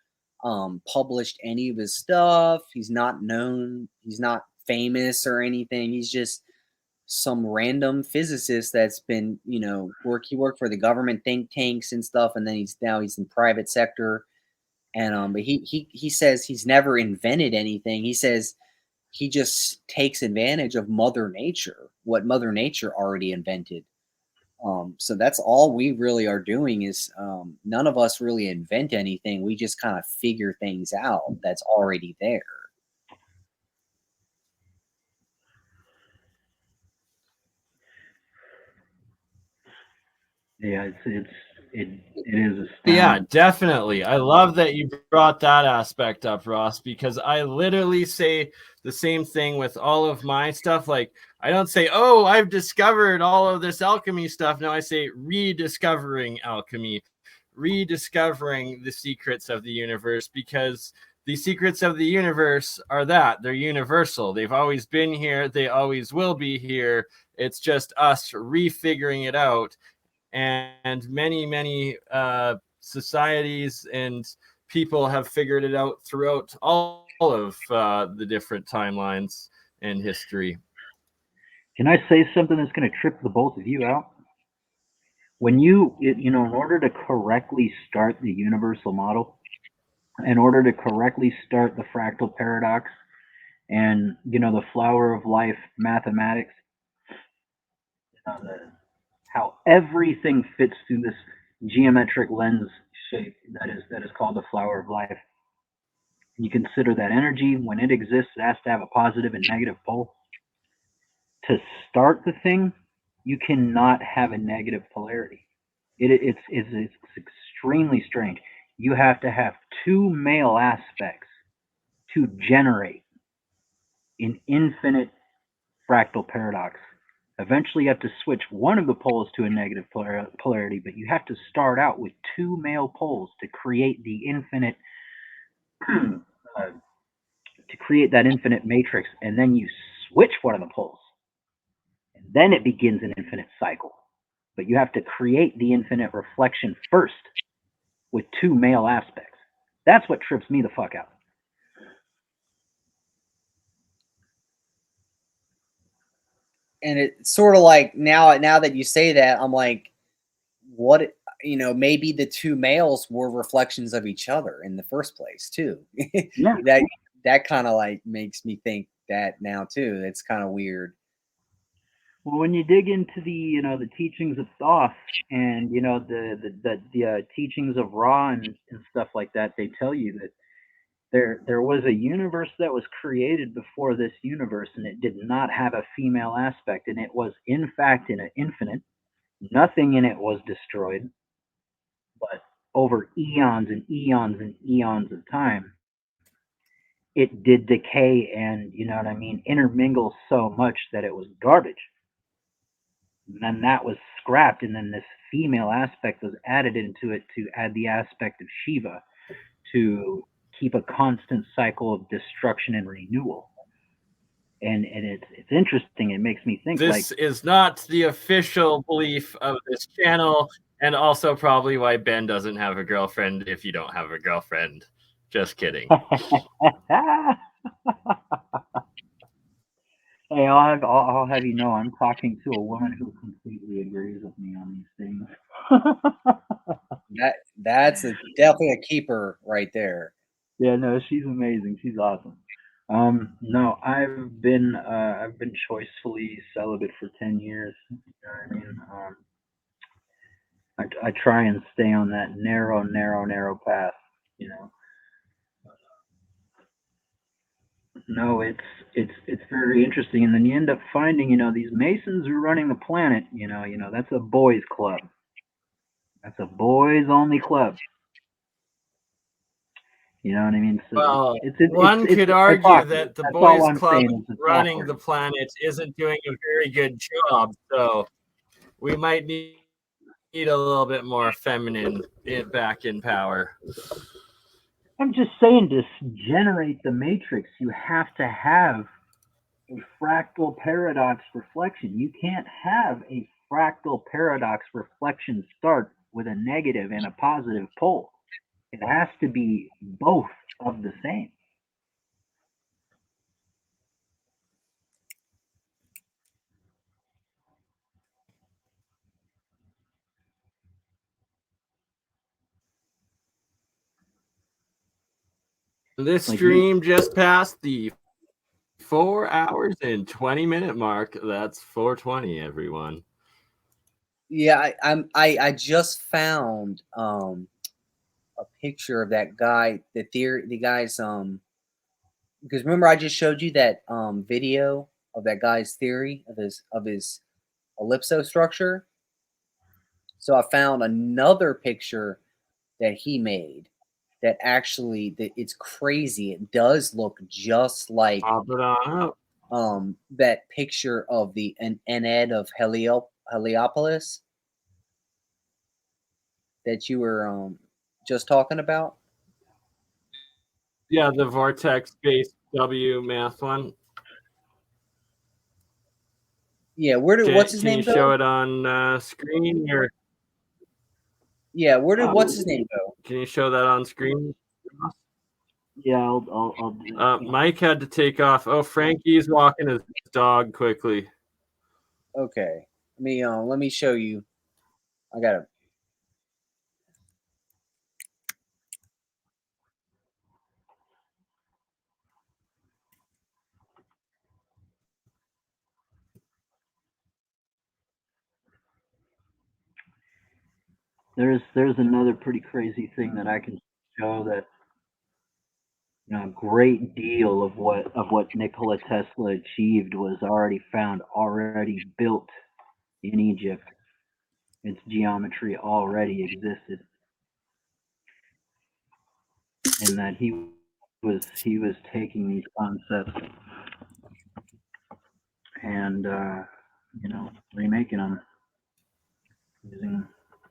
published any of his stuff. He's not known. He's not famous or anything. He's just some random physicist that's been, you know, he worked for the government think tanks and stuff, and then he's in private sector. And but he says he's never invented anything. He says he just takes advantage of Mother Nature, what Mother Nature already invented. So that's all we really are doing is none of us really invent anything. We just kind of figure things out that's already there. Yeah, it is astounding. Yeah, definitely. I love that you brought that aspect up, Ross, because I literally say the same thing with all of my stuff. Like, I don't say, oh, I've discovered all of this alchemy stuff. No, I say rediscovering alchemy, rediscovering the secrets of the universe, because the secrets of the universe are that they're universal. They've always been here. They always will be here. It's just us refiguring it out. And many societies and people have figured it out throughout all of the different timelines in history. Can I say something that's going to trip the both of you out? When you know, in order to correctly start the universal model, in order to correctly start the fractal paradox and, you know, the flower of life mathematics, how everything fits through this geometric lens shape that is called the flower of life. You consider that energy, when it exists, it has to have a positive and negative pole. To start the thing, you cannot have a negative polarity. It's extremely strange. You have to have two male aspects to generate an infinite fractal paradox. Eventually, you have to switch one of the poles to a negative polarity, but you have to start out with two male poles to create the infinite, to create that infinite matrix, and then you switch one of the poles, and then it begins an infinite cycle. But you have to create the infinite reflection first with two male aspects. That's what trips me the fuck out. And it's sort of like now that you say that, I'm like, what, maybe the two males were reflections of each other in the first place too. Yeah. that kind of like makes me think that now too. It's kind of weird. Well, when you dig into the teachings of Thoth and the teachings of Ra and stuff like that, they tell you that there was a universe that was created before this universe, and it did not have a female aspect, and it was in fact in an infinite. Nothing in it was destroyed, but over eons and eons and eons of time, it did decay and intermingle so much that it was garbage. And then that was scrapped, and then this female aspect was added into it to add the aspect of Shiva to keep a constant cycle of destruction and renewal. And it's interesting. It makes me think this is not the official belief of this channel, and also probably why Ben doesn't have a girlfriend if you don't have a girlfriend. Just kidding. Hey, I'll have you know, I'm talking to a woman who completely agrees with me on these things. That's definitely a keeper right there. Yeah, no, she's amazing. She's awesome. No, I've been choicefully celibate for 10 years. You know what I mean? I try and stay on that narrow path. You know. No, it's very interesting, and then you end up finding, these Masons who are running the planet. That's a boys' club. That's a boys' only club. You know what I mean? So well, one could argue that the boys' club running the planet isn't doing a very good job, so we might need a little bit more feminine back in power. I'm just saying, to generate the matrix, you have to have a fractal paradox reflection. You can't have a fractal paradox reflection start with a negative and a positive pole. It has to be both of the same. This stream just passed the 4 hours and 20-minute mark. That's 420, everyone. Yeah, I just found a picture of that guy, the guy's because remember I just showed you that video of that guy's theory of his ellipso structure. So I found another picture that he made that actually it's crazy. It does look just like that picture of the Ened of Heliopolis that you were just talking about. Yeah, the vortex-based W math one. Yeah, what's his name go? Can you show it on screen? Or yeah, what's his name go? Can you show that on screen? Yeah, I'll do it. Mike had to take off. Oh, Frankie's walking his dog quickly. Okay, let me show you. I gotta. There's another pretty crazy thing that I can show that a great deal of what Nikola Tesla achieved was already built in Egypt. Its geometry already existed, and that he was taking these concepts and remaking them using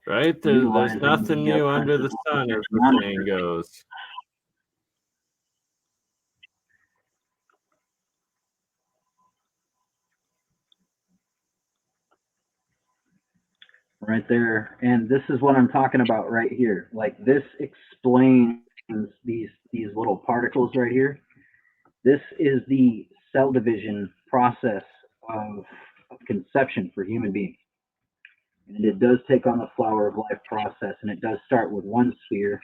Right? There's nothing new under the sun, as the saying goes. Right there, and this is what I'm talking about right here. Like, this explains these little particles right here. This is the cell division process of conception for human beings. And it does take on the flower of life process, and it does start with one sphere,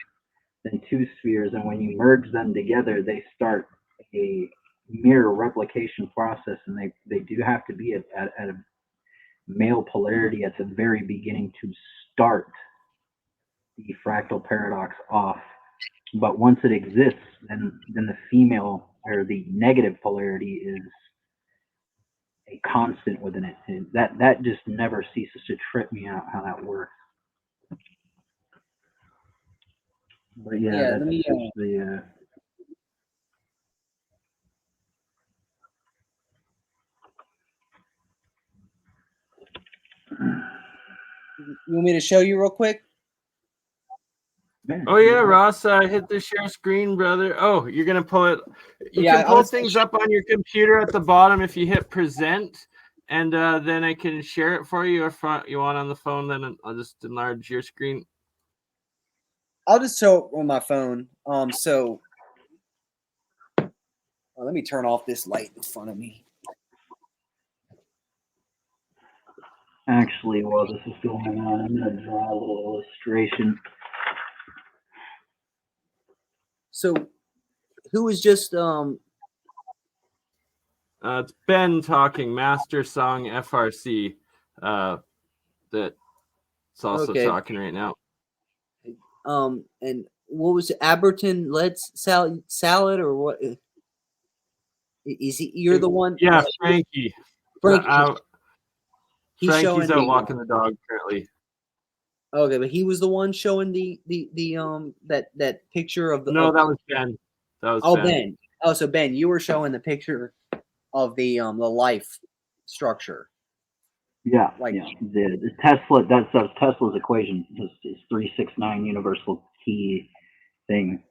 then two spheres, and when you merge them together, they start a mirror replication process, and they do have to be at a male polarity at the very beginning to start the fractal paradox off. But once it exists, then the female or the negative polarity is a constant within it. And that just never ceases to trip me out how that works. But yeah, let me, the You want me to show you real quick? Oh yeah, Ross, hit the share screen, brother. Oh, you're gonna pull it. You can pull things up on your computer at the bottom if you hit present, and then I can share it for you. Or if you want on the phone, then I'll just enlarge your screen. I'll just show it on my phone. So let me turn off this light in front of me. Actually, while this is going on, I'm going to draw a little illustration. So, who was just It's Ben talking, Master Song FRC. That's also talking right now. And what was it, Aberton Let's salad or what? Is he? You're the one? Yeah, Frankie. Frankie. Frankie's out walking the dog currently. Okay, but he was the one showing the that picture of the. No, that was Ben. That was Ben. Oh, so Ben, you were showing the picture of the life structure. Yeah, the Tesla. That's Tesla's equation. This 369 universal key thing.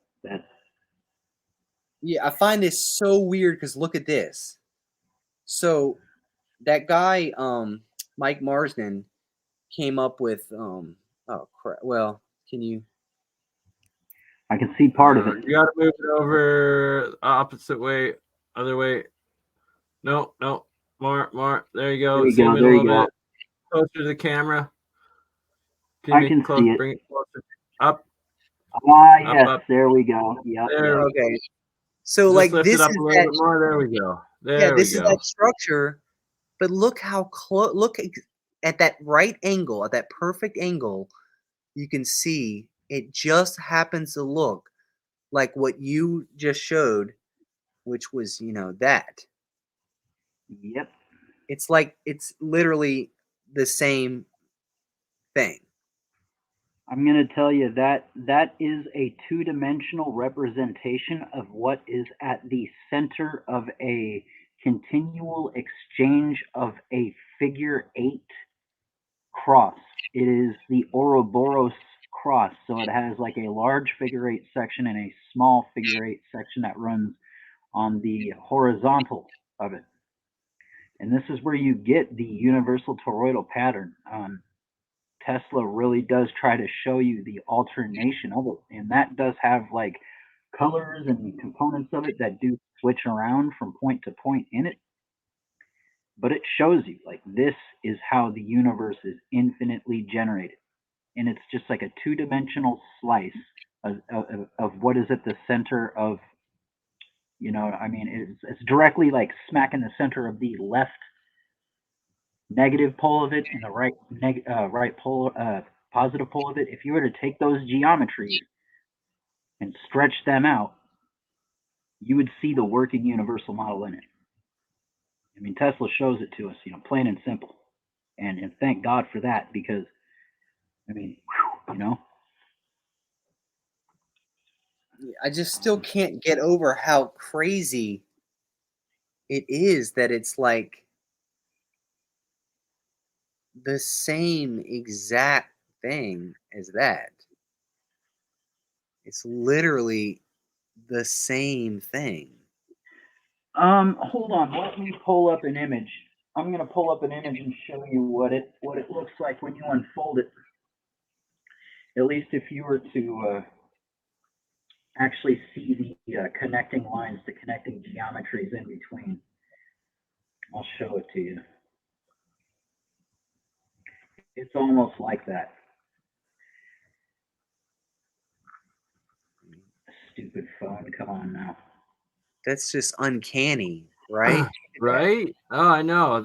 Yeah, I find this so weird because look at this. So that guy, Mike Marsden, came up with oh crap. Well, can you? I can see part of it. You got to move it over opposite way, other way. No, more. There you go. Zoom in a little bit. Closer to the camera. I can see it. Bring it closer. Up. Yes. Up. There we go. Yeah. Okay. So just like lift this it up is a little that, bit more. There we go. This is that structure. But look how close. Look at that right angle, at that perfect angle. You can see it just happens to look like what you just showed, which was that. Yep. It's like it's literally the same thing. I'm going to tell you that is a two-dimensional representation of what is at the center of a continual exchange of a figure 8 cross. It is the Ouroboros cross. So it has like a large figure 8 section and a small figure 8 section that runs on the horizontal of it. And this is where you get the universal toroidal pattern. Tesla really does try to show you the alternation of it, and that does have like colors and components of it that do switch around from point to point in it, but it shows you like this is how the universe is infinitely generated, and it's just like a two-dimensional slice of what is at the center of, I mean, it's directly like smack in the center of the left negative pole of it and the right positive pole of it, if you were to take those geometries and stretch them out, you would see the working universal model in it. I mean, Tesla shows it to us, you know, plain and simple. And thank God for that, because, I mean, you know. I just still can't get over how crazy it is that it's like the same exact thing as that. It's literally the same thing. Hold on, let me pull up an image. I'm gonna pull up an image and show you what it looks like when you unfold it. At least if you were to actually see the connecting lines, the connecting geometries in between. I'll show it to you. It's almost like that. Stupid phone, come on now. That's just uncanny, right? Right? Oh, I know.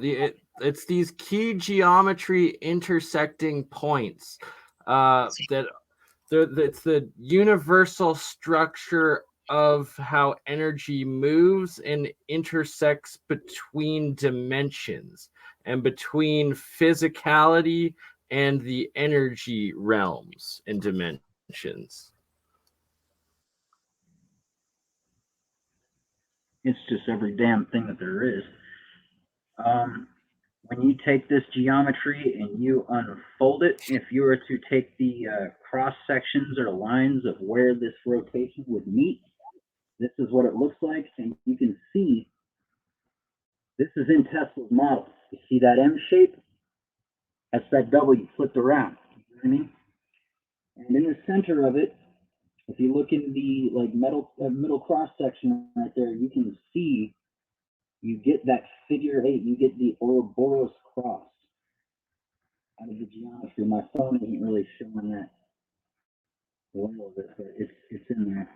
It's these key geometry intersecting points that it's the universal structure of how energy moves and intersects between dimensions and between physicality and the energy realms and dimensions. It's just every damn thing that there is. When you take this geometry and you unfold it, if you were to take the cross sections or lines of where this rotation would meet, this is what it looks like. And you can see this is in Tesla's model. You see that M shape? That's that W flipped around. You know what I mean? And in the center of it, if you look in the like middle cross section right there, you can see you get that figure 8. You get the Ouroboros cross out of the geometry. My phone isn't really showing that well of it, but it's in there.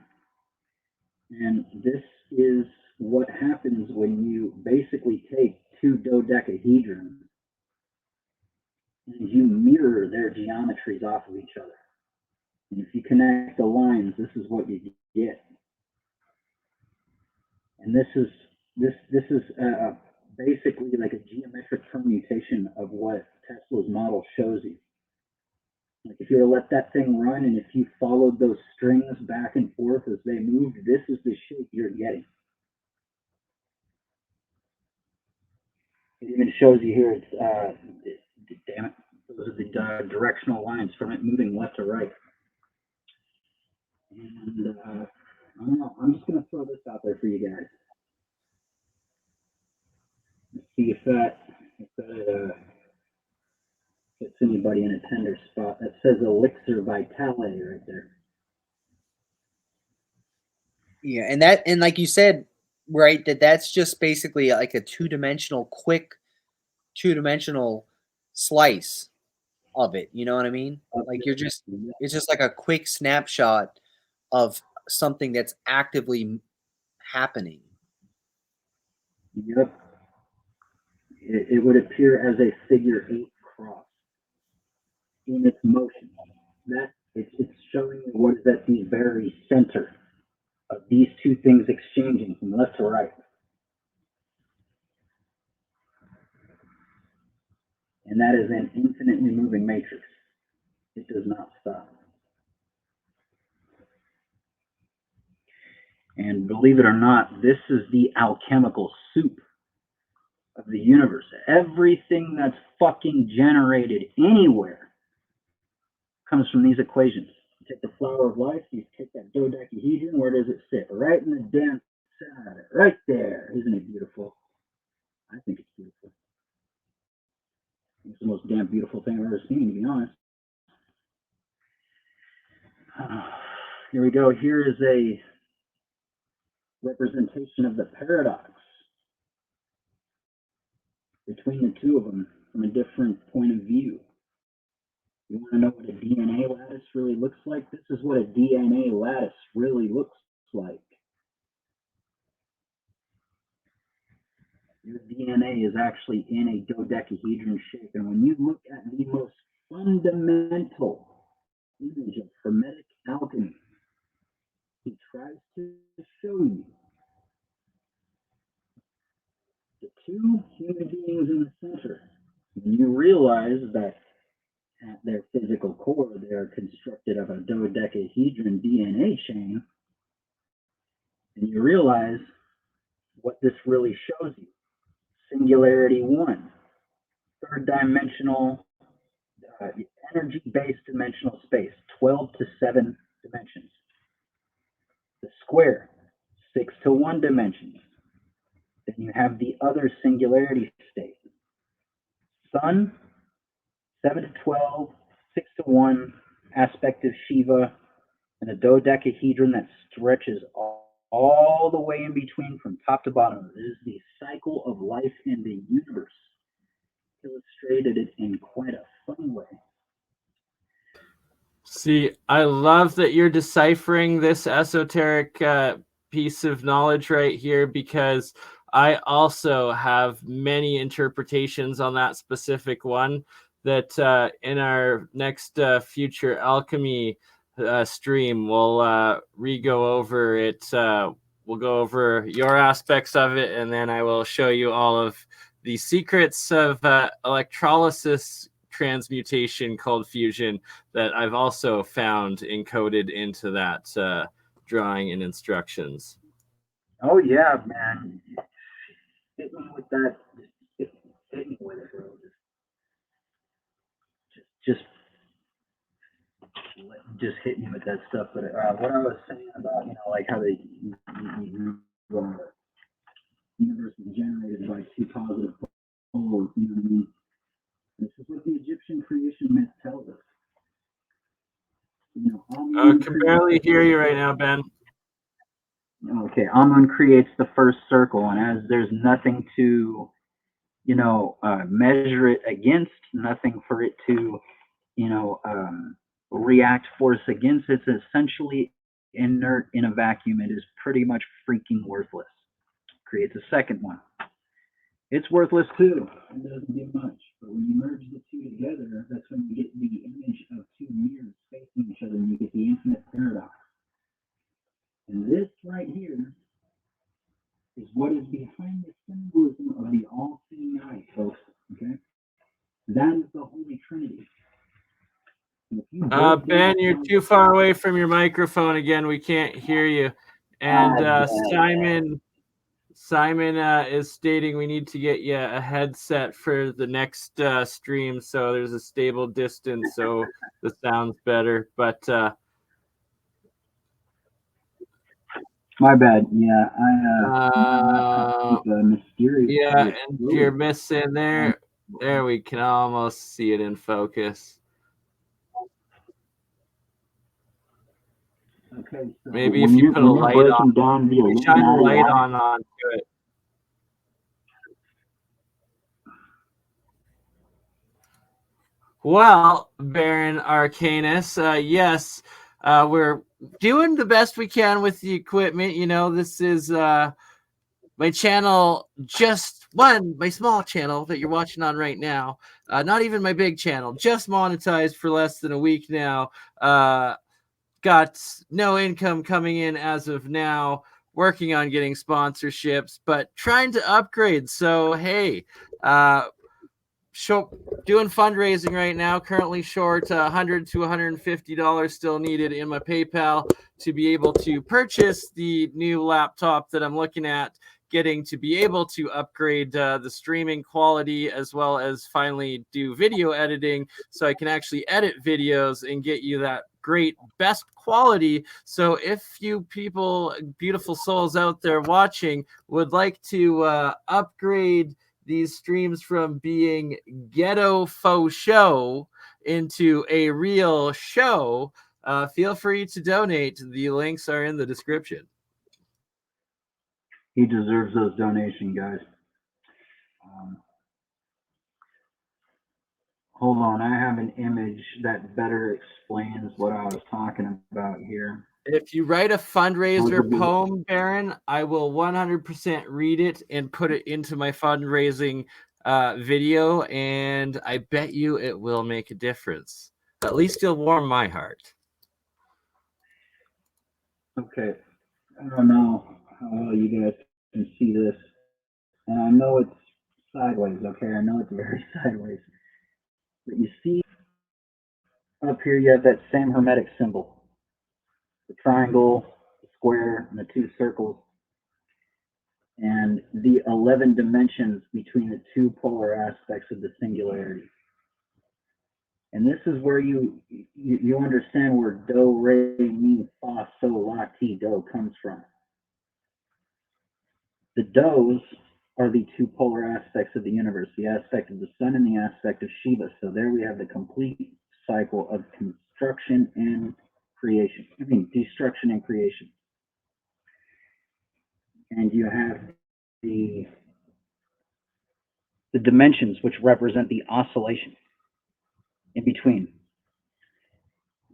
And this is what happens when you basically take two dodecahedrons and you mirror their geometries off of each other. And if you connect the lines, this is what you get. And this is basically like a geometric permutation of what Tesla's model shows you. Like if you were to let that thing run and if you followed those strings back and forth as they moved, this is the shape you're getting. It even shows you here, it's, damn it, those are the directional lines from it moving left to right. And I don't know, I'm just going to throw this out there for you guys. Let's see if that gets anybody in a tender spot. That says Elixir Vitality right there. Yeah, and like you said, right, that's just basically like a quick two-dimensional slice of it. You know what I mean? Like it's just like a quick snapshot of something that's actively happening. Yep. It would appear as a figure 8 cross in its motion. That it's showing what is at the very center of these two things exchanging from left to right. And that is an infinitely moving matrix. It does not stop. And believe it or not, this is the alchemical soup of the universe. Everything that's fucking generated anywhere comes from these equations. You take the flower of life, you take that dodecahedron, where does it sit? Right in the damn center of it, right there. Isn't it beautiful? I think it's beautiful. It's the most damn beautiful thing I've ever seen, to be honest. Here we go. Here is a representation of the paradox between the two of them from a different point of view. You want to know what a DNA lattice really looks like? This is what a DNA lattice really looks like. Your DNA is actually in a dodecahedron shape. And when you look at the most fundamental image of Hermetic alchemy. He tries to show you the two human beings in the center. When you realize that at their physical core, they are constructed of a dodecahedron DNA chain, and you realize what this really shows you. Singularity 1, third dimensional, energy-based dimensional space, 12 to 7 dimensions. The square, 6 to 1 dimensions. Then you have the other singularity state. Sun, 7 to 12, 6 to 1, aspect of Shiva, and a dodecahedron that stretches all the way in between from top to bottom. It is the cycle of life in the universe. Illustrated it in quite a fun way. See, I love that you're deciphering this esoteric piece of knowledge right here, because I also have many interpretations on that specific one that in our next future alchemy stream, we'll re-go over it. We'll go over your aspects of it, and then I will show you all of the secrets of electrolysis transmutation called fusion that I've also found encoded into that drawing and instructions. Oh yeah, man. Hit me with that. Hit me with it, bro. Just hit me with that stuff. But what I was saying about, like how the universe is generated by two positive poles, you know what I mean? This is what the Egyptian creation myth tells us. I can barely hear you right now, Ben. Okay, Amun creates the first circle, and as there's nothing to, measure it against, nothing for it to, react force against, it's essentially inert in a vacuum. It is pretty much freaking worthless. Creates a second one. It's worthless too. It doesn't do much. But when you merge the two together, that's when you get the image of two mirrors facing each other, and you get the infinite paradox. And this right here is what is behind the symbolism of the all-seeing eye, folks. Okay? That is the Holy Trinity. Ben, you're too far away from your microphone again. We can't hear you. And Simon is stating we need to get you a headset for the next stream, so there's a stable distance, so the sound's better. But my bad. Yeah, I mysterious. Yeah, and you're missing there. There, we can almost see it in focus. Okay. So maybe if you put a light on, shine a light onto it. Well, Baron Arcanus, yes, we're doing the best we can with the equipment. This is my channel, my small channel that you're watching on right now. Not even my big channel, just monetized for less than a week now. Got no income coming in as of now. Working on getting sponsorships, but trying to upgrade. So, hey, doing fundraising right now, currently short $100 to $150 still needed in my PayPal to be able to purchase the new laptop that I'm looking at getting, to be able to upgrade the streaming quality, as well as finally do video editing so I can actually edit videos and get you that great best quality. So if you people, beautiful souls out there watching, would like to upgrade these streams from being ghetto faux show into a real show, feel free to donate. The links are in the description. He deserves those donations, guys. Hold on, I have an image that better explains what I was talking about here. If you write a fundraiser poem, Baron, I will 100% read it and put it into my fundraising video, and I bet you it will make a difference. At least you'll warm my heart. Okay. I don't know how well you guys can see this. And I know it's sideways, okay? I know it's very sideways. But you see up here, you have that same hermetic symbol. The triangle, the square, and the two circles. And the 11 dimensions between the two polar aspects of the singularity. And this is where you understand where do, re, mi, fa, sol, la, ti, do comes from. The does are the two polar aspects of the universe, the aspect of the sun and the aspect of Shiva. So there we have the complete cycle of construction and creation. I mean, destruction and creation. And you have the dimensions, which represent the oscillation in between.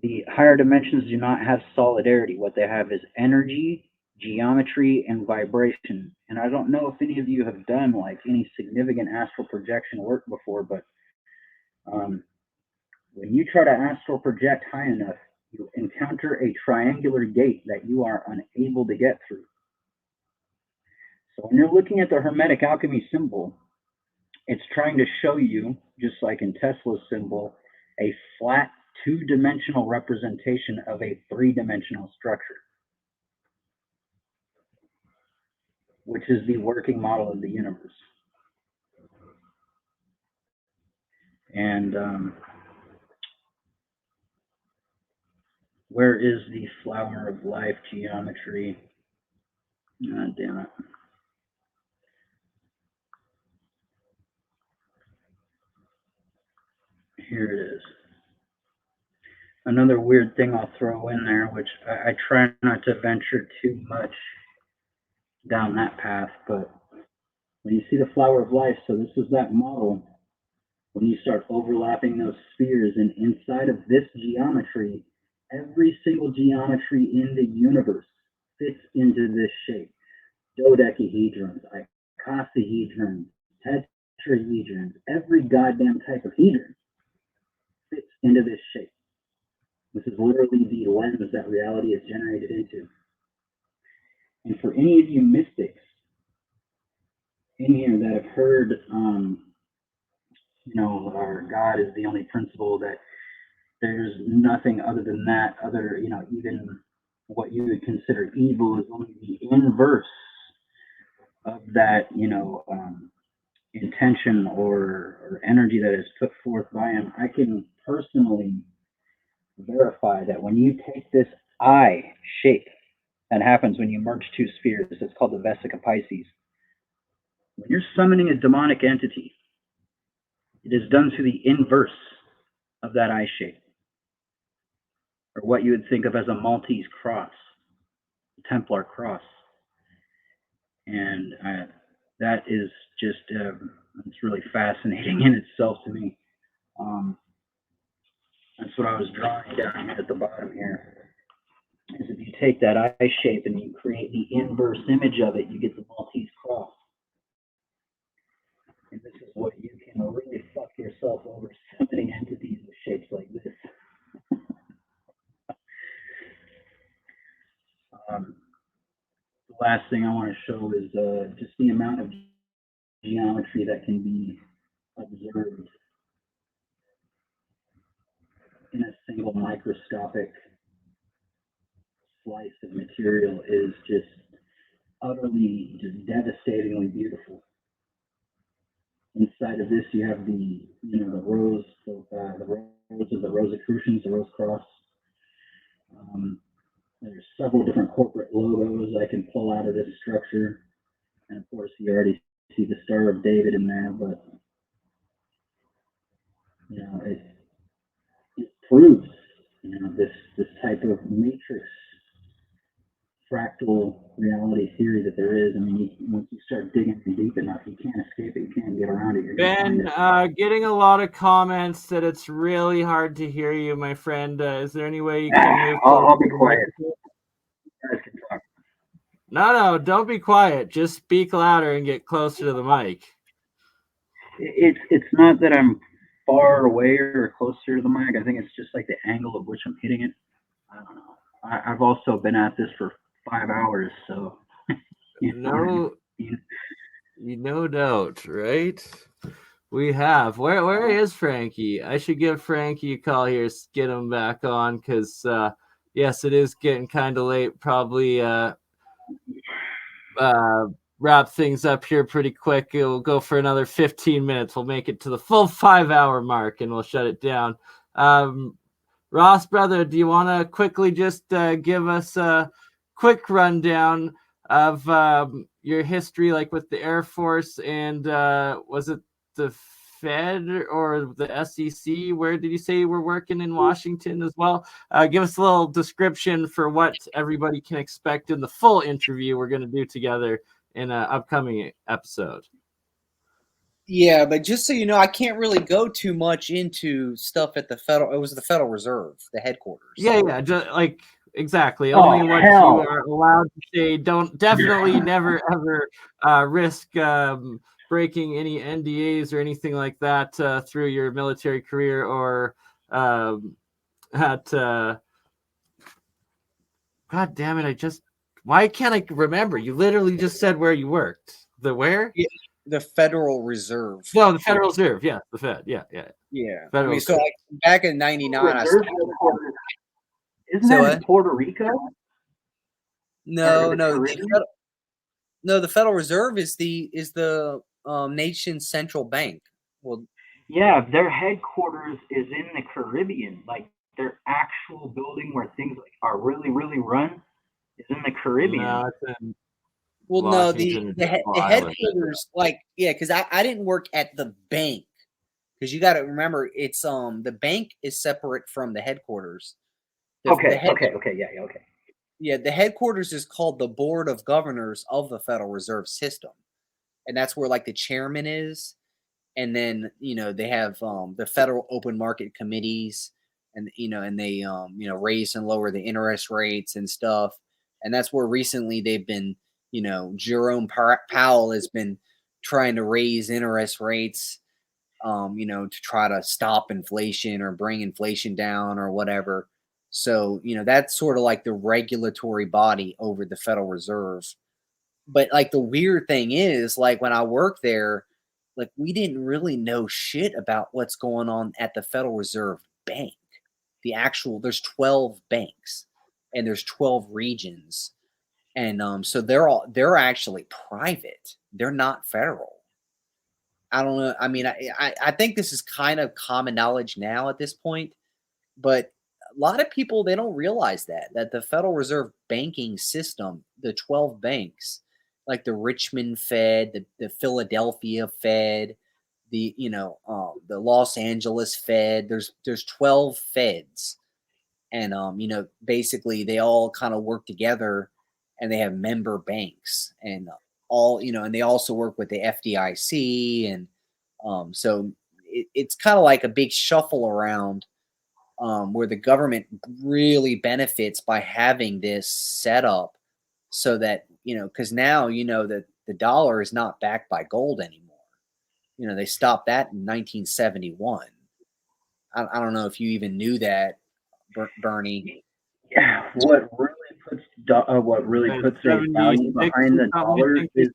The higher dimensions do not have solidarity. What they have is energy, geometry, and vibration. And I don't know if any of you have done like any significant astral projection work before, but when you try to astral project high enough, you encounter a triangular gate that you are unable to get through. So when you're looking at the Hermetic alchemy symbol, it's trying to show you, just like in Tesla's symbol, a flat two-dimensional representation of a three-dimensional structure, which is the working model of the universe. And where is the flower of life geometry? God damn it. Here it is. Another weird thing I'll throw in there, which I try not to venture too much down that path, but when you see the flower of life, so this is that model, when you start overlapping those spheres, and inside of this geometry, every single geometry in the universe fits into this shape. Dodecahedrons, icosahedrons, tetrahedrons, every goddamn type of hedron fits into this shape. This is literally the lens that reality is generated into. And for any of you mystics in here that have heard, our God is the only principle, that there's nothing other than that, even what you would consider evil is only the inverse of that, intention or energy that is put forth by him. I can personally verify that when you take this eye shape that happens when you merge two spheres, it's called the Vesica Pisces. When you're summoning a demonic entity, it is done through the inverse of that eye shape, or what you would think of as a Maltese cross, a Templar cross. And that is just, it's really fascinating in itself to me. That's what I was drawing down here at the bottom here. Is if you take that eye shape and you create the inverse image of it, you get the Maltese cross. And this is what you can really fuck yourself over, summoning entities with shapes like this. The last thing I want to show is just the amount of geometry that can be observed in a single microscopic slice of material is just utterly, just devastatingly beautiful. Inside of this, you have the rose, the Rosicrucians, the Rose Cross. There's several different corporate logos I can pull out of this structure, and of course, you already see the Star of David in there. But it proves this type of matrix fractal reality theory that there is. I mean, once you start digging deep enough, you can't escape it. You can't get around it. Ben, getting a lot of comments that it's really hard to hear you, my friend. Is there any way you can move? I'll be quiet. You guys can talk. No, don't be quiet. Just speak louder and get closer to the mic. It's not that I'm far away or closer to the mic. I think it's just like the angle of which I'm hitting it. I don't know. I've also been at this for 5 hours, so no doubt, right? We have. Where is Frankie? I should give Frankie a call here, get him back on, because yes, it is getting kind of late. Probably wrap things up here pretty quick. It'll go for another 15 minutes. We'll make it to the full 5-hour mark, and we'll shut it down. Ross, brother, do you want to quickly just give us a quick rundown of your history, like with the Air Force and was it the Fed or the SEC? Where did you say you were working in Washington as well? Give us a little description for what everybody can expect in the full interview we're going to do together in an upcoming episode. Yeah, but just so you know, I can't really go too much into stuff at the Federal. It was the Federal Reserve, the headquarters. Yeah, just like exactly. Only what you are allowed to say. Don't definitely never ever risk breaking any NDAs or anything like that through your military career or at. God damn it! Why can't I remember? You literally just said where you worked. The where? Yeah, the Federal Reserve. No, the Federal Reserve. Yeah, the Fed. Yeah. I mean, so like back in '99, Isn't that in Puerto Rico? No. The Federal Reserve is the nation's central bank. Well, yeah, their headquarters is in the Caribbean. Like their actual building where things are really run is in the Caribbean. No, the headquarters, because I didn't work at the bank, because you got to remember it's the bank is separate from the headquarters. Okay. Yeah, the headquarters is called the Board of Governors of the Federal Reserve System, and that's where like the chairman is, and then they have the Federal Open Market Committees, and they raise and lower the interest rates and stuff, and that's where recently they've been. Jerome Powell has been trying to raise interest rates, to try to stop inflation or bring inflation down or whatever. So, that's sort of like the regulatory body over the Federal Reserve. But like the weird thing is, like when I worked there, like we didn't really know shit about what's going on at the Federal Reserve Bank. There's 12 banks and there's 12 regions. And so they're actually private. They're not federal. I don't know. I mean, I think this is kind of common knowledge now at this point, but a lot of people, they don't realize that the Federal Reserve banking system, the 12 banks, like the Richmond Fed, the Philadelphia Fed, the Los Angeles Fed, there's 12 Feds, and basically they all kind of work together. And they have member banks and and they also work with the FDIC. And so it's kind of like a big shuffle around where the government really benefits by having this set up so that, because now, that the dollar is not backed by gold anymore. They stopped that in 1971. I don't know if you even knew that, Bernie. Yeah, what really puts a value behind the dollar is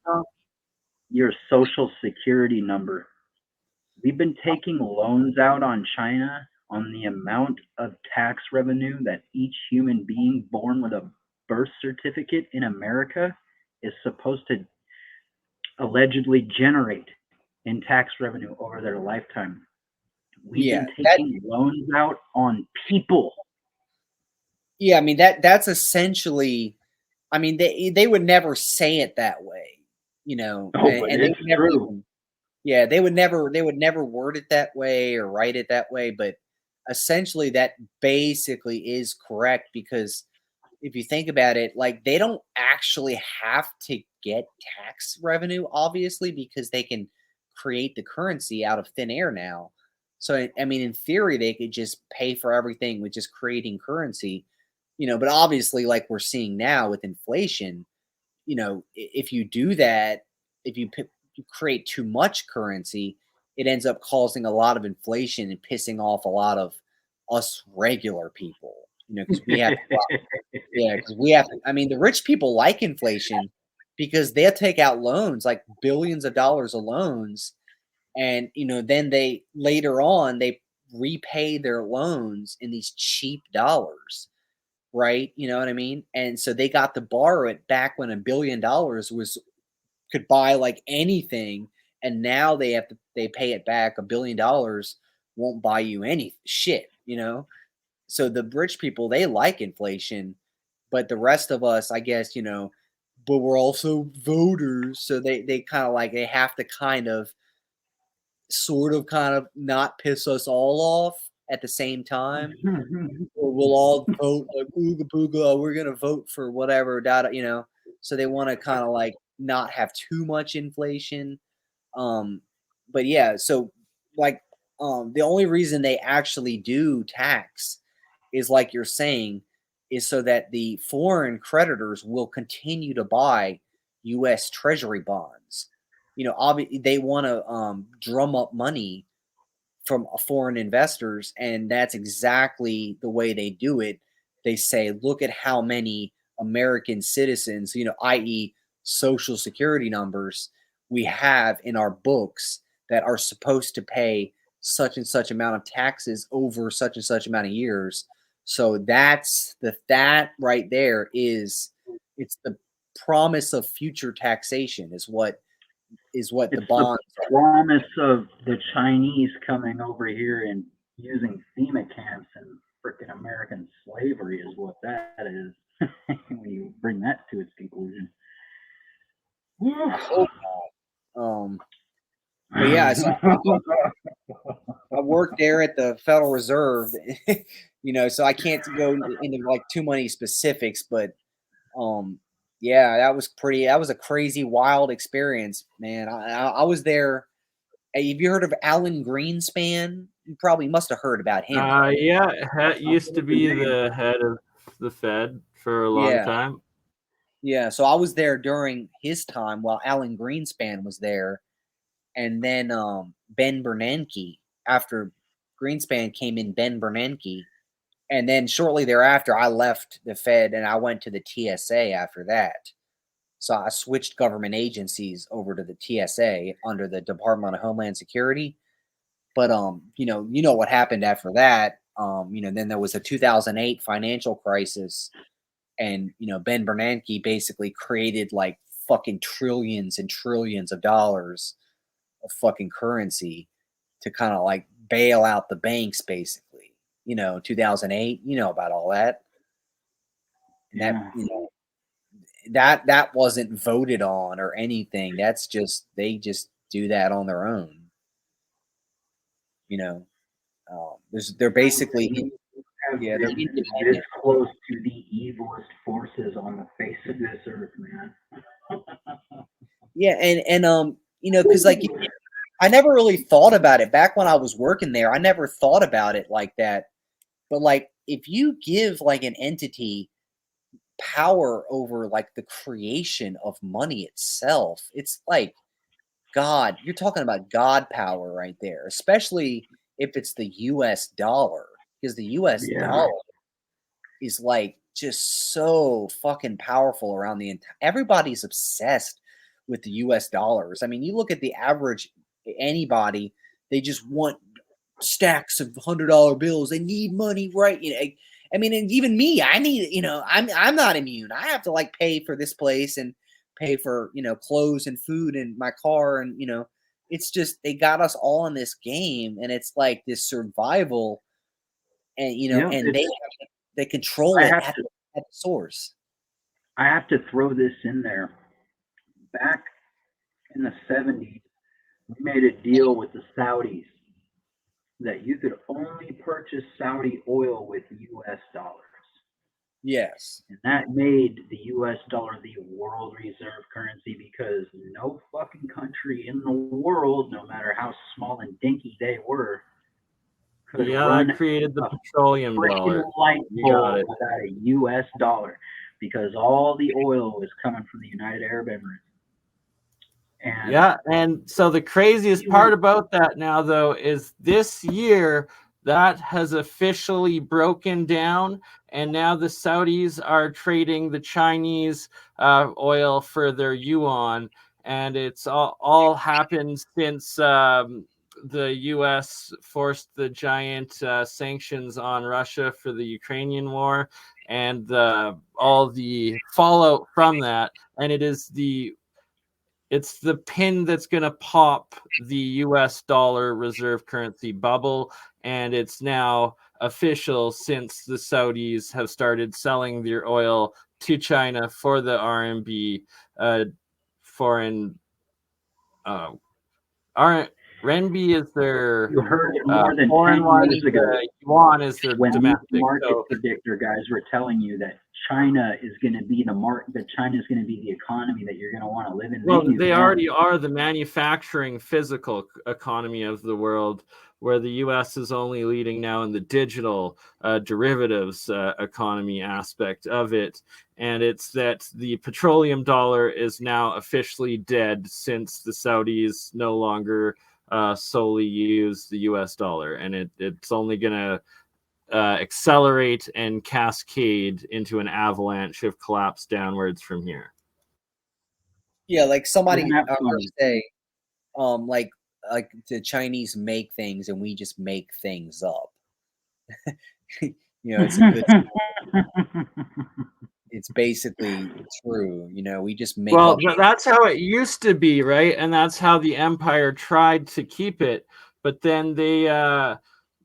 your social security number. We've been taking loans out on China on the amount of tax revenue that each human being born with a birth certificate in America is supposed to allegedly generate in tax revenue over their lifetime. We've been taking loans out on people. Yeah, I mean that's essentially. I mean they would never say it that way, and they would never. They would never word it that way or write it that way, but essentially that basically is correct, because if you think about it, like they don't actually have to get tax revenue, obviously, because they can create the currency out of thin air now. So I mean, in theory, they could just pay for everything with just creating currency. But obviously, like we're seeing now with inflation, if you do that, if you create too much currency, it ends up causing a lot of inflation and pissing off a lot of us regular people. You know, because we have, because we have. I mean, the rich people like inflation because they'll take out loans, like billions of dollars of loans, and you know, then they later on they repay their loans in these cheap dollars, right? You know what I mean? And so they got to borrow it back when $1 billion could buy like anything, and now they pay it back. $1 billion won't buy you any shit, you know. So the rich people, they like inflation, but the rest of us, I guess, you know, but we're also voters, so they kind of like they have to kind of not piss us all off at the same time. Or we'll all vote like ooga booga, we're gonna vote for whatever data, you know. So they want to kind of like not have too much inflation. But yeah, so like the only reason they actually do tax is like you're saying, is so that the foreign creditors will continue to buy U.S. Treasury bonds. You know, obviously they want to drum up money from foreign investors, and that's exactly the way they do it. They say, look at how many American citizens, you know, i.e. social security numbers, we have in our books that are supposed to pay such and such amount of taxes over such and such amount of years. So that's that right there it's the promise of future taxation is what the bonds the promise of the Chinese coming over here and using FEMA camps and freaking American slavery is what that is. When you bring that to its conclusion. I hope not. But yeah, so I worked there at the Federal Reserve, you know, so I can't go into like too many specifics, but yeah, that was a crazy, wild experience, man. I was there. Have you heard of Alan Greenspan? You probably must have heard about him. Yeah, used to be the head of the Fed for a long time. Yeah, so I was there during his time while Alan Greenspan was there. And then Ben Bernanke, after Greenspan came in, Ben Bernanke. And then shortly thereafter, I left the Fed and I went to the TSA after that. So I switched government agencies over to the TSA under the Department of Homeland Security. But you know what happened after that. You know, then there was a 2008 financial crisis, and you know, Ben Bernanke basically created like fucking trillions and trillions of dollars of fucking currency to kind of like bail out the banks, basically. You know, 2008. You know about all that. And that, you know, that wasn't voted on or anything. That's just they just do that on their own. You know, they're basically they're this close to the evilest forces on the face of this earth, man. Yeah, and you know, because like I never really thought about it back when I was working there. I never thought about it like that. But like, if you give like an entity power over like the creation of money itself, it's like God. You're talking about God power right there, especially if it's the U.S. dollar, because the U.S. dollar is like just so fucking powerful around the entire. Everybody's obsessed with the U.S. dollars. I mean, you look at the average anybody, they just want stacks of $100 bills. They need money, right? You know, I mean, and even me, I need, you know, I'm not immune. I have to like pay for this place and pay for, you know, clothes and food and my car, and you know, it's just they got us all in this game, and it's like this survival, and you know, and they control it at the source. I have to throw this in there. Back in the 70s, we made a deal with the Saudis that you could only purchase Saudi oil with U.S. dollars. Yes. And that made the U.S. dollar the world reserve currency, because no fucking country in the world, no matter how small and dinky they were, could run that created the petroleum dollar. Light You got bulb it. without a U.S. dollar, because all the oil was coming from the United Arab Emirates. And so the craziest part about that now, though, is this year that has officially broken down, and now the Saudis are trading the Chinese oil for their yuan, and it's all happened since the U.S. forced the giant sanctions on Russia for the Ukrainian war, and all the fallout from that, and it's the pin that's going to pop the US dollar reserve currency bubble. And it's now official since the Saudis have started selling their oil to China for the RMB foreign. Renminbi is their You heard it more than foreign 10 one. years ago. Yuan is their when domestic. these market predictor guys were telling you that China is going to be that China is going to be the economy that you're going to want to live in. Well, they already are the manufacturing physical economy of the world, where the U.S. is only leading now in the digital derivatives economy aspect of it. And it's that the petroleum dollar is now officially dead since the Saudis no longer solely use the U.S. dollar. And it's only going to accelerate and cascade into an avalanche of collapse downwards from here. Yeah, like somebody say, like the Chinese make things and we just make things up. It's a good. It's basically true. We just make. Well, that's how it used to be, right? And that's how the empire tried to keep it. But then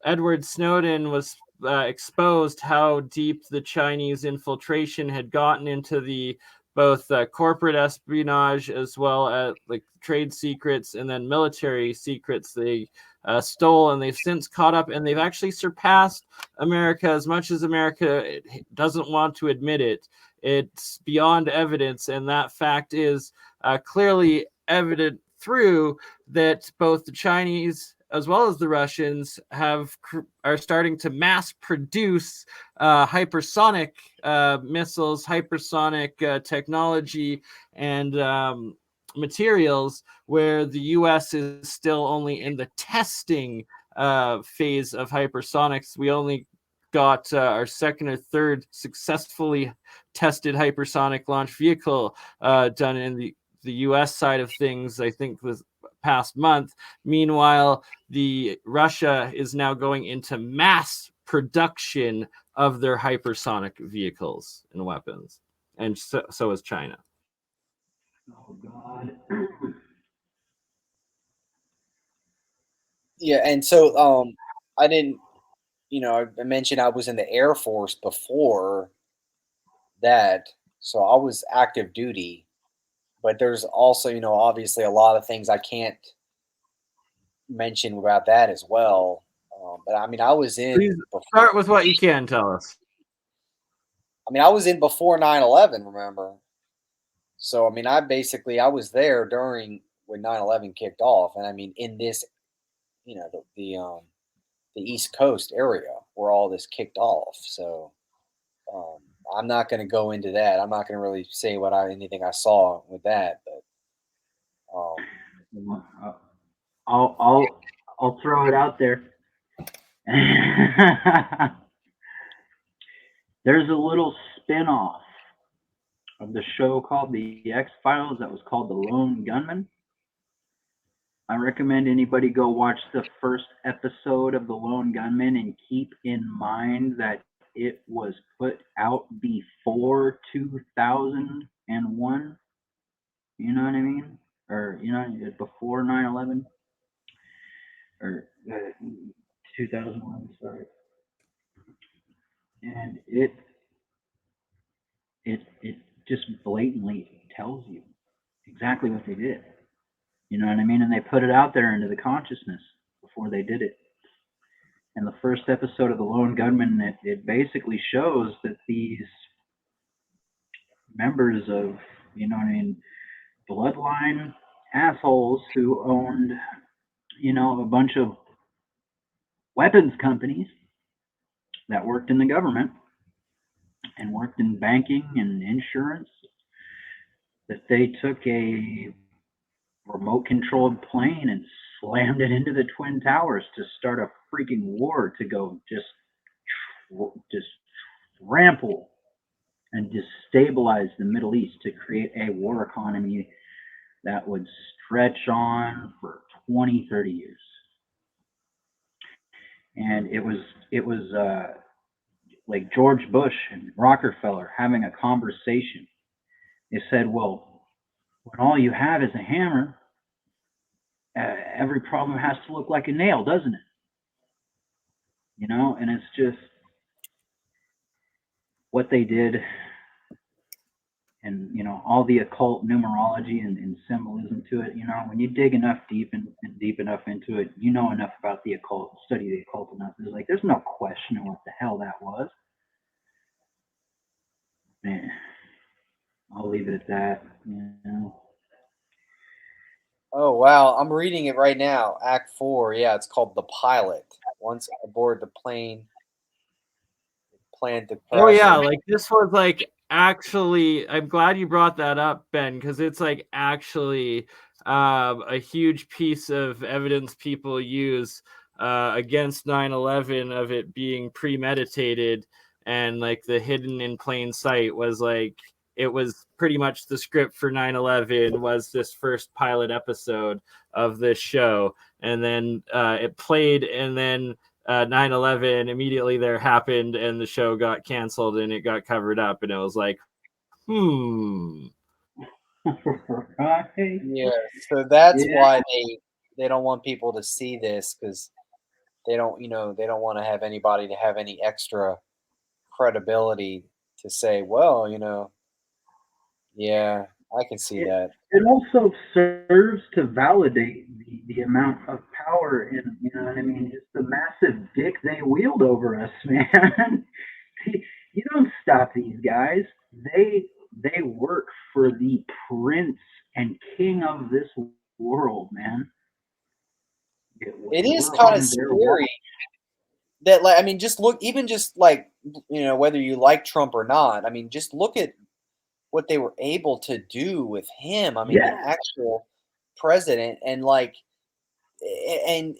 Edward Snowden was exposed how deep the Chinese infiltration had gotten into the both corporate espionage as well as like trade secrets and then military secrets they stole, and they've since caught up, and they've actually surpassed America. As much as America doesn't want to admit it, it's beyond evidence, and that fact is clearly evident through that both the Chinese as well as the Russians are starting to mass produce hypersonic missiles, hypersonic technology, and materials, where the U.S. is still only in the testing phase of hypersonics. We only got our second or third successfully tested hypersonic launch vehicle done in the U.S. side of things, I think was past month. Meanwhile, Russia is now going into mass production of their hypersonic vehicles and weapons, and so is China. Oh God. Yeah, and so I didn't, I mentioned I was in the Air Force before that, so I was active duty. But there's also, obviously a lot of things I can't mention about that as well. But I mean, I was in. Please start with what you can tell us. I mean, I was in before 9/11, remember? So, I mean, I was there during when 9/11 kicked off. And I mean, in this, the East Coast area where all this kicked off. So I'm not going to go into that. I'm not going to really say anything I saw with that, but I'll throw it out there. There's a little spin-off of the show called The X-Files that was called The Lone Gunman. I recommend anybody go watch the first episode of The Lone Gunman and keep in mind that it was put out before 2001. You know what I mean? Or, before 9/11. Or 2001, sorry. And it just blatantly tells you exactly what they did. You know what I mean? And they put it out there into the consciousness before they did it. And the first episode of The Lone Gunman, it basically shows that these members of, bloodline assholes who owned, a bunch of weapons companies that worked in the government and worked in banking and insurance, that they took a remote controlled plane and slammed it into the Twin Towers to start a freaking war to go just trample and destabilize the Middle East to create a war economy that would stretch on for 20, 30 years. And it was like George Bush and Rockefeller having a conversation. They said, well, when all you have is a hammer, every problem has to look like a nail, doesn't it? You know, and it's just what they did, and you know, all the occult numerology and symbolism to it. You know, when you dig deep enough into it, you know enough about the occult, study the occult enough. It's like there's no question of what the hell that was. Man, I'll leave it at that. You know. Oh wow, I'm reading it right now. Act 4. Yeah, it's called The Pilot. Once aboard the plane, planned to crash. Oh yeah, like this was like actually. I'm glad you brought that up, Ben, because it's like actually a huge piece of evidence people use against 9/11 of it being premeditated, and like the hidden in plain sight was like it was pretty much the script for 9/11 was this first pilot episode of this show, and then it played, and then 9/11 immediately there happened, and the show got canceled and it got covered up, and it was like, Yeah, so that's why they don't want people to see this, because they don't want to have anybody to have any extra credibility to say, well, yeah, I can see that. It also serves to validate the amount of power in, you know what I mean, just the massive dick they wield over us, man. You don't stop these guys. They work for the prince and king of this world, man. It is kind of scary that, like, I mean, just look, even just like, whether you like Trump or not, I mean, just look at what they were able to do with him. I mean, the actual president, and like, and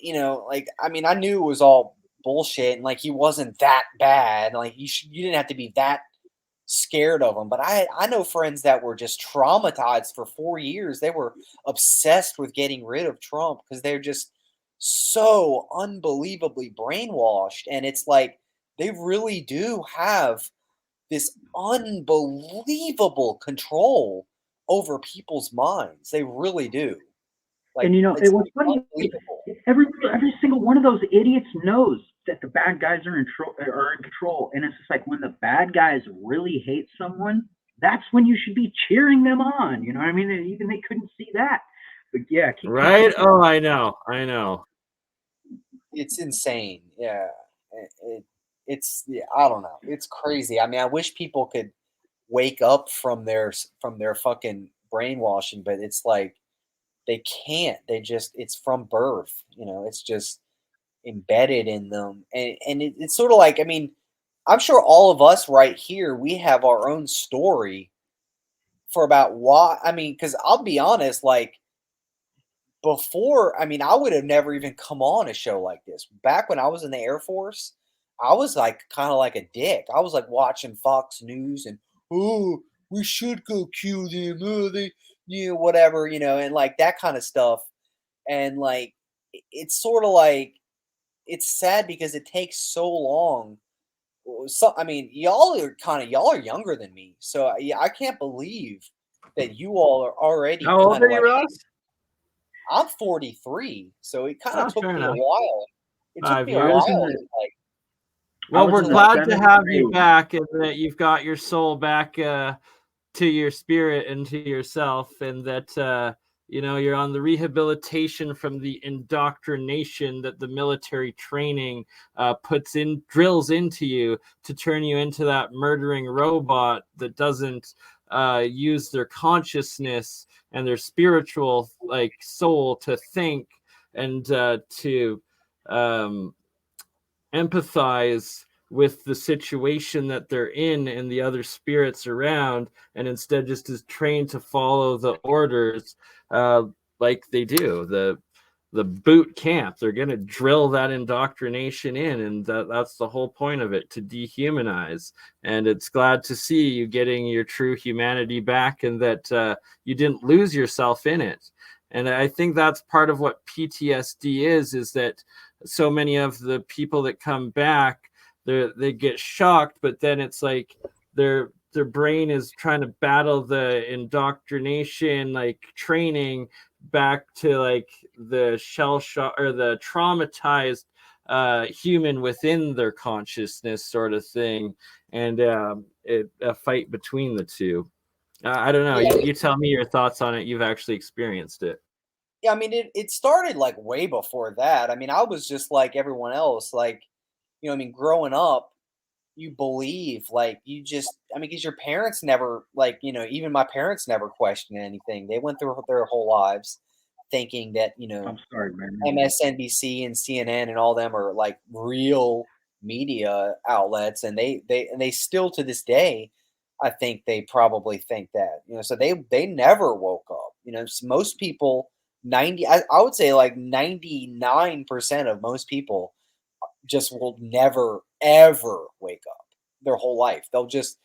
like, I mean, I knew it was all bullshit, and like, he wasn't that bad. Like, you didn't have to be that scared of him. But I know friends that were just traumatized for 4 years. They were obsessed with getting rid of Trump because they're just so unbelievably brainwashed. And it's like, they really do have this unbelievable control over people's minds. They really do. Like, and it was funny. Every single one of those idiots knows that the bad guys are in control, and it's just like when the bad guys really hate someone, that's when you should be cheering them on. You know what I mean? And even they couldn't see that. But yeah, right? Oh, I know. It's insane. Yeah, it's I don't know. It's crazy. I mean, I wish people could wake up from their fucking brainwashing, but it's like they can't. It's from birth. It's just embedded in them, and it's sort of like, I mean, I'm sure all of us right here, we have our own story for about why. I mean, because I'll be honest, like, before, I mean, I would have never even come on a show like this. Back when I was in the Air Force, I was like kind of like a dick. I was like watching Fox News and, oh, we should go kill them, whatever, and like that kind of stuff. And like, it's sort of like, it's sad because it takes so long. So, I mean, y'all are younger than me. So I can't believe that you all are already. How old are you, Ross? I'm 43, so it kind of took me a while. It took me a years. while. Well, we're glad to have you back, and that you've got your soul back to your spirit and to yourself, and that you're on the rehabilitation from the indoctrination that the military training drills into you to turn you into that murdering robot that doesn't use their consciousness and their spiritual like soul to think and to empathize with the situation that they're in and the other spirits around, and instead just is trained to follow the orders. like they do the boot camp. They're going to drill that indoctrination in, and that's the whole point of it, to dehumanize. And it's glad to see you getting your true humanity back, and that you didn't lose yourself in it. And I think that's part of what PTSD is that so many of the people that come back, they get shocked, but then it's like their brain is trying to battle the indoctrination, like training, back to like the shell shock or the traumatized human within their consciousness, sort of thing. And a fight between the two. I don't know. Yeah. You tell me your thoughts on it. You've actually experienced it. Yeah, I mean, it started like way before that. I mean, I was just like everyone else, like, you know, I mean, growing up, you believe, like, you just, I mean, because your parents never, like, you know, even my parents never questioned anything. They went through their whole lives thinking that, you know, I'm sorry, man. MSNBC and CNN and all them are like real media outlets, and they still to this day, I think they probably think that, you know, so they never woke up. You know, so most people, I would say like 99% of most people just will never ever wake up their whole life. They'll just,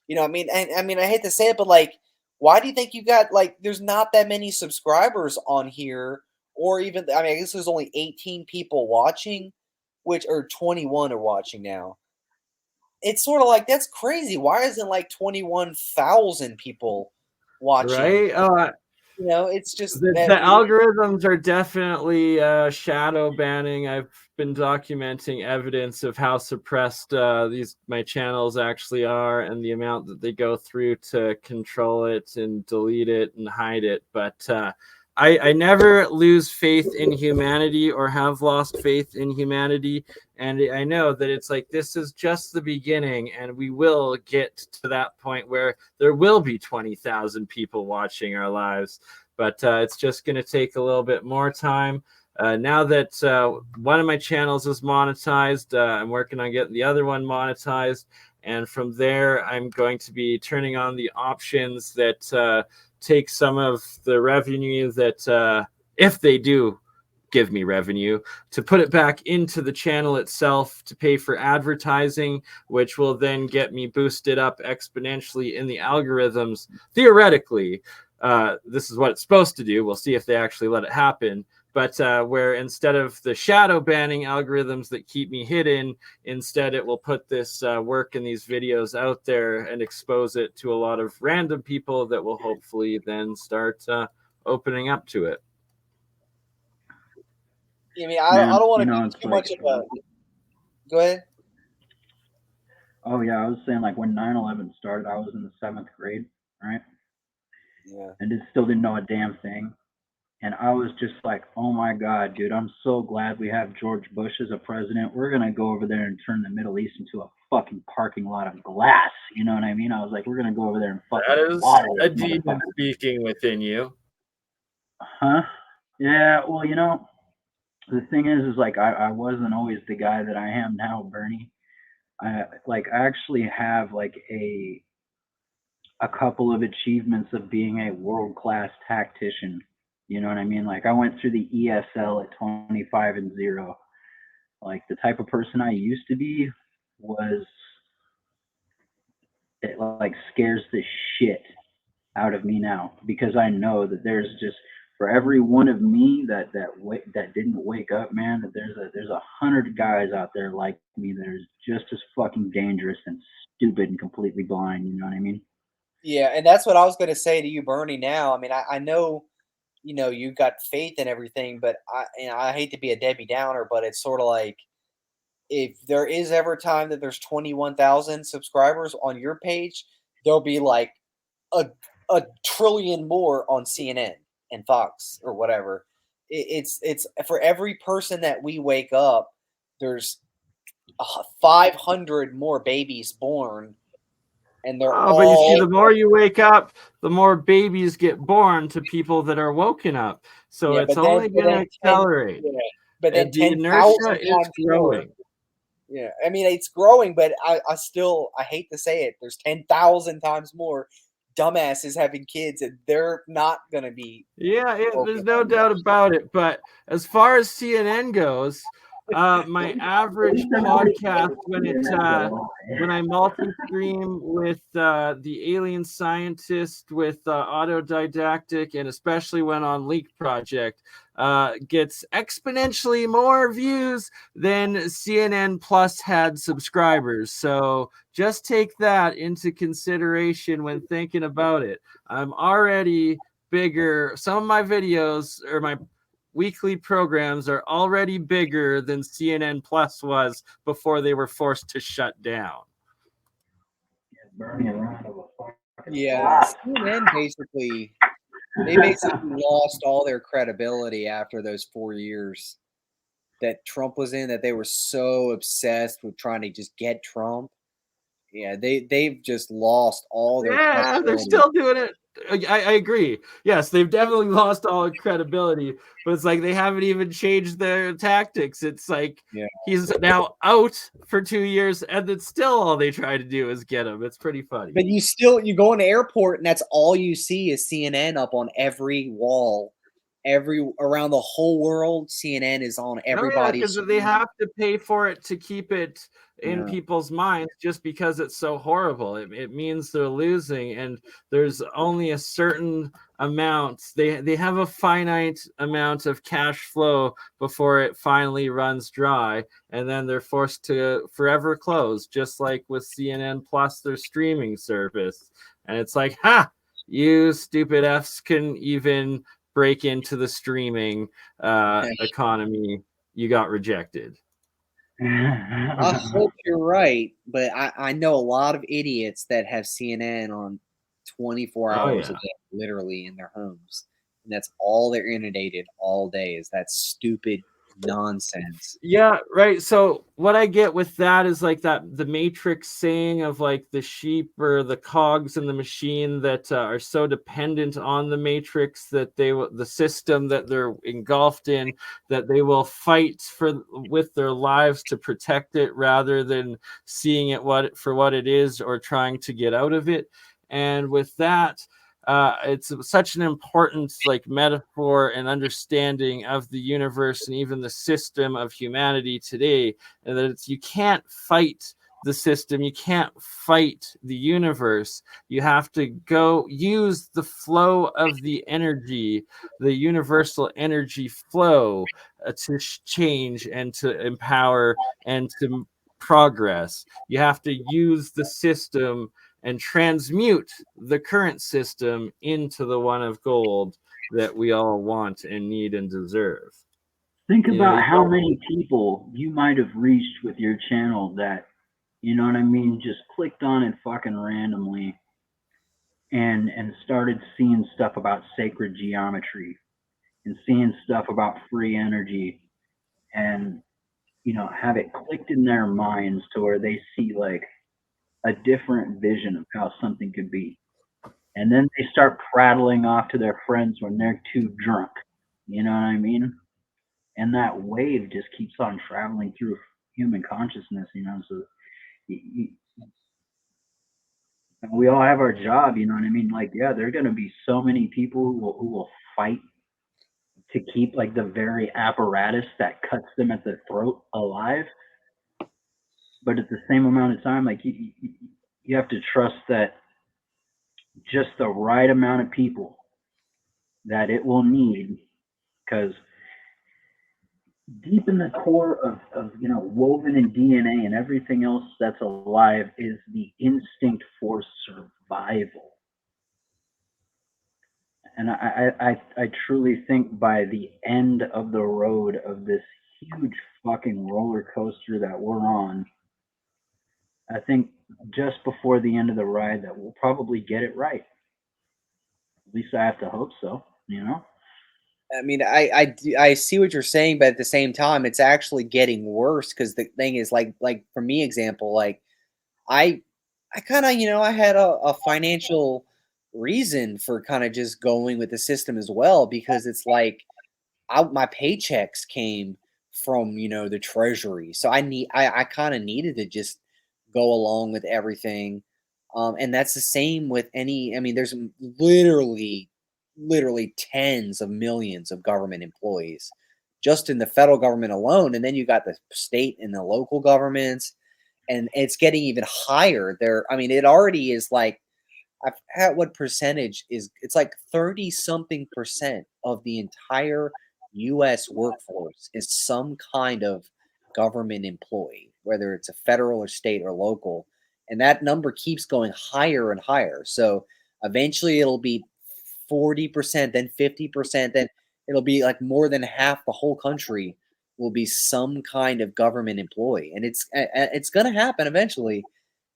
you know, I mean, and I mean, I hate to say it, but like, why do you think you got, like, there's not that many subscribers on here, or even, I mean, I guess there's only 18 people watching, which, or 21 are watching now. It's sort of like, that's crazy. Why isn't like 21,000 people watching? Right? Oh, you know, it's just the algorithms are definitely shadow banning. I've been documenting evidence of how suppressed my channels actually are, and the amount that they go through to control it and delete it and hide it. But I never lose faith in humanity, or have lost faith in humanity. And I know that it's like, this is just the beginning, and we will get to that point where there will be 20,000 people watching our lives. But it's just going to take a little bit more time. Now that one of my channels is monetized, I'm working on getting the other one monetized. And from there, I'm going to be turning on the options that take some of the revenue that, if they do give me revenue, to put it back into the channel itself to pay for advertising, which will then get me boosted up exponentially in the algorithms. Theoretically, this is what it's supposed to do. We'll see if they actually let it happen. But where instead of the shadow banning algorithms that keep me hidden, instead it will put this work in these videos out there and expose it to a lot of random people that will hopefully then start opening up to it. I mean, I don't want to be too much of a. Go ahead. Oh yeah, I was saying, like, when 9/11 started, I was in the 7th grade, right? Yeah. And still didn't know a damn thing. And I was just like, oh my God, dude, I'm so glad we have George Bush as a president. We're going to go over there and turn the Middle East into a fucking parking lot of glass. You know what I mean? I was like, we're going to go over there and fucking. That is a demon speaking within you. Huh? Yeah, well, you know, the thing is like, I wasn't always the guy that I am now, Bernie. I actually have like a couple of achievements of being a world-class tactician. You know what I mean? Like, I went through the ESL at 25 and 0. Like, the type of person I used to be was, it like scares the shit out of me now, because I know that there's just, for every one of me that didn't wake up, man, that there's 100 guys out there like me that are just as fucking dangerous and stupid and completely blind. You know what I mean? Yeah, and that's what I was going to say to you, Bernie. Now, I mean, I know, you know, you got faith in everything, but I hate to be a Debbie Downer, but it's sort of like, if there is ever time that there's 21,000 subscribers on your page, there'll be like a trillion more on CNN and Fox or whatever. It's for every person that we wake up, there's 500 more babies born. And they're but you see, the more you wake up, the more babies get born to people that are woken up. So Yeah, it's only going to accelerate. But then the inertia is growing. Yeah, I mean, it's growing, but I hate to say it, there's 10,000 times more dumbasses having kids, and they're not gonna be. Yeah, there's no doubt about it. But as far as CNN goes, my average podcast when I multi-stream with the alien scientist with autodidactic, and especially when on Leak Project, gets exponentially more views than CNN Plus had subscribers. So just take that into consideration when thinking about it. I'm already bigger. Some of my videos or my weekly programs are already bigger than CNN Plus was before they were forced to shut down. Yeah, CNN basically lost all their credibility after those 4 years that Trump was in, that they were so obsessed with trying to just get Trump. Yeah, they've just lost all their credibility. They're still doing it. I agree. Yes, they've definitely lost all credibility, but it's like they haven't even changed their tactics. It's like he's now out for 2 years, and then still all they try to do is get him. It's pretty funny. But you go in the airport, and that's all you see is CNN up on every wall. Around the whole world, CNN is on everybody's. Because they have to pay for it to keep it in people's minds, just because it's so horrible. It means they're losing, and there's only a certain amount. They have a finite amount of cash flow before it finally runs dry, and then they're forced to forever close, just like with CNN Plus, their streaming service. And it's like, you stupid Fs can even break into the streaming economy. You got rejected. I hope you're right, but I know a lot of idiots that have CNN on 24 hours a day, literally in their homes, and that's all they're inundated all day is that stupid nonsense. Yeah, right. So what I get with that is like the Matrix saying of like the sheep or the cogs in the machine that are so dependent on the Matrix that the system that they're engulfed in, that they will fight with their lives to protect it rather than seeing it for what it is or trying to get out of it. And with that, it's such an important like metaphor and understanding of the universe and even the system of humanity today, and that you can't fight the system, you can't fight the universe. You have to go use the flow of the energy, the universal energy flow, to change and to empower and to progress. You have to use the system and transmute the current system into the one of gold that we all want and need and deserve. Think about how many people you might have reached with your channel that, you know what I mean, just clicked on it fucking randomly and started seeing stuff about sacred geometry and seeing stuff about free energy, and, you know, have it clicked in their minds to where they see like a different vision of how something could be. And then they start prattling off to their friends when they're too drunk. You know what I mean? And that wave just keeps on traveling through human consciousness, you know? So we all have our job, you know what I mean? Like, yeah, there are going to be so many people who will fight to keep like the very apparatus that cuts them at the throat alive. But at the same amount of time, like you have to trust that just the right amount of people that it will need, because deep in the core of you know, woven in DNA and everything else that's alive is the instinct for survival. And I truly think by the end of the road of this huge fucking roller coaster that we're on, I think just before the end of the ride that we'll probably get it right. At least I have to hope so, you know? I mean, I see what you're saying, but at the same time, it's actually getting worse, because the thing is, like for me, example, like I kind of, you know, I had a financial reason for kind of just going with the system as well, because it's like my paychecks came from, you know, the treasury, so I kind of needed to just go along with everything. And that's the same with any. I mean, there's literally tens of millions of government employees just in the federal government alone, and then you got the state and the local governments, and it's getting even higher there. I mean, it already is like, what percentage is, it's like 30 something percent of the entire US workforce is some kind of government employee, whether it's a federal or state or local, and that number keeps going higher and higher. So eventually it'll be 40%, then 50%, then it'll be like more than half the whole country will be some kind of government employee, and it's going to happen eventually.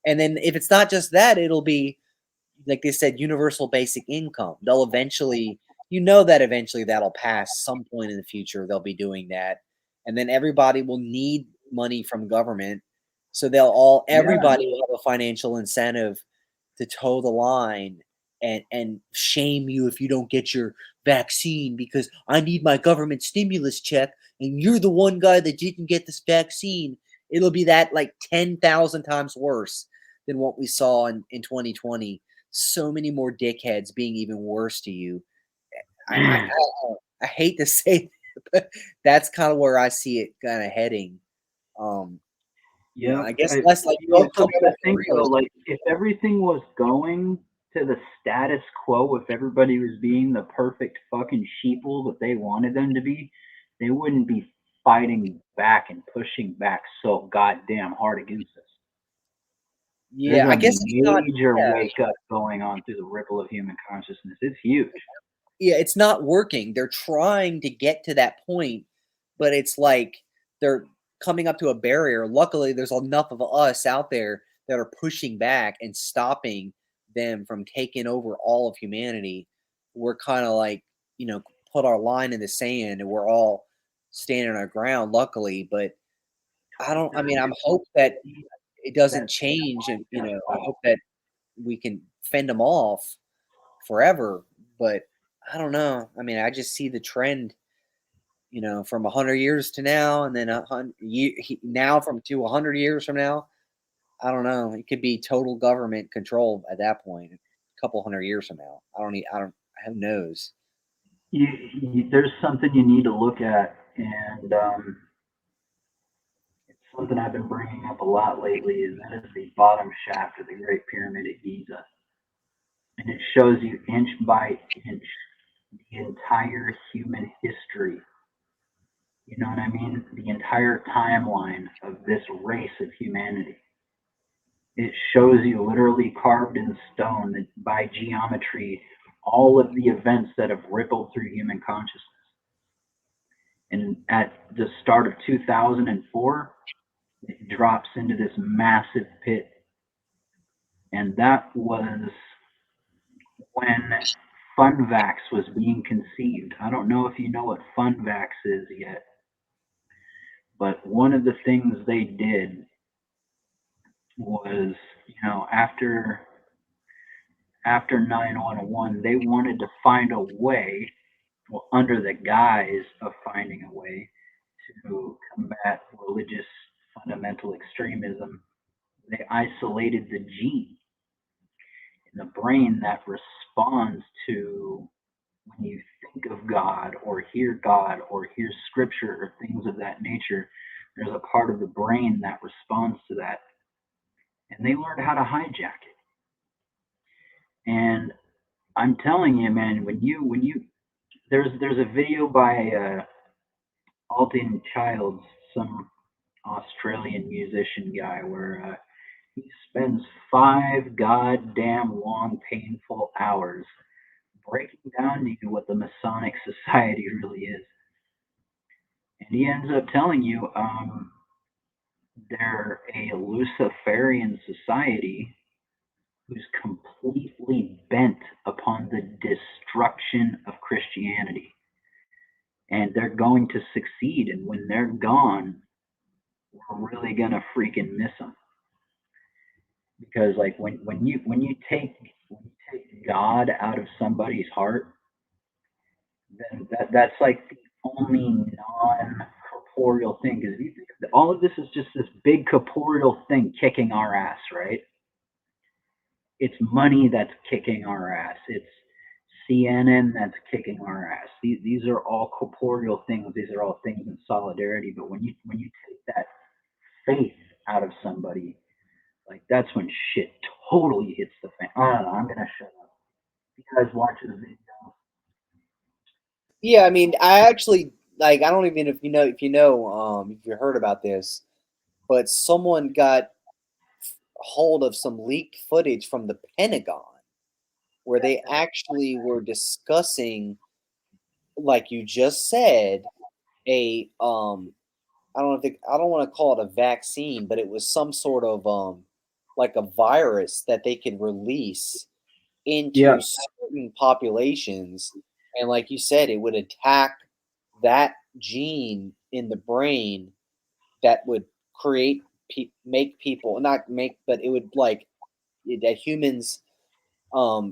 And then if it's not just that, it'll be, like they said, universal basic income. They'll eventually, that eventually that'll pass some point in the future. They'll be doing that, and then everybody will need money from government, so everybody will have a financial incentive to toe the line and shame you if you don't get your vaccine, because I need my government stimulus check and you're the one guy that didn't get this vaccine. It'll be that like 10,000 times worse than what we saw in 2020. So many more dickheads being even worse to you. I hate to say that, but that's kind of where I see it kind of heading. I guess less like you also have to think though, like if everything was going to the status quo, if everybody was being the perfect fucking sheeple that they wanted them to be, they wouldn't be fighting back and pushing back so goddamn hard against us. Yeah, I guess it's not major wake up going on through the ripple of human consciousness. It's huge. Yeah, it's not working. They're trying to get to that point, but it's like they're coming up to a barrier. Luckily, there's enough of us out there that are pushing back and stopping them from taking over all of humanity. We're kind of like, put our line in the sand and we're all standing our ground, luckily. But I'm hope that it doesn't change, and I hope that we can fend them off forever. But I don't know. I mean, I just see the trend, from 100 years to now, and then now to 100 years from now. I don't know. It could be total government control at that point. A couple 100 years from now, who knows? There's something you need to look at, and it's something I've been bringing up a lot lately, and that is the bottom shaft of the Great Pyramid at Giza. And it shows you inch by inch the entire human history. You know what I mean? The entire timeline of this race of humanity. It shows you literally carved in stone that by geometry, all of the events that have rippled through human consciousness. And at the start of 2004, it drops into this massive pit. And that was when FunVax was being conceived. I don't know if you know what FunVax is yet, but one of the things they did was, after 9/11, they wanted to find a way, under the guise of finding a way to combat religious fundamental extremism. They isolated the gene in the brain that responds to when you think of God or hear scripture or things of that nature. There's a part of the brain that responds to that, and they learned how to hijack it. And I'm telling you, man, when you there's a video by Alton Childs, some Australian musician guy, where he spends 5 goddamn long, painful hours breaking down to you what the Masonic Society really is. And he ends up telling you they're a Luciferian society who's completely bent upon the destruction of Christianity. And they're going to succeed. And when they're gone, we're really going to freaking miss them. Because like when you take God out of somebody's heart, then that's like the only non-corporeal thing. Because if you think all of this is just this big corporeal thing kicking our ass, right? it's money that's kicking our ass. It's CNN that's kicking our ass. These are all corporeal things. These are all things in solidarity. But when you take that faith out of somebody, like that's when shit totally hits the fan. I don't know. I'm gonna shut up. You guys watch the video. Yeah, I mean, I actually like. I don't even if you you heard about this, but someone got hold of some leaked footage from the Pentagon where they actually were discussing, like you just said, a I don't think I don't want to call it a vaccine, but it was some sort of like a virus that they could release into certain populations, and like you said, it would attack that gene in the brain that would create make people not make, but it would like that humans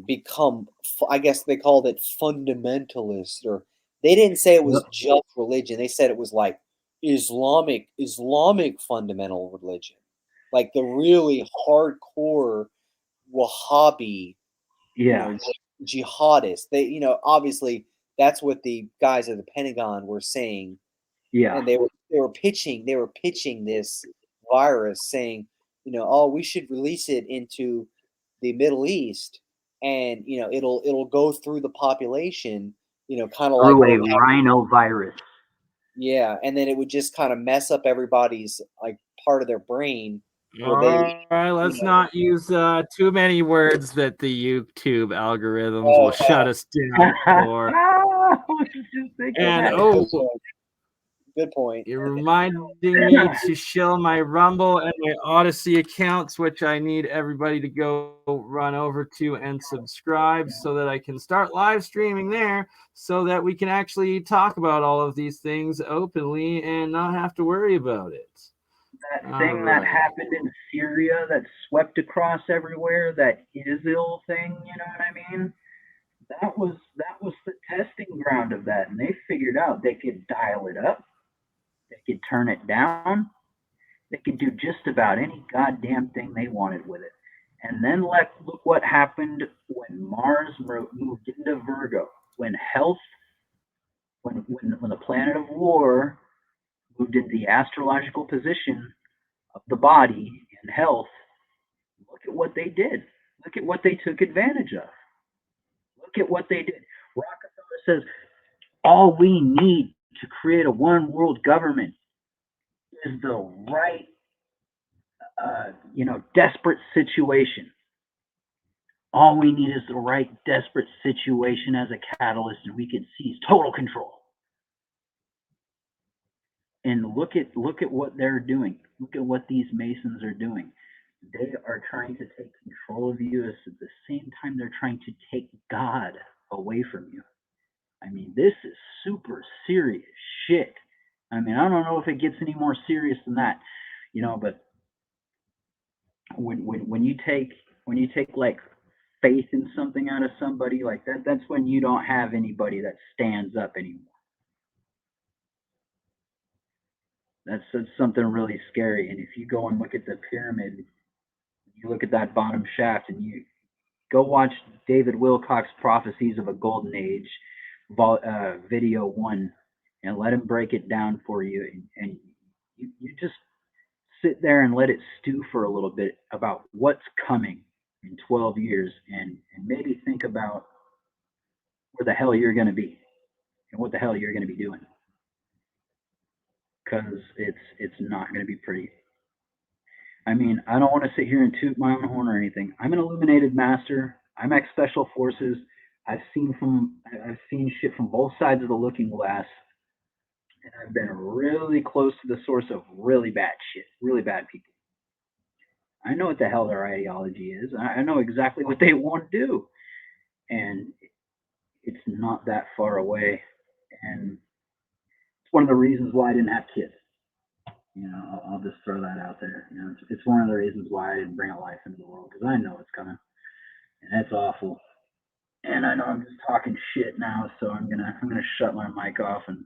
become, I guess they called it fundamentalist, or they didn't say it was just religion. They said it was like Islamic fundamental religion, like the really hardcore Wahhabi, jihadists. They, obviously that's what the guys at the Pentagon were saying. Yeah. And they were pitching this virus, saying, oh, we should release it into the Middle East, and it'll go through the population, kind of like through a rhinovirus. Yeah, and then it would just kind of mess up everybody's like part of their brain. All right, let's not use too many words that the YouTube algorithms will shut us down for. And good point. You're reminding me to shill my Rumble and my OdySee accounts, which I need everybody to go run over to and subscribe so that I can start live streaming there so that we can actually talk about all of these things openly and not have to worry about it. That thing that happened in Syria that swept across everywhere, that ISIL thing, you know what I mean? That was the testing ground of that, and they figured out they could dial it up. They could turn it down. They could do just about any goddamn thing they wanted with it. And then look what happened when Mars moved into Virgo. When health, when the planet of war moved into the astrological position of the body and health, look at what they did. Look at what they took advantage of. Look at what they did. Rockefeller says, all we need to create a one world government is the right, desperate situation. All we need is the right desperate situation as a catalyst, and we can seize total control. And look at what they're doing. Look at what these Masons are doing. They are trying to take control of you at the same time they're trying to take God away from you. I mean, this is super serious shit. I mean, I don't know if it gets any more serious than that, but when you take like faith in something out of somebody like that, that's when you don't have anybody that stands up anymore. That's something really scary. And if you go and look at the pyramid, you look at that bottom shaft, and you go watch David Wilcock's Prophecies of a Golden Age, video 1, and let him break it down for you. And you just sit there and let it stew for a little bit about what's coming in 12 years, and maybe think about where the hell you're going to be and what the hell you're going to be doing. Because it's not going to be pretty. I mean, I don't want to sit here and toot my own horn or anything. I'm an illuminated master. I'm ex-special forces. I've seen shit from both sides of the looking glass, and I've been really close to the source of really bad shit, really bad people. I know what the hell their ideology is. I know exactly what they want to do, and it's not that far away. And it's one of the reasons why I didn't have kids. I'll just throw that out there. It's one of the reasons why I didn't bring a life into the world, because I know it's coming, and it's awful. And I know I'm just talking shit now, so I'm gonna shut my mic off and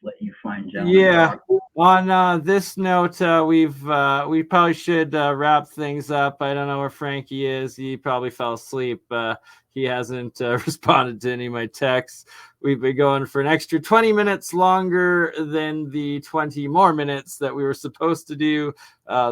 let you find John. Yeah. On this note, we probably should wrap things up. I don't know where Frankie is. He probably fell asleep. He hasn't responded to any of my texts. We've been going for an extra 20 minutes longer than the 20 more minutes that we were supposed to do.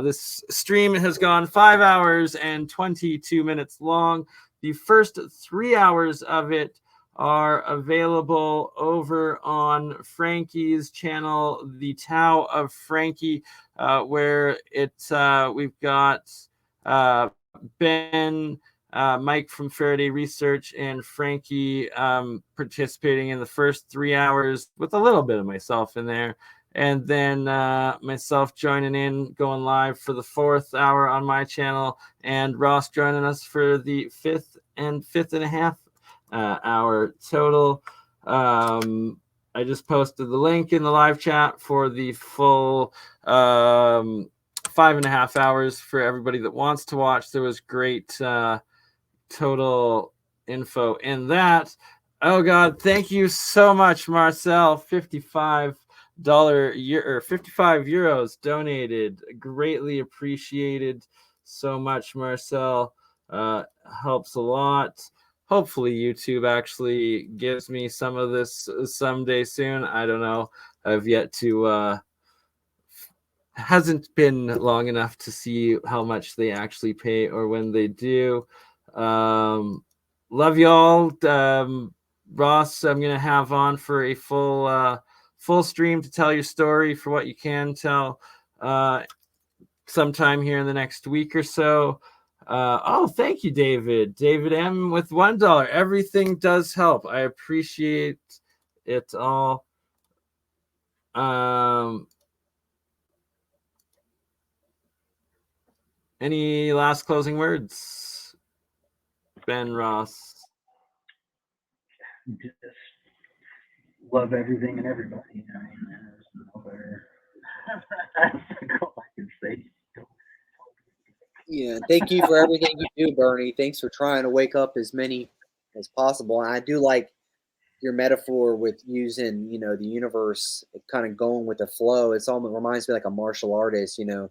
This stream has gone 5 hours and 22 minutes long. The first 3 hours of it are available over on Frankie's channel, The Tao of Frankie, where we've got Ben, Mike from Faraday Research, and Frankie participating in the first 3 hours with a little bit of myself in there. And then myself joining in, going live for the 4th hour on my channel, and Ross joining us for the 5th and a half hour total. I just posted the link in the live chat for the full 5.5 hours for everybody that wants to watch. There was great total info in that. Oh God, thank you so much, Marcel. $55 or 55 euros donated. Greatly appreciated so much, Marcel. Helps a lot. Hopefully YouTube actually gives me some of this someday soon. I don't know. I've yet to hasn't been long enough to see how much they actually pay or when they do. Love y'all. Ross, I'm gonna have on for a full stream to tell your story for what you can tell sometime here in the next week or so. Oh, thank you, David. David M with $1. Everything does help. I appreciate it all. Any last closing words, Ben, Ross? Just love everything and everybody. I mean, there's no better. That's all I can say. Yeah, thank you for everything you do, Bernie. Thanks for trying to wake up as many as possible. And I do like your metaphor with using, the universe, kind of going with the flow. It's almost reminds me like a martial artist. You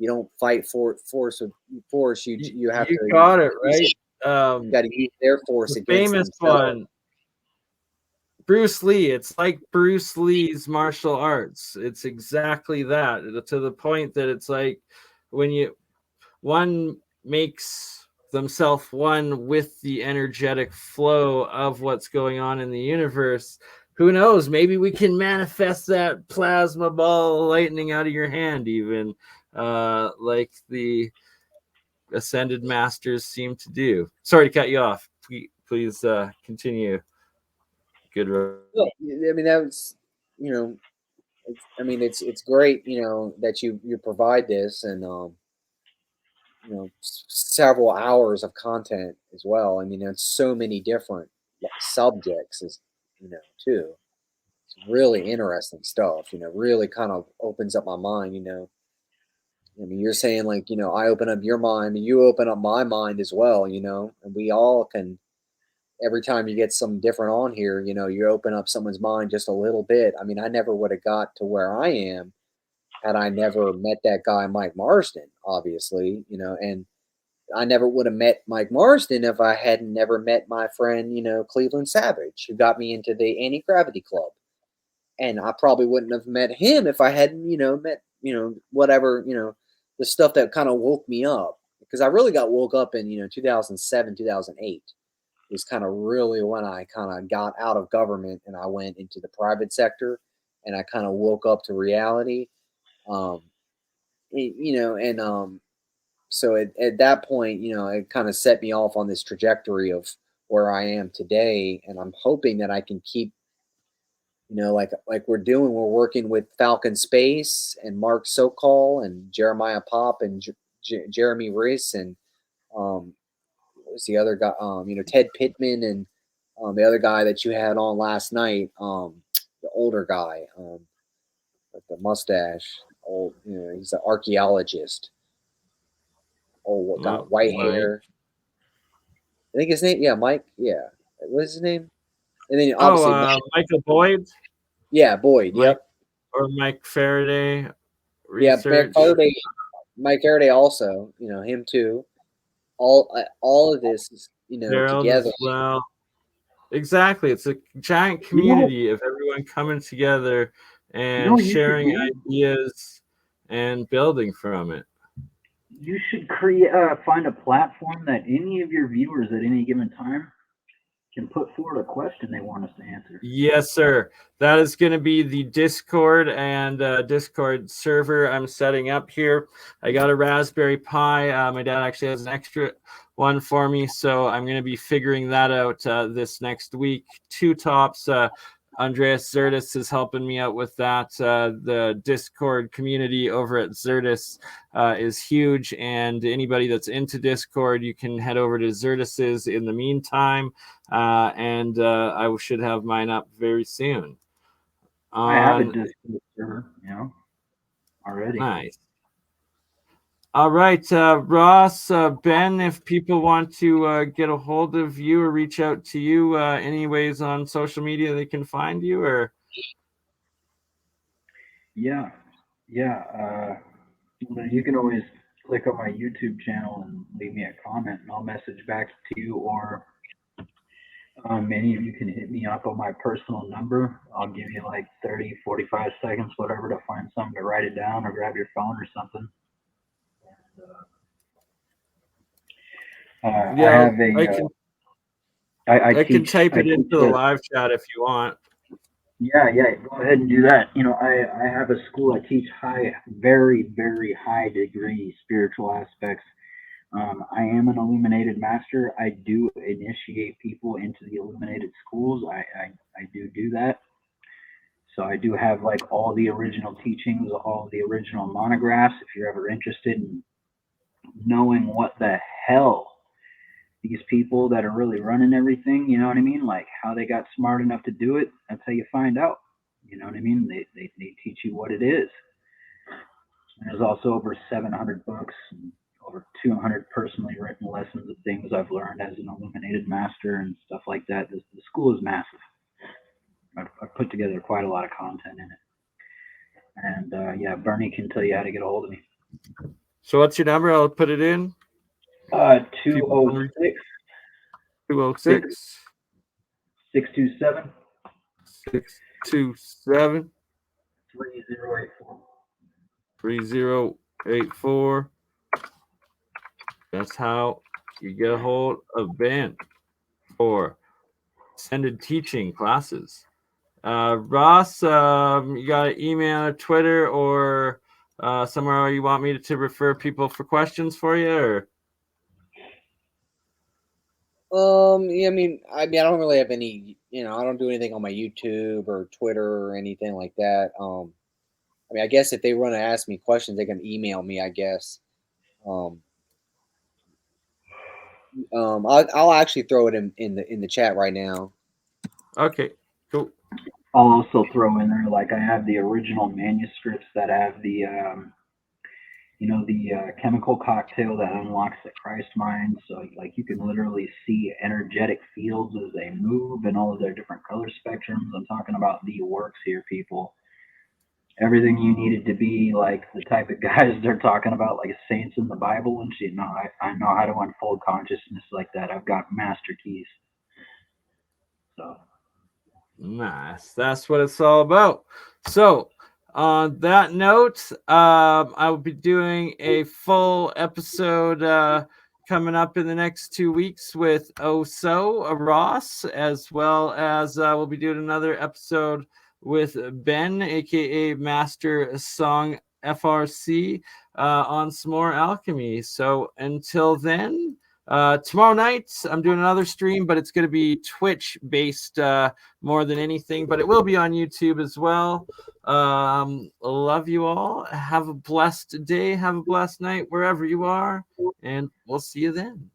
don't fight for force with force. You have to. You got it right. You got to use their force against famous themselves. one. Bruce Lee. It's like Bruce Lee's martial arts. It's exactly that, to the point that it's like when one makes themselves one with the energetic flow of what's going on in the universe. Who knows? Maybe we can manifest that plasma ball lightning out of your hand, even like the ascended masters seem to do. Sorry to cut you off. Please continue. Good. I mean, that was, it's great, that you provide this and, several hours of content as well. I mean, it's so many different subjects, too. It's really interesting stuff. Really kind of opens up my mind. I mean, you're saying like, I open up your mind, and you open up my mind as well. And we all can. Every time you get some different on here, you open up someone's mind just a little bit. I mean, I never would have got to where I am had I never met that guy, Mike Marston, obviously, and I never would have met Mike Marston if I hadn't never met my friend, Cleveland Savage, who got me into the Anti-Gravity Club. And I probably wouldn't have met him if I hadn't, met, whatever, the stuff that kind of woke me up. Because I really got woke up in, 2007, 2008. Was kind of really when I kind of got out of government and I went into the private sector, and I kind of woke up to reality. So at that point, it kind of set me off on this trajectory of where I am today. And I'm hoping that I can keep, like we're working with Falcon Space and Mark Sokol and Jeremiah Pop and Jeremy Riss and, was the other guy, Ted Pittman and the other guy that you had on last night, the older guy with the mustache, he's an archaeologist. Got white hair. I think his name, Mike. Yeah, what's his name? And then obviously Michael Boyd. Yeah, Boyd. Yep. Or Mike Faraday. Yeah, Research. Mike Faraday also. You know him too. All of this is Gerald together. as well. Exactly. It's a giant community of everyone coming together and sharing ideas and building from it. You should find a platform that any of your viewers at any given time can put forward a question they want us to answer. Yes, sir. That is going to be the Discord and Discord server I'm setting up here. I got a Raspberry Pi. My dad actually has an extra one for me, so I'm going to be figuring that out this next week. Two tops. Andreas Zertis is helping me out with that. The Discord community over at Zertis is huge, and anybody that's into Discord, you can head over to Zertis's in the meantime, and I should have mine up very soon. I have a Discord server, already. Nice. All right, Ross, Ben, if people want to get a hold of you or reach out to you any ways on social media they can find you, or? Yeah. You can always click on my YouTube channel and leave me a comment, and I'll message back to you, or many of you can hit me up on my personal number. I'll give you like 30, 45 seconds, whatever, to find something to write it down or grab your phone or something. Yeah, I can type it into the live chat if you want. Yeah, go ahead and do that. I have a school. I teach very, very high degree spiritual aspects. I am an illuminated master. I do initiate people into the illuminated schools. I do that. So I do have like all the original teachings, all the original monographs. If you're ever interested in knowing what the hell these people that are really running everything, you know what I mean? Like how they got smart enough to do it. That's how you find out. You know what I mean? They teach you what it is. And there's also over 700 books, and over 200 personally written lessons of things I've learned as an illuminated master and stuff like that. The school is massive. I've put together quite a lot of content in it. And yeah, Bernie can tell you how to get a hold of me. So what's your number? I'll put it in. 206 206 627 627 3084. 3084. That's how you get a hold of Ben for extended teaching classes. Ross, you got an email, Twitter, or somewhere you want me to refer people for questions for you, or? Yeah, I mean, I don't really have any, I don't do anything on my YouTube or Twitter or anything like that. I mean, I guess if they want to ask me questions, they can email me, I guess. I'll actually throw it in the chat right now. Okay, cool. I'll also throw in there, like I have the original manuscripts that have the, the chemical cocktail that unlocks the Christ mind. So like you can literally see energetic fields as they move and all of their different color spectrums. I'm talking about the works here, people. Everything you needed to be like the type of guys they're talking about, like saints in the Bible and shit. No, I know how to unfold consciousness like that. I've got master keys. So nice. That's what it's all about. So on that note, I will be doing a full episode coming up in the next 2 weeks with Ross, as well as we'll be doing another episode with Ben, aka Master Song FRC, on some more alchemy. So until then, tomorrow night I'm doing another stream, but it's going to be Twitch based more than anything, but it will be on YouTube as well. Love you all. Have a blessed day. Have a blessed night wherever you are, and we'll see you then.